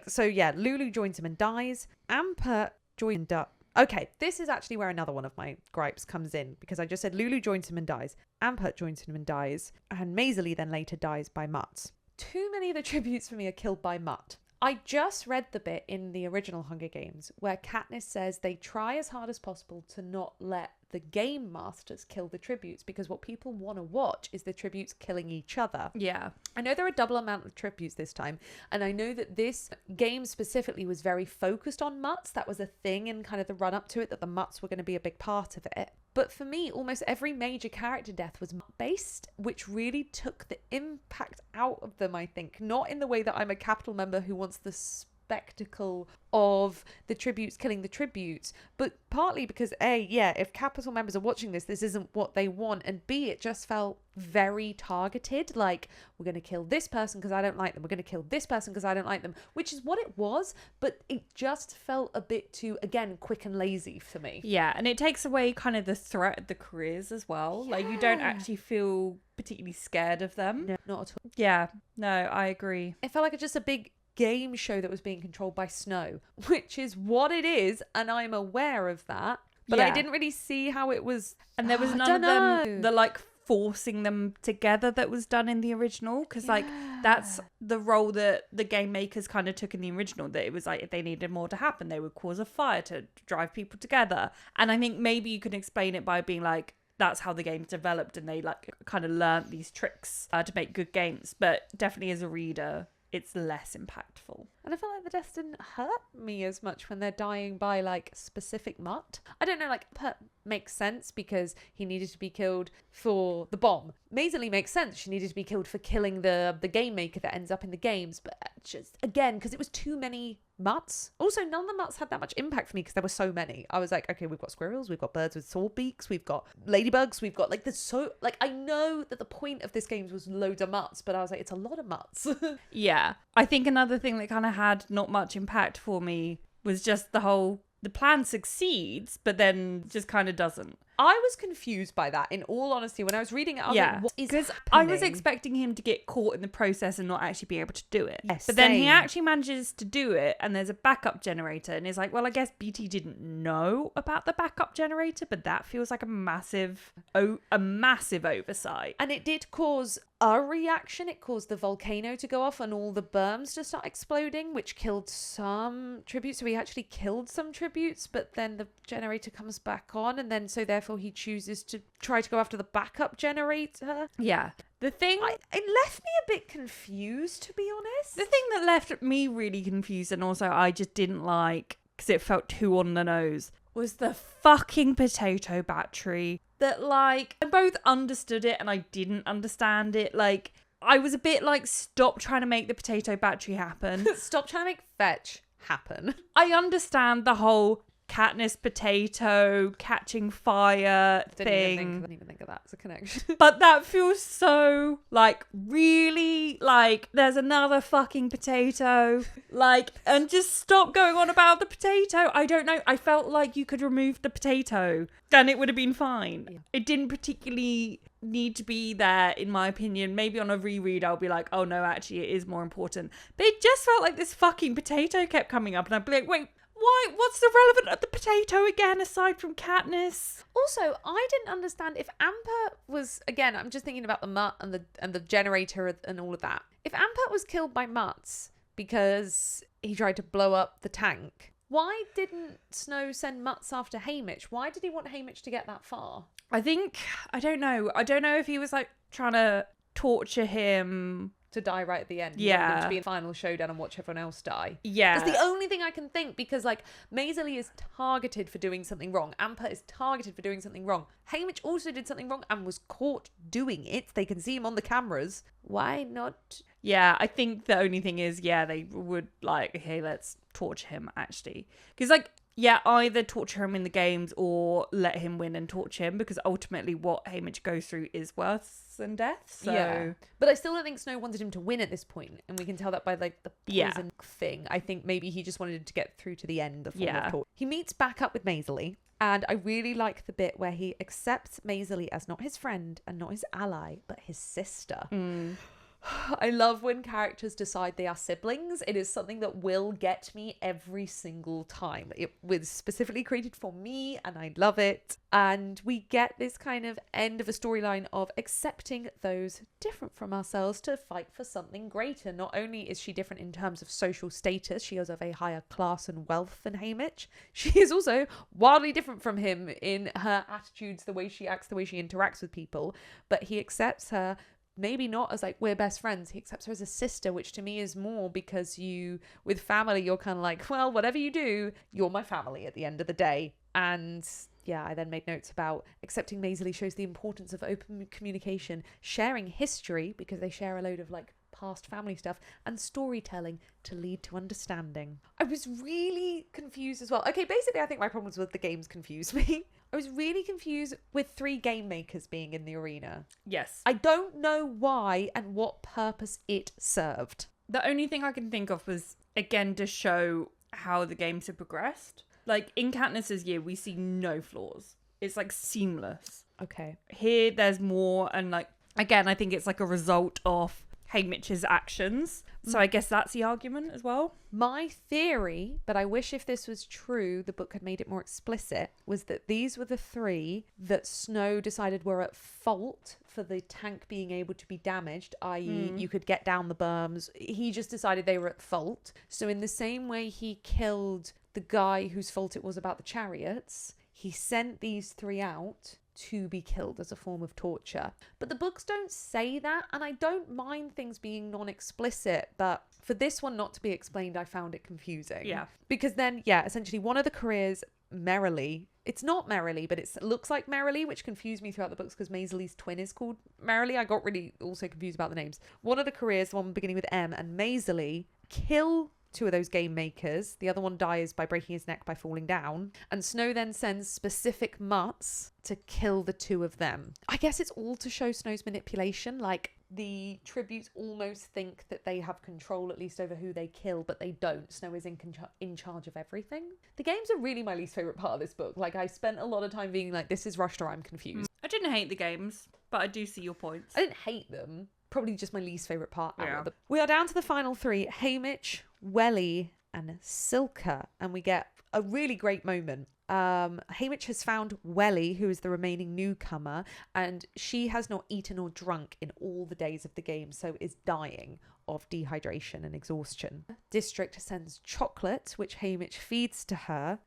so yeah, Lulu joins him and dies. Amper joined up. Okay, this is actually where another one of my gripes comes in, because I just said Lulu joins him and dies, Ampert joins him and dies, and Maisie then later dies by Mutts. Too many of the tributes for me are killed by Mutt. I just read the bit in the original Hunger Games where Katniss says they try as hard as possible to not let the game masters kill the tributes, because what people want to watch is the tributes killing each other. Yeah. I know there are a double amount of tributes this time, and I know that this game specifically was very focused on Mutts. That was a thing in kind of the run up to it, that the Mutts were going to be a big part of it. But for me, almost every major character death was Mutt-based, which really took the impact out of them, I think. Not in the way that I'm a Capital member who wants the spectacle of the tributes killing the tributes, but partly because if Capital members are watching this isn't what they want, and B, it just felt very targeted. Like, we're going to kill this person because I don't like them, we're going to kill this person because I don't like them, which is what it was, but it just felt a bit too, again, quick and lazy for me. Yeah, and it takes away kind of the threat of the careers as well. Like, you don't actually feel particularly scared of them. No, not at all. Yeah, no, I agree. It felt like just a big game show that was being controlled by Snow, which is what it is, and I'm aware of that, but I didn't really see how it was. And there was none of them that like forcing them together that was done in the original, because like that's the role that the game makers kind of took in the original, that it was like if they needed more to happen they would cause a fire to drive people together. And I think maybe you can explain it by being like, that's how the game's developed and they like kind of learnt these tricks to make good games, but definitely as a reader it's less impactful. And I feel like the deaths didn't hurt me as much when they're dying by like specific Mutt. I don't know, like Pert makes sense because he needed to be killed for the bomb. Maisie makes sense. She needed to be killed for killing the game maker that ends up in the games. But just, again, because it was too many Mutts. Also, none of the Mutts had that much impact for me because there were so many. I was like, okay, we've got squirrels, we've got birds with sword beaks, we've got ladybugs, we've got like there's so, like, I know that the point of this game was loads of Mutts, but I was like, it's a lot of Mutts. Yeah. I think another thing that kind of had not much impact for me was just the plan succeeds, but then just kind of doesn't. I was confused by that, in all honesty. When I was reading it, I was like, what is happening? I was expecting him to get caught in the process and not actually be able to do it. Yes, but then he actually manages to do it, and there's a backup generator, and it's like, well, I guess BT didn't know about the backup generator, but that feels like a massive oversight. And it did cause a reaction. It caused the volcano to go off and all the berms to start exploding, which killed some tributes. So he actually killed some tributes, but then the generator comes back on, and then so therefore he chooses to try to go after the backup generator. Yeah. The thing... it left me a bit confused, to be honest. The thing that left me really confused, and also I just didn't like, because it felt too on the nose, was the fucking potato battery. That, like, I both understood it and I didn't understand it. Like, I was a bit like, stop trying to make the potato battery happen. Stop trying to make fetch happen. I understand the whole Katniss potato catching fire thing. Didn't even think of that as a connection. But that feels so, like, really, like, there's another fucking potato. Like, and just stop going on about the potato. I don't know. I felt like you could remove the potato and it would have been fine. Yeah. It didn't particularly need to be there, in my opinion. Maybe on a reread I'll be like, oh no, actually it is more important. But it just felt like this fucking potato kept coming up and I'd be like, wait, Why? What's the relevant of the potato again, aside from Katniss? Also, I didn't understand if Amper was, again, I'm just thinking about the Mutt and the generator and all of that. If Amper was killed by Mutts because he tried to blow up the tank, why didn't Snow send Mutts after Haymitch? Why did he want Haymitch to get that far? I don't know if he was like trying to torture him. To die right at the end. Yeah. To be in the final showdown and watch everyone else die. Yeah. That's the only thing I can think, because like Maisley is targeted for doing something wrong. Amper is targeted for doing something wrong. Haymitch also did something wrong and was caught doing it. They can see him on the cameras. Why not? Yeah, I think the only thing is, they would like, okay, let's torture him actually. Because like, either torture him in the games or let him win and torture him, because ultimately what Haymitch goes through is worse than death. So Yeah. But I still don't think Snow wanted him to win at this point, and we can tell that by like the poison thing. I think maybe he just wanted to get through to the end of torture. He meets back up with Maisley, and I really like the bit where he accepts Maisley as not his friend and not his ally, but his sister. I love when characters decide they are siblings. It is something that will get me every single time. It was specifically created for me, and I love it. And we get this kind of end of a storyline of accepting those different from ourselves to fight for something greater. Not only is she different in terms of social status, she is of a higher class and wealth than Haymitch, she is also wildly different from him in her attitudes, the way she acts, the way she interacts with people. But he accepts her maybe not as like we're best friends. He accepts her as a sister, which to me is more, because with family, you're kind of like, well, whatever you do, you're my family at the end of the day. And I then made notes about accepting Maisley shows the importance of open communication, sharing history, because they share a load of like past family stuff, and storytelling to lead to understanding. I was really confused as well. Okay, basically I think my problems with the games confused me. I was really confused with 3 game makers being in the arena. Yes. I don't know why and what purpose it served. The only thing I can think of was, again, to show how the games have progressed. Like, in Katniss's year, we see no flaws. It's, like, seamless. Okay. Here, there's more, and, like, again, I think it's, like, a result of Haymitch's actions. So I guess that's the argument as well. My theory, but I wish if this was true, the book had made it more explicit, was that these were the 3 that Snow decided were at fault for the tank being able to be damaged, i.e. you could get down the berms. He just decided they were at fault. So in the same way he killed the guy whose fault it was about the chariots, he sent these 3 out to be killed as a form of torture. But the books don't say that, and I don't mind things being non-explicit, but for this one not to be explained, I found it confusing. Yeah. Because then, essentially one of the careers, Merrily, it's not Merrily, but it looks like Merrily, which confused me throughout the books because Maisley's twin is called Merrily. I got really also confused about the names. One of the careers, the one beginning with M, and Maisley kill 2 of those game makers. The other one dies by breaking his neck by falling down. And Snow then sends specific mutts to kill the 2 of them. I guess it's all to show Snow's manipulation. Like, the tributes almost think that they have control at least over who they kill, but they don't. Snow is in charge of everything. The games are really my least favourite part of this book. Like, I spent a lot of time being like, this is rushed or I'm confused. I didn't hate the games, but I do see your points. I didn't hate them. Probably just my least favourite part. Yeah. We are down to the final 3, Haymitch, Welly and Silka, and we get a really great moment. Haymitch has found Welly, who is the remaining newcomer, and she has not eaten or drunk in all the days of the game, so is dying of dehydration and exhaustion. District sends chocolate, which Haymitch feeds to her,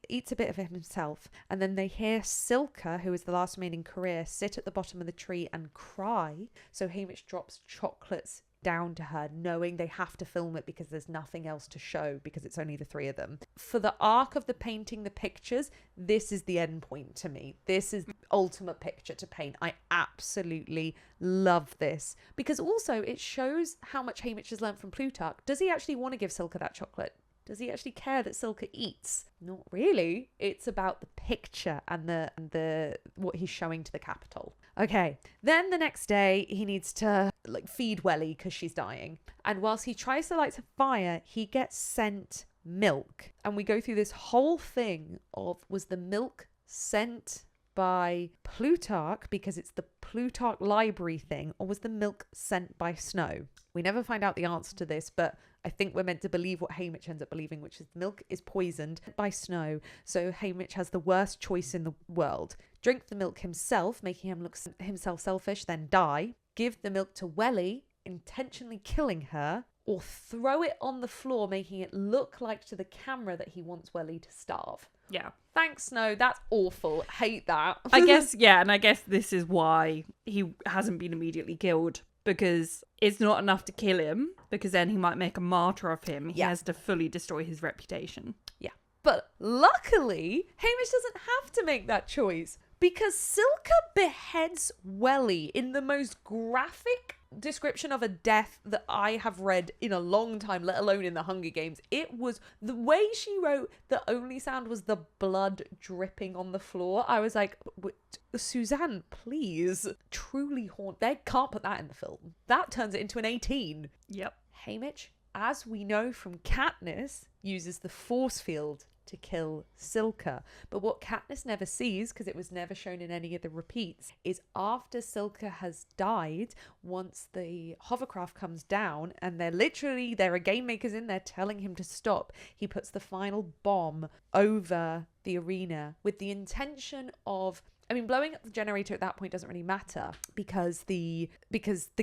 eats a bit of it himself, and then they hear Silka, who is the last remaining career, sit at the bottom of the tree and cry, so Haymitch drops chocolates down to her, knowing they have to film it because there's nothing else to show because it's only the 3 of them. For the arc of the painting the pictures, this is the end point to me. This is the ultimate picture to paint. I absolutely love this because also it shows how much Haymitch has learned from Plutarch. Does he actually want to give Silka that chocolate? Does he actually care that Silka eats? Not really. It's about the picture and the what he's showing to the Capitol. Okay. Then the next day, he needs to feed Welly because she's dying. And whilst he tries to light a fire, he gets sent milk. And we go through this whole thing of, was the milk sent by Plutarch because it's the Plutarch library thing, or was the milk sent by Snow? We never find out the answer to this, but I think we're meant to believe what Haymitch ends up believing, which is the milk is poisoned by Snow. So Haymitch has the worst choice in the world. Drink the milk himself, making him look himself selfish, then die. Give the milk to Welly, intentionally killing her, or throw it on the floor, making it look like to the camera that he wants Welly to starve. Yeah. Thanks, Snow. That's awful. Hate that. I guess, yeah, and I guess this is why he hasn't been immediately killed, because it's not enough to kill him, because then he might make a martyr of him. He has to fully destroy his reputation. Yeah. But luckily, Haymitch doesn't have to make that choice, because Silka beheads Welly in the most graphic description of a death that I have read in a long time, let alone in the Hunger Games. It was the way she wrote, the only sound was the blood dripping on the floor. I was like, Suzanne, please. Truly haunt. They can't put that in the film. That turns it into an 18. Yep. Haymitch, as we know from Katniss, uses the force field to kill Silka. But what Katniss never sees, because it was never shown in any of the repeats, is after Silka has died, once the hovercraft comes down and there are game makers in there telling him to stop, he puts the final bomb over the arena with the intention of, I mean, blowing up the generator at that point doesn't really matter because the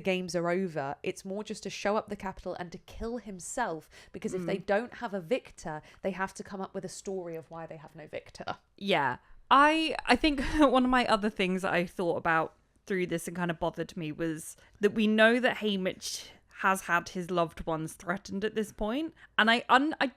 games are over. It's more just to show up the capital and to kill himself, because if they don't have a victor, they have to come up with a story of why they have no victor. Yeah. I think one of my other things that I thought about through this and kind of bothered me was that we know that Haymitch has had his loved ones threatened at this point, and I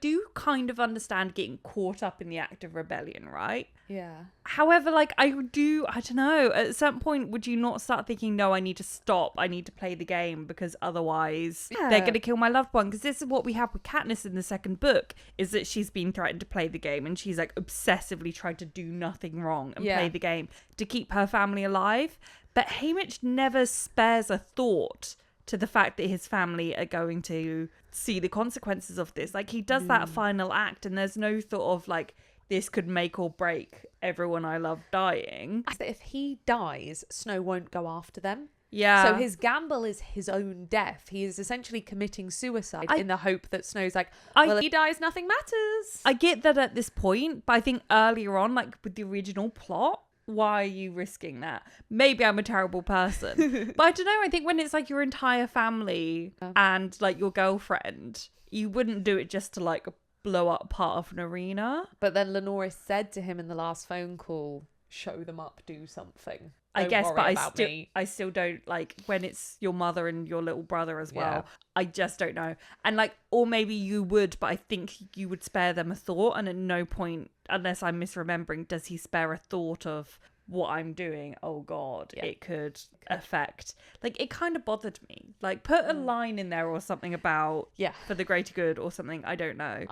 do kind of understand getting caught up in the act of rebellion, right? Yeah. However, like I don't know, at some point would you not start thinking, no, I need to stop, I need to play the game, because otherwise they're going to kill my loved one? Because this is what we have with Katniss in the second book, is that she's been threatened to play the game, and she's like obsessively tried to do nothing wrong and play the game to keep her family alive. But Haymitch never spares a thought to the fact that his family are going to see the consequences of this. Like, he does that final act, and there's no thought of like, this could make or break everyone I love dying. If he dies, Snow won't go after them. Yeah. So his gamble is his own death. He is essentially committing suicide in the hope that Snow's like, well, if he dies, nothing matters. I get that at this point, but I think earlier on, like with the original plot, why are you risking that? Maybe I'm a terrible person. But I don't know, I think when it's like your entire family and like your girlfriend, you wouldn't do it just to like blow up part of an arena. But then Lenor said to him in the last phone call, show them up, do something. I guess, but me. I still don't, like, when it's your mother and your little brother as well. Yeah. I just don't know. And like, or maybe you would, but I think you would spare them a thought. And at no point, unless I'm misremembering, does he spare a thought of what I'm doing? Oh God, it could affect. Like, it kind of bothered me. Like, put a line in there or something about for the greater good or something. I don't know.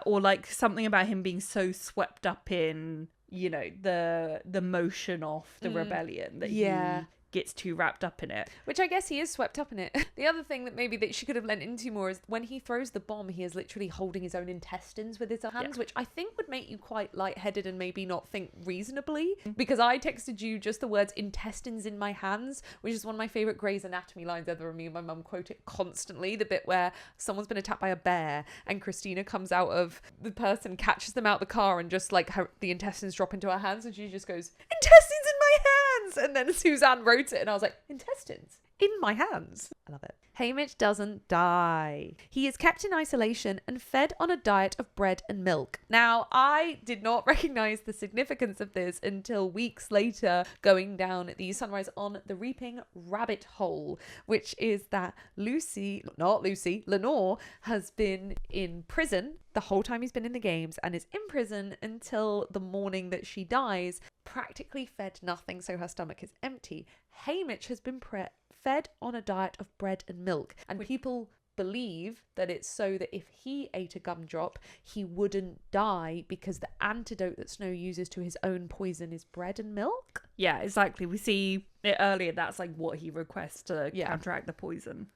Or like something about him being so swept up in, you know, the motion of the rebellion that he gets too wrapped up in it. Which I guess he is swept up in it. The other thing that maybe that she could have lent into more is when he throws the bomb, he is literally holding his own intestines with his hands, which I think would make you quite lightheaded and maybe not think reasonably. Because I texted you just the words intestines in my hands, which is one of my favourite Grey's Anatomy lines ever, and me and my mum quote it constantly. The bit where someone's been attacked by a bear and Christina comes out of the person, catches them out the car, and just like the intestines drop into her hands, and she just goes, intestines in my hands! And then Suzanne wrote it, and I was like, intestines in my hands. I love it. Haymitch doesn't die. He is kept in isolation and fed on a diet of bread and milk. Now, I did not recognize the significance of this until weeks later, going down the Sunrise on the Reaping rabbit hole, which is that Lenor has been in prison the whole time he's been in the games, and is in prison until the morning that she dies, practically fed nothing, so her stomach is empty. Haymitch has been fed on a diet of bread and milk, and people believe that it's so that if he ate a gumdrop, he wouldn't die, because the antidote that Snow uses to his own poison is bread and milk. Yeah, exactly. We see it earlier. That's like what he requests to counteract the poison.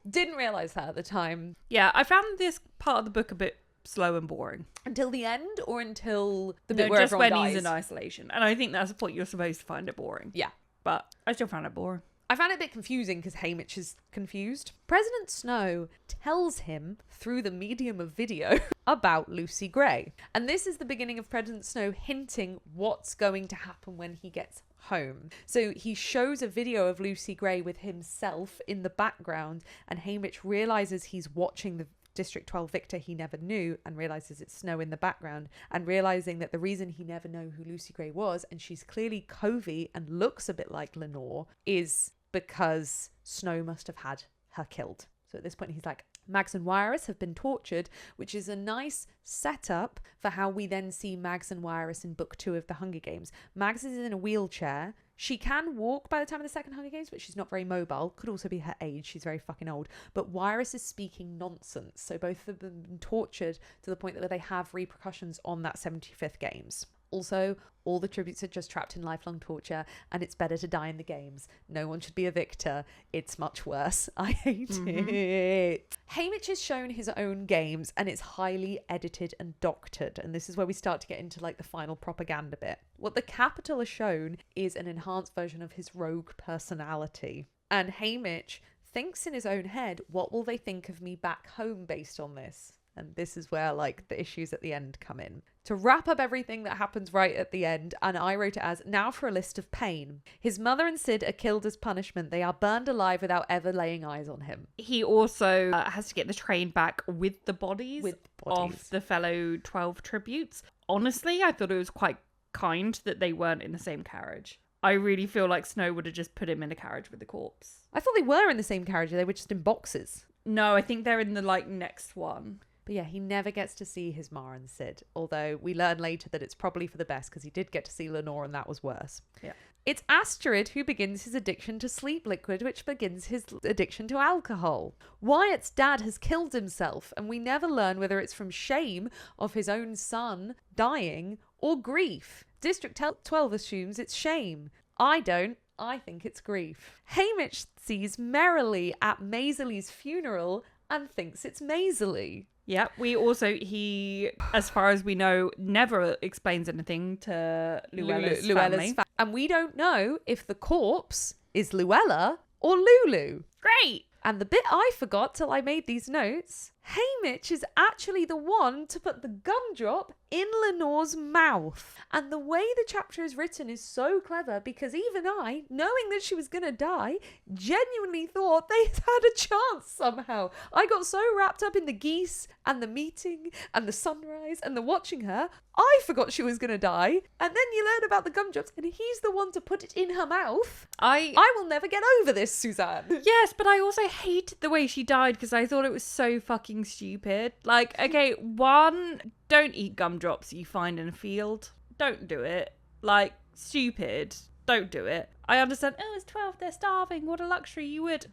Didn't realise that at the time. Yeah, I found this part of the book a bit slow and boring. Until the end, or until the bit No, where just everyone when dies? he's in isolation. And I think that's the point, you're supposed to find it boring. Yeah. But I still found it boring. I found it a bit confusing because Haymitch is confused. President Snow tells him through the medium of video about Lucy Gray. And this is the beginning of President Snow hinting what's going to happen when he gets home. So he shows a video of Lucy Gray with himself in the background, and Haymitch realizes he's watching the District 12 Victor he never knew, and realizes it's Snow in the background, and realizing that the reason he never knew who Lucy Gray was, and she's clearly Kovi and looks a bit like Lenor, is because Snow must have had her killed. So at this point he's like, Mags and Wiress have been tortured, which is a nice setup for how we then see Mags and Wiress in book 2 of the Hunger Games. Mags is in a wheelchair. She can walk by the time of the second Hunger Games, but she's not very mobile. Could also be her age. She's very fucking old. But Wiress is speaking nonsense. So both of them have been tortured to the point that they have repercussions on that 75th Games. Also, all the tributes are just trapped in lifelong torture, and it's better to die in the games. No one should be a victor. It's much worse. I hate it. Haymitch is shown his own games, and it's highly edited and doctored. And this is where we start to get into like the final propaganda bit. What the Capitol is shown is an enhanced version of his rogue personality. And Haymitch thinks in his own head, what will they think of me back home based on this? And this is where like the issues at the end come in. To wrap up everything that happens right at the end, and I wrote it as, now for a list of pain. His mother and Sid are killed as punishment. They are burned alive without ever laying eyes on him. He also has to get the train back with the bodies, of the fellow 12 tributes. Honestly, I thought it was quite kind that they weren't in the same carriage. I really feel like Snow would have just put him in a carriage with the corpse. I thought they were in the same carriage. They were just in boxes. No, I think they're in the like next one. But yeah, he never gets to see his Ma and Sid, although we learn later that it's probably for the best because he did get to see Lenor and that was worse. Yeah. It's Asterid who begins his addiction to sleep liquid, which begins his addiction to alcohol. Wyatt's dad has killed himself, and we never learn whether it's from shame of his own son dying or grief. District 12 assumes it's shame. I don't. I think it's grief. Haymitch sees merrily at Maisley's funeral and thinks it's Maisley. Yeah, he, as far as we know, never explains anything to Luella's family. And we don't know if the corpse is Luella or Lulu. Great! And the bit I forgot till I made these notes, Haymitch is actually the one to put the gumdrop in Lenor's mouth. And the way the chapter is written is so clever because even I, knowing that she was going to die, genuinely thought they had a chance somehow. I got so wrapped up in the geese and the meeting and the sunrise and the watching her, I forgot she was going to die. And then you learn about the gumdrops and he's the one to put it in her mouth. I will never get over this, Suzanne. Yes, but I also hated the way she died because I thought it was so fucking stupid. Like, okay, one, don't eat gumdrops you find in a field. Don't do it. Like, stupid. Don't do it. I understand, oh, it's 12, they're starving. What a luxury, you would.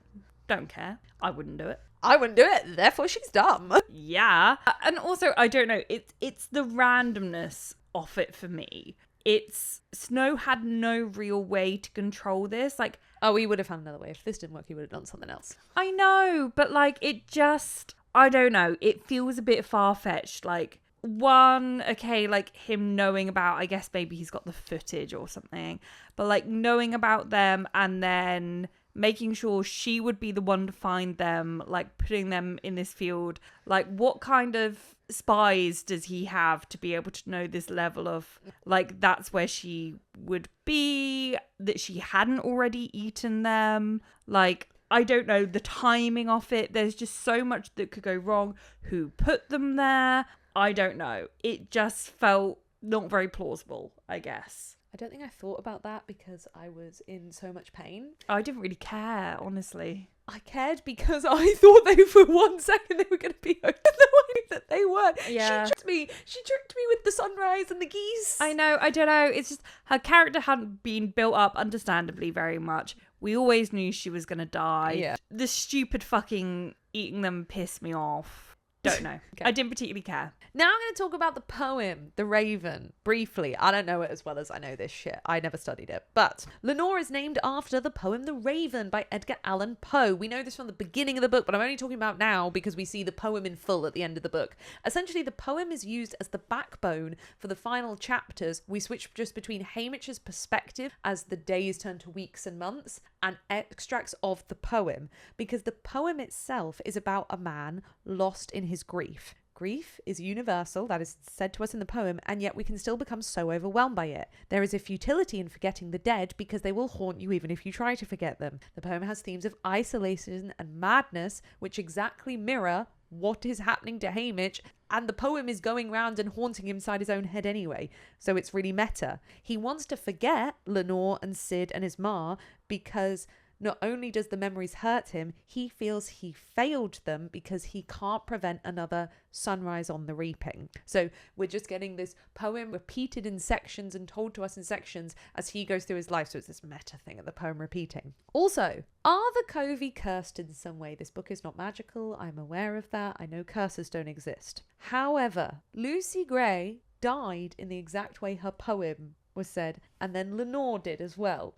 Don't care. I wouldn't do it. I wouldn't do it, therefore she's dumb. Yeah. And also, I don't know, it's the randomness of it for me. It's Snow had no real way to control this. Like, oh, he would have found another way. If this didn't work, he would have done something else. I know, but like it just, I don't know. It feels a bit far-fetched. Like, one, okay, like him knowing about, I guess maybe he's got the footage or something, but like knowing about them and then making sure she would be the one to find them, like putting them in this field. Like, what kind of spies does he have to be able to know this level of, like, that's where she would be, that she hadn't already eaten them? Like, I don't know, the timing of it. There's just so much that could go wrong. Who put them there? I don't know. It just felt not very plausible, I guess. I don't think I thought about that because I was in so much pain. I didn't really care, honestly. I cared because I thought they, for 1 second, they were going to be over the way that they weren't. Yeah. She tricked me with the sunrise and the geese. I know, I don't know. It's just her character hadn't been built up, understandably, very much. We always knew she was going to die. Yeah. The stupid fucking eating them pissed me off. Don't know. Okay. I didn't particularly care. Now I'm going to talk about the poem, The Raven, briefly. I don't know it as well as I know this shit. I never studied it. But Lenor is named after the poem The Raven by Edgar Allan Poe. We know this from the beginning of the book, but I'm only talking about now because we see the poem in full at the end of the book. Essentially, the poem is used as the backbone for the final chapters. We switch just between Haymitch's perspective as the days turn to weeks and months and extracts of the poem, because the poem itself is about a man lost in his grief. Grief is universal, that is said to us in the poem, and yet we can still become so overwhelmed by it. There is a futility in forgetting the dead because they will haunt you even if you try to forget them. The poem has themes of isolation and madness, which exactly mirror what is happening to Haymitch, and the poem is going round and haunting him inside his own head anyway, so it's really meta. He wants to forget Lenor and Sid and his ma because not only does the memories hurt him, he feels he failed them because he can't prevent another sunrise on the reaping. So we're just getting this poem repeated in sections and told to us in sections as he goes through his life. So it's this meta thing of the poem repeating. Also, are the Kovi cursed in some way? This book is not magical. I'm aware of that. I know curses don't exist. However, Lucy Gray died in the exact way her poem was said, and then Lenor did as well.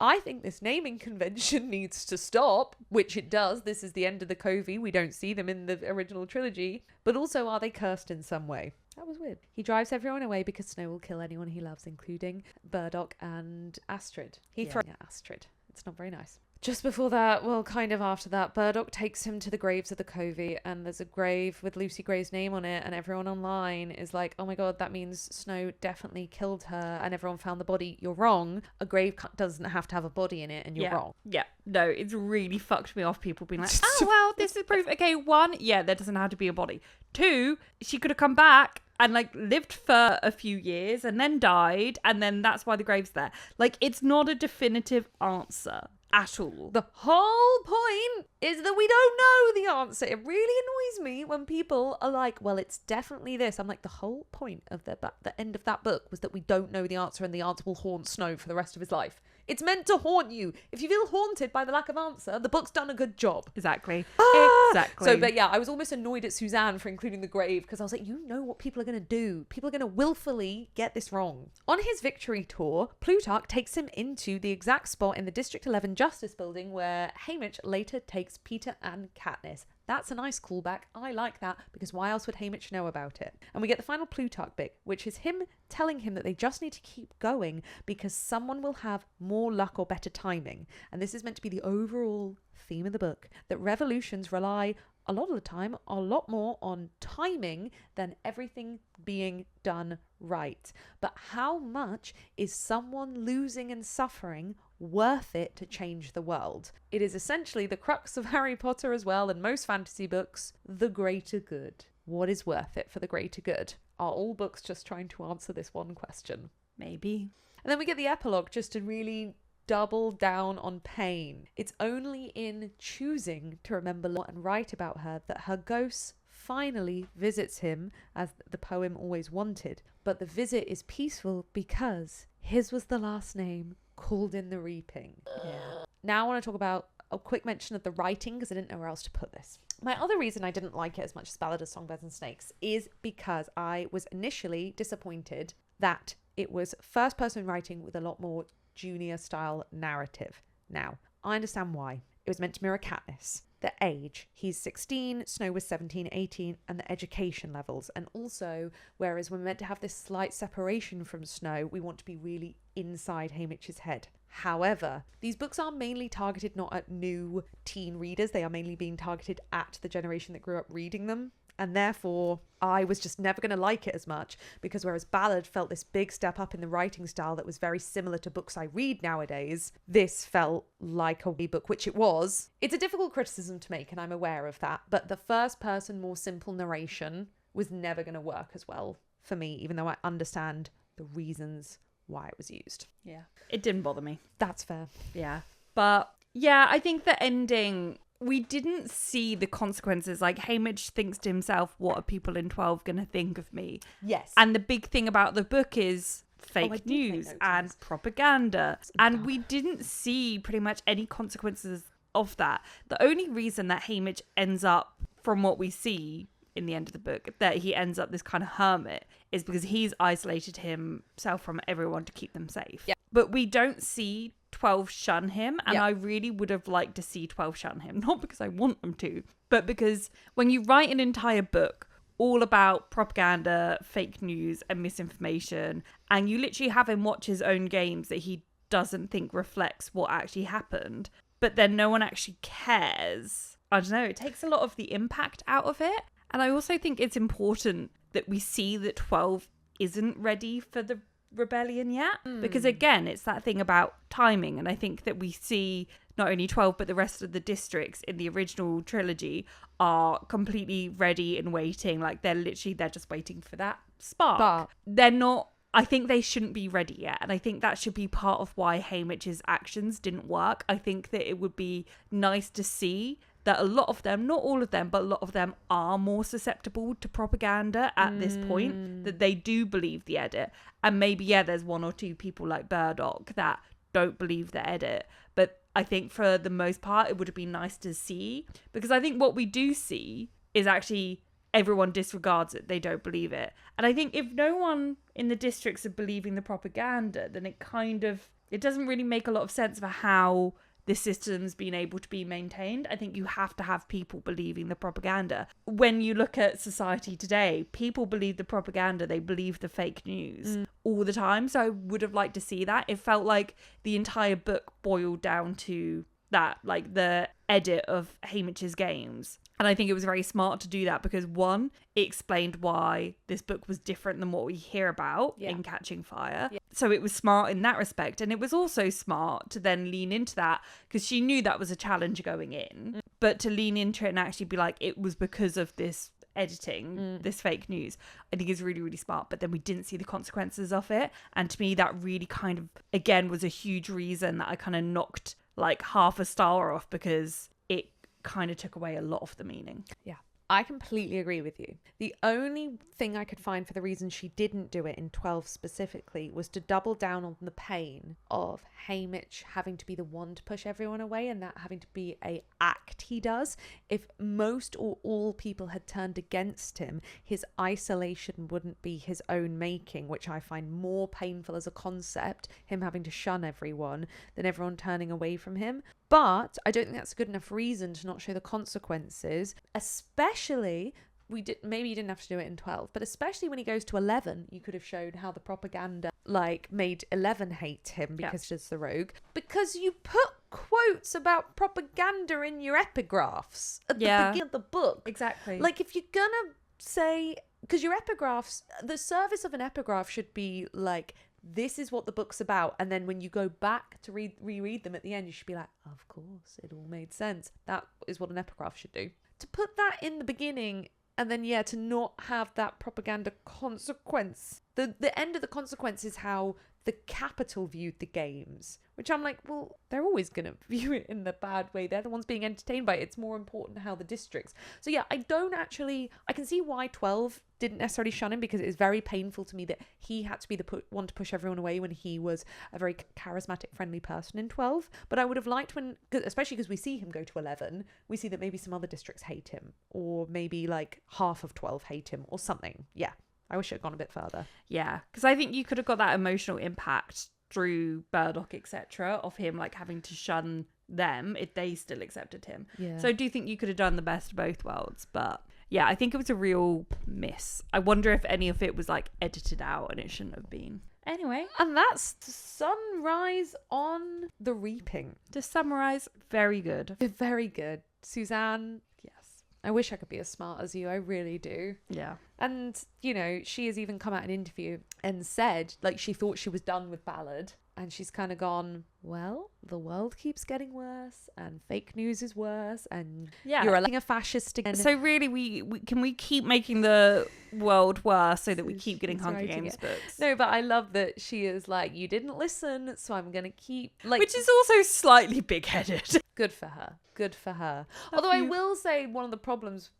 I think this naming convention needs to stop, which it does. This is the end of the Kovi. We don't see them in the original trilogy. But also, are they cursed in some way? That was weird. He drives everyone away because Snow will kill anyone he loves, including Burdock and Astrid. He throws at Astrid. It's not very nice. Just before that, well, kind of after that, Burdock takes him to the graves of the Kovi, and there's a grave with Lucy Gray's name on it, and everyone online is like, oh my god, that means Snow definitely killed her, and everyone found the body. You're wrong. A grave doesn't have to have a body in it, and you're wrong. Yeah, no, it's really fucked me off, people being like, oh, well, this is proof. Okay, 1, yeah, there doesn't have to be a body. 2, she could have come back and like lived for a few years and then died, and then that's why the grave's there. Like, it's not a definitive answer at all. The whole point is that we don't know the answer. It really annoys me when people are like, well, it's definitely this. I'm like, the whole point of the end of that book was that we don't know the answer, and the answer will haunt Snow for the rest of his life. It's meant to haunt you. If you feel haunted by the lack of answer, the book's done a good job. Exactly. Exactly. So, but yeah, I was almost annoyed at Suzanne for including the grave, because I was like, you know what people are going to do. People are going to willfully get this wrong. On his victory tour, Plutarch takes him into the exact spot in the District 11 Justice Building where Haymitch later takes Peter and Katniss. That's a nice callback. I like that, because why else would Haymitch know about it? And we get the final Plutarch bit, which is him telling him that they just need to keep going because someone will have more luck or better timing. And this is meant to be the overall theme of the book, that revolutions rely a lot of the time a lot more on timing than everything being done right. But how much is someone losing and suffering worth it to change the world? It is essentially the crux of Harry Potter as well, and most fantasy books, the greater good. What is worth it for the greater good? Are all books just trying to answer this one question? Maybe. And then we get the epilogue just to really double down on pain. It's only in choosing to remember and write about her that her ghost finally visits him, as the poem always wanted. But the visit is peaceful because his was the last name called in the reaping. Yeah. Now I want to talk about a quick mention of the writing, because I didn't know where else to put this. My other reason I didn't like it as much as Ballad of Songbirds and Snakes is because I was initially disappointed that it was first person writing with a lot more junior style narrative. Now, I understand why. It was meant to mirror Katniss. The age. He's 16, Snow was 17, 18, and the education levels. And also, whereas we're meant to have this slight separation from Snow, we want to be really inside Haymitch's head. However, these books are mainly targeted not at new teen readers. They are mainly being targeted at the generation that grew up reading them. And therefore, I was just never going to like it as much, because whereas Ballad felt this big step up in the writing style that was very similar to books I read nowadays, this felt like a book, which it was. It's a difficult criticism to make, and I'm aware of that, but the first person, more simple narration was never going to work as well for me, even though I understand the reasons why it was used. Yeah. It didn't bother me. That's fair. Yeah. But yeah, I think the ending, we didn't see the consequences. Like, Haymitch thinks to himself, what are people in 12 going to think of me? Yes. And the big thing about the book is fake news and propaganda. And we didn't see pretty much any consequences of that. The only reason that Haymitch ends up from what we see in the end of the book, that he ends up this kind of hermit is because he's isolated himself from everyone to keep them safe. Yeah. But we don't see 12 shun him, and Yeah. I really would have liked to see 12 shun him, not because I want them to, but because when you write an entire book all about propaganda, fake news and misinformation, and you literally have him watch his own games that he doesn't think reflects what actually happened, but then no one actually cares. I don't know, it takes a lot of the impact out of it. And I also think it's important that we see that 12 isn't ready for the rebellion yet. Because again, it's that thing about timing. And I think that we see not only 12, but the rest of the districts in the original trilogy are completely ready and waiting. Like they're just waiting for that spark. They're not, I think they shouldn't be ready yet. And I think that should be part of why Haymitch's actions didn't work. I think that it would be nice to see that a lot of them, not all of them, but a lot of them are more susceptible to propaganda at this point, that they do believe the edit. And maybe, yeah, there's one or two people like Burdock that don't believe the edit. But I think for the most part, it would have been nice to see, because I think what we do see is actually everyone disregards it. They don't believe it. And I think if no one in the districts are believing the propaganda, then it doesn't really make a lot of sense for how this system's been able to be maintained. I think you have to have people believing the propaganda. When you look at society today, people believe the propaganda, they believe the fake news all the time. So I would have liked to see that. It felt like the entire book boiled down to that, like the edit of Haymitch's games. And I think it was very smart to do that because, one, it explained why this book was different than what we hear about in Catching Fire. Yeah. So it was smart in that respect. And it was also smart to then lean into that because she knew that was a challenge going in. But to lean into it and actually be like, it was because of this editing, this fake news, I think is really, really smart. But then we didn't see the consequences of it. And to me, that really kind of, again, was a huge reason that I kind of knocked like half a star off, because it kind of took away a lot of the meaning. Yeah, I completely agree with you. The only thing I could find for the reason she didn't do it in 12 specifically was to double down on the pain of Haymitch having to be the one to push everyone away, and that having to be a act he does. If most or all people had turned against him, his isolation wouldn't be his own making, which I find more painful as a concept, him having to shun everyone, than everyone turning away from him. But I don't think that's a good enough reason to not show the consequences, especially maybe you didn't have to do it in 12, but especially when he goes to 11, you could have shown how the propaganda made 11 hate him because she's the rogue, because you put quotes about propaganda in your epigraphs at the beginning of the book. Exactly. Like, if you're gonna say, because your epigraphs, the service of an epigraph should be like, this is what the book's about, and then when you go back to reread them at the end, you should be like, of course, it all made sense. That is what an epigraph should do. To put that in the beginning, and then to not have that propaganda consequence. The end of the consequence is how the capital viewed the games, which I'm like, well, they're always going to view it in the bad way. They're the ones being entertained by it. It's more important how the districts. So yeah, I can see why 12 didn't necessarily shun him, because it is very painful to me that he had to be the one to push everyone away when he was a very charismatic, friendly person in 12. But I would have liked especially because we see him go to 11, we see that maybe some other districts hate him, or maybe like half of 12 hate him or something. Yeah. I wish it had gone a bit further. Yeah, because I think you could have got that emotional impact through Burdock, etc., of him like having to shun them if they still accepted him. Yeah. So I do think you could have done the best of both worlds. But yeah, I think it was a real miss. I wonder if any of it was like edited out and it shouldn't have been. Anyway. And that's Sunrise on the Reaping. To summarise, very good. Very good. Suzanne, yes. I wish I could be as smart as you. I really do. Yeah. And, she has even come out in an interview and said, she thought she was done with Ballad. And she's kind of gone, well, the world keeps getting worse and fake news is worse and you're electing a fascist again. So really, we can we keep making the world worse so that we keep getting Hunger Games books? No, but I love that she is like, you didn't listen, so I'm going to keep... Which is also slightly big-headed. Good for her. Good for her. Although I will say one of the problems,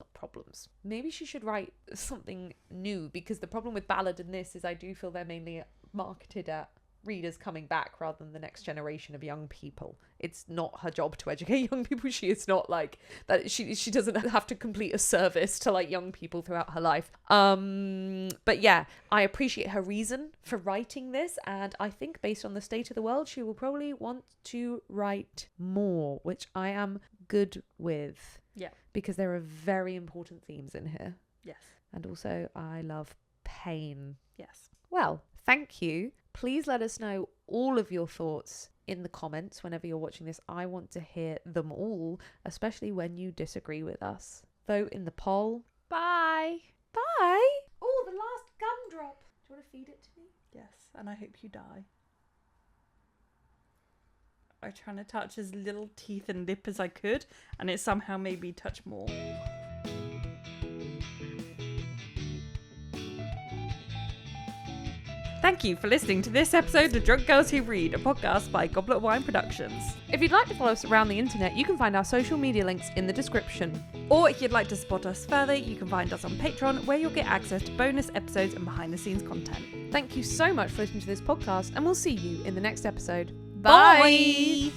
maybe she should write something new, because the problem with Ballad and this is I do feel they're mainly marketed at readers coming back rather than the next generation of young people. It's not her job to educate young people. She is not like that. She doesn't have to complete a service to like young people throughout her life. But yeah, I appreciate her reason for writing this, and I think based on the state of the world, she will probably want to write more, which I am good with. Yeah. Because there are very important themes in here. Yes. And also I love pain. Yes. Well, thank you. Please let us know all of your thoughts in the comments whenever you're watching this. I want to hear them all, especially when you disagree with us. Vote in the poll. Bye. Bye. Oh, the last gumdrop. Do you want to feed it to me? Yes, and I hope you die. I'm trying to touch as little teeth and lip as I could, and it somehow made me touch more. Thank you for listening to this episode of Drunk Girls Who Read, a podcast by Goblet of Wine Productions. If you'd like to follow us around the internet, you can find our social media links in the description. Or if you'd like to support us further, you can find us on Patreon, where you'll get access to bonus episodes and behind-the-scenes content. Thank you so much for listening to this podcast, and we'll see you in the next episode. Bye!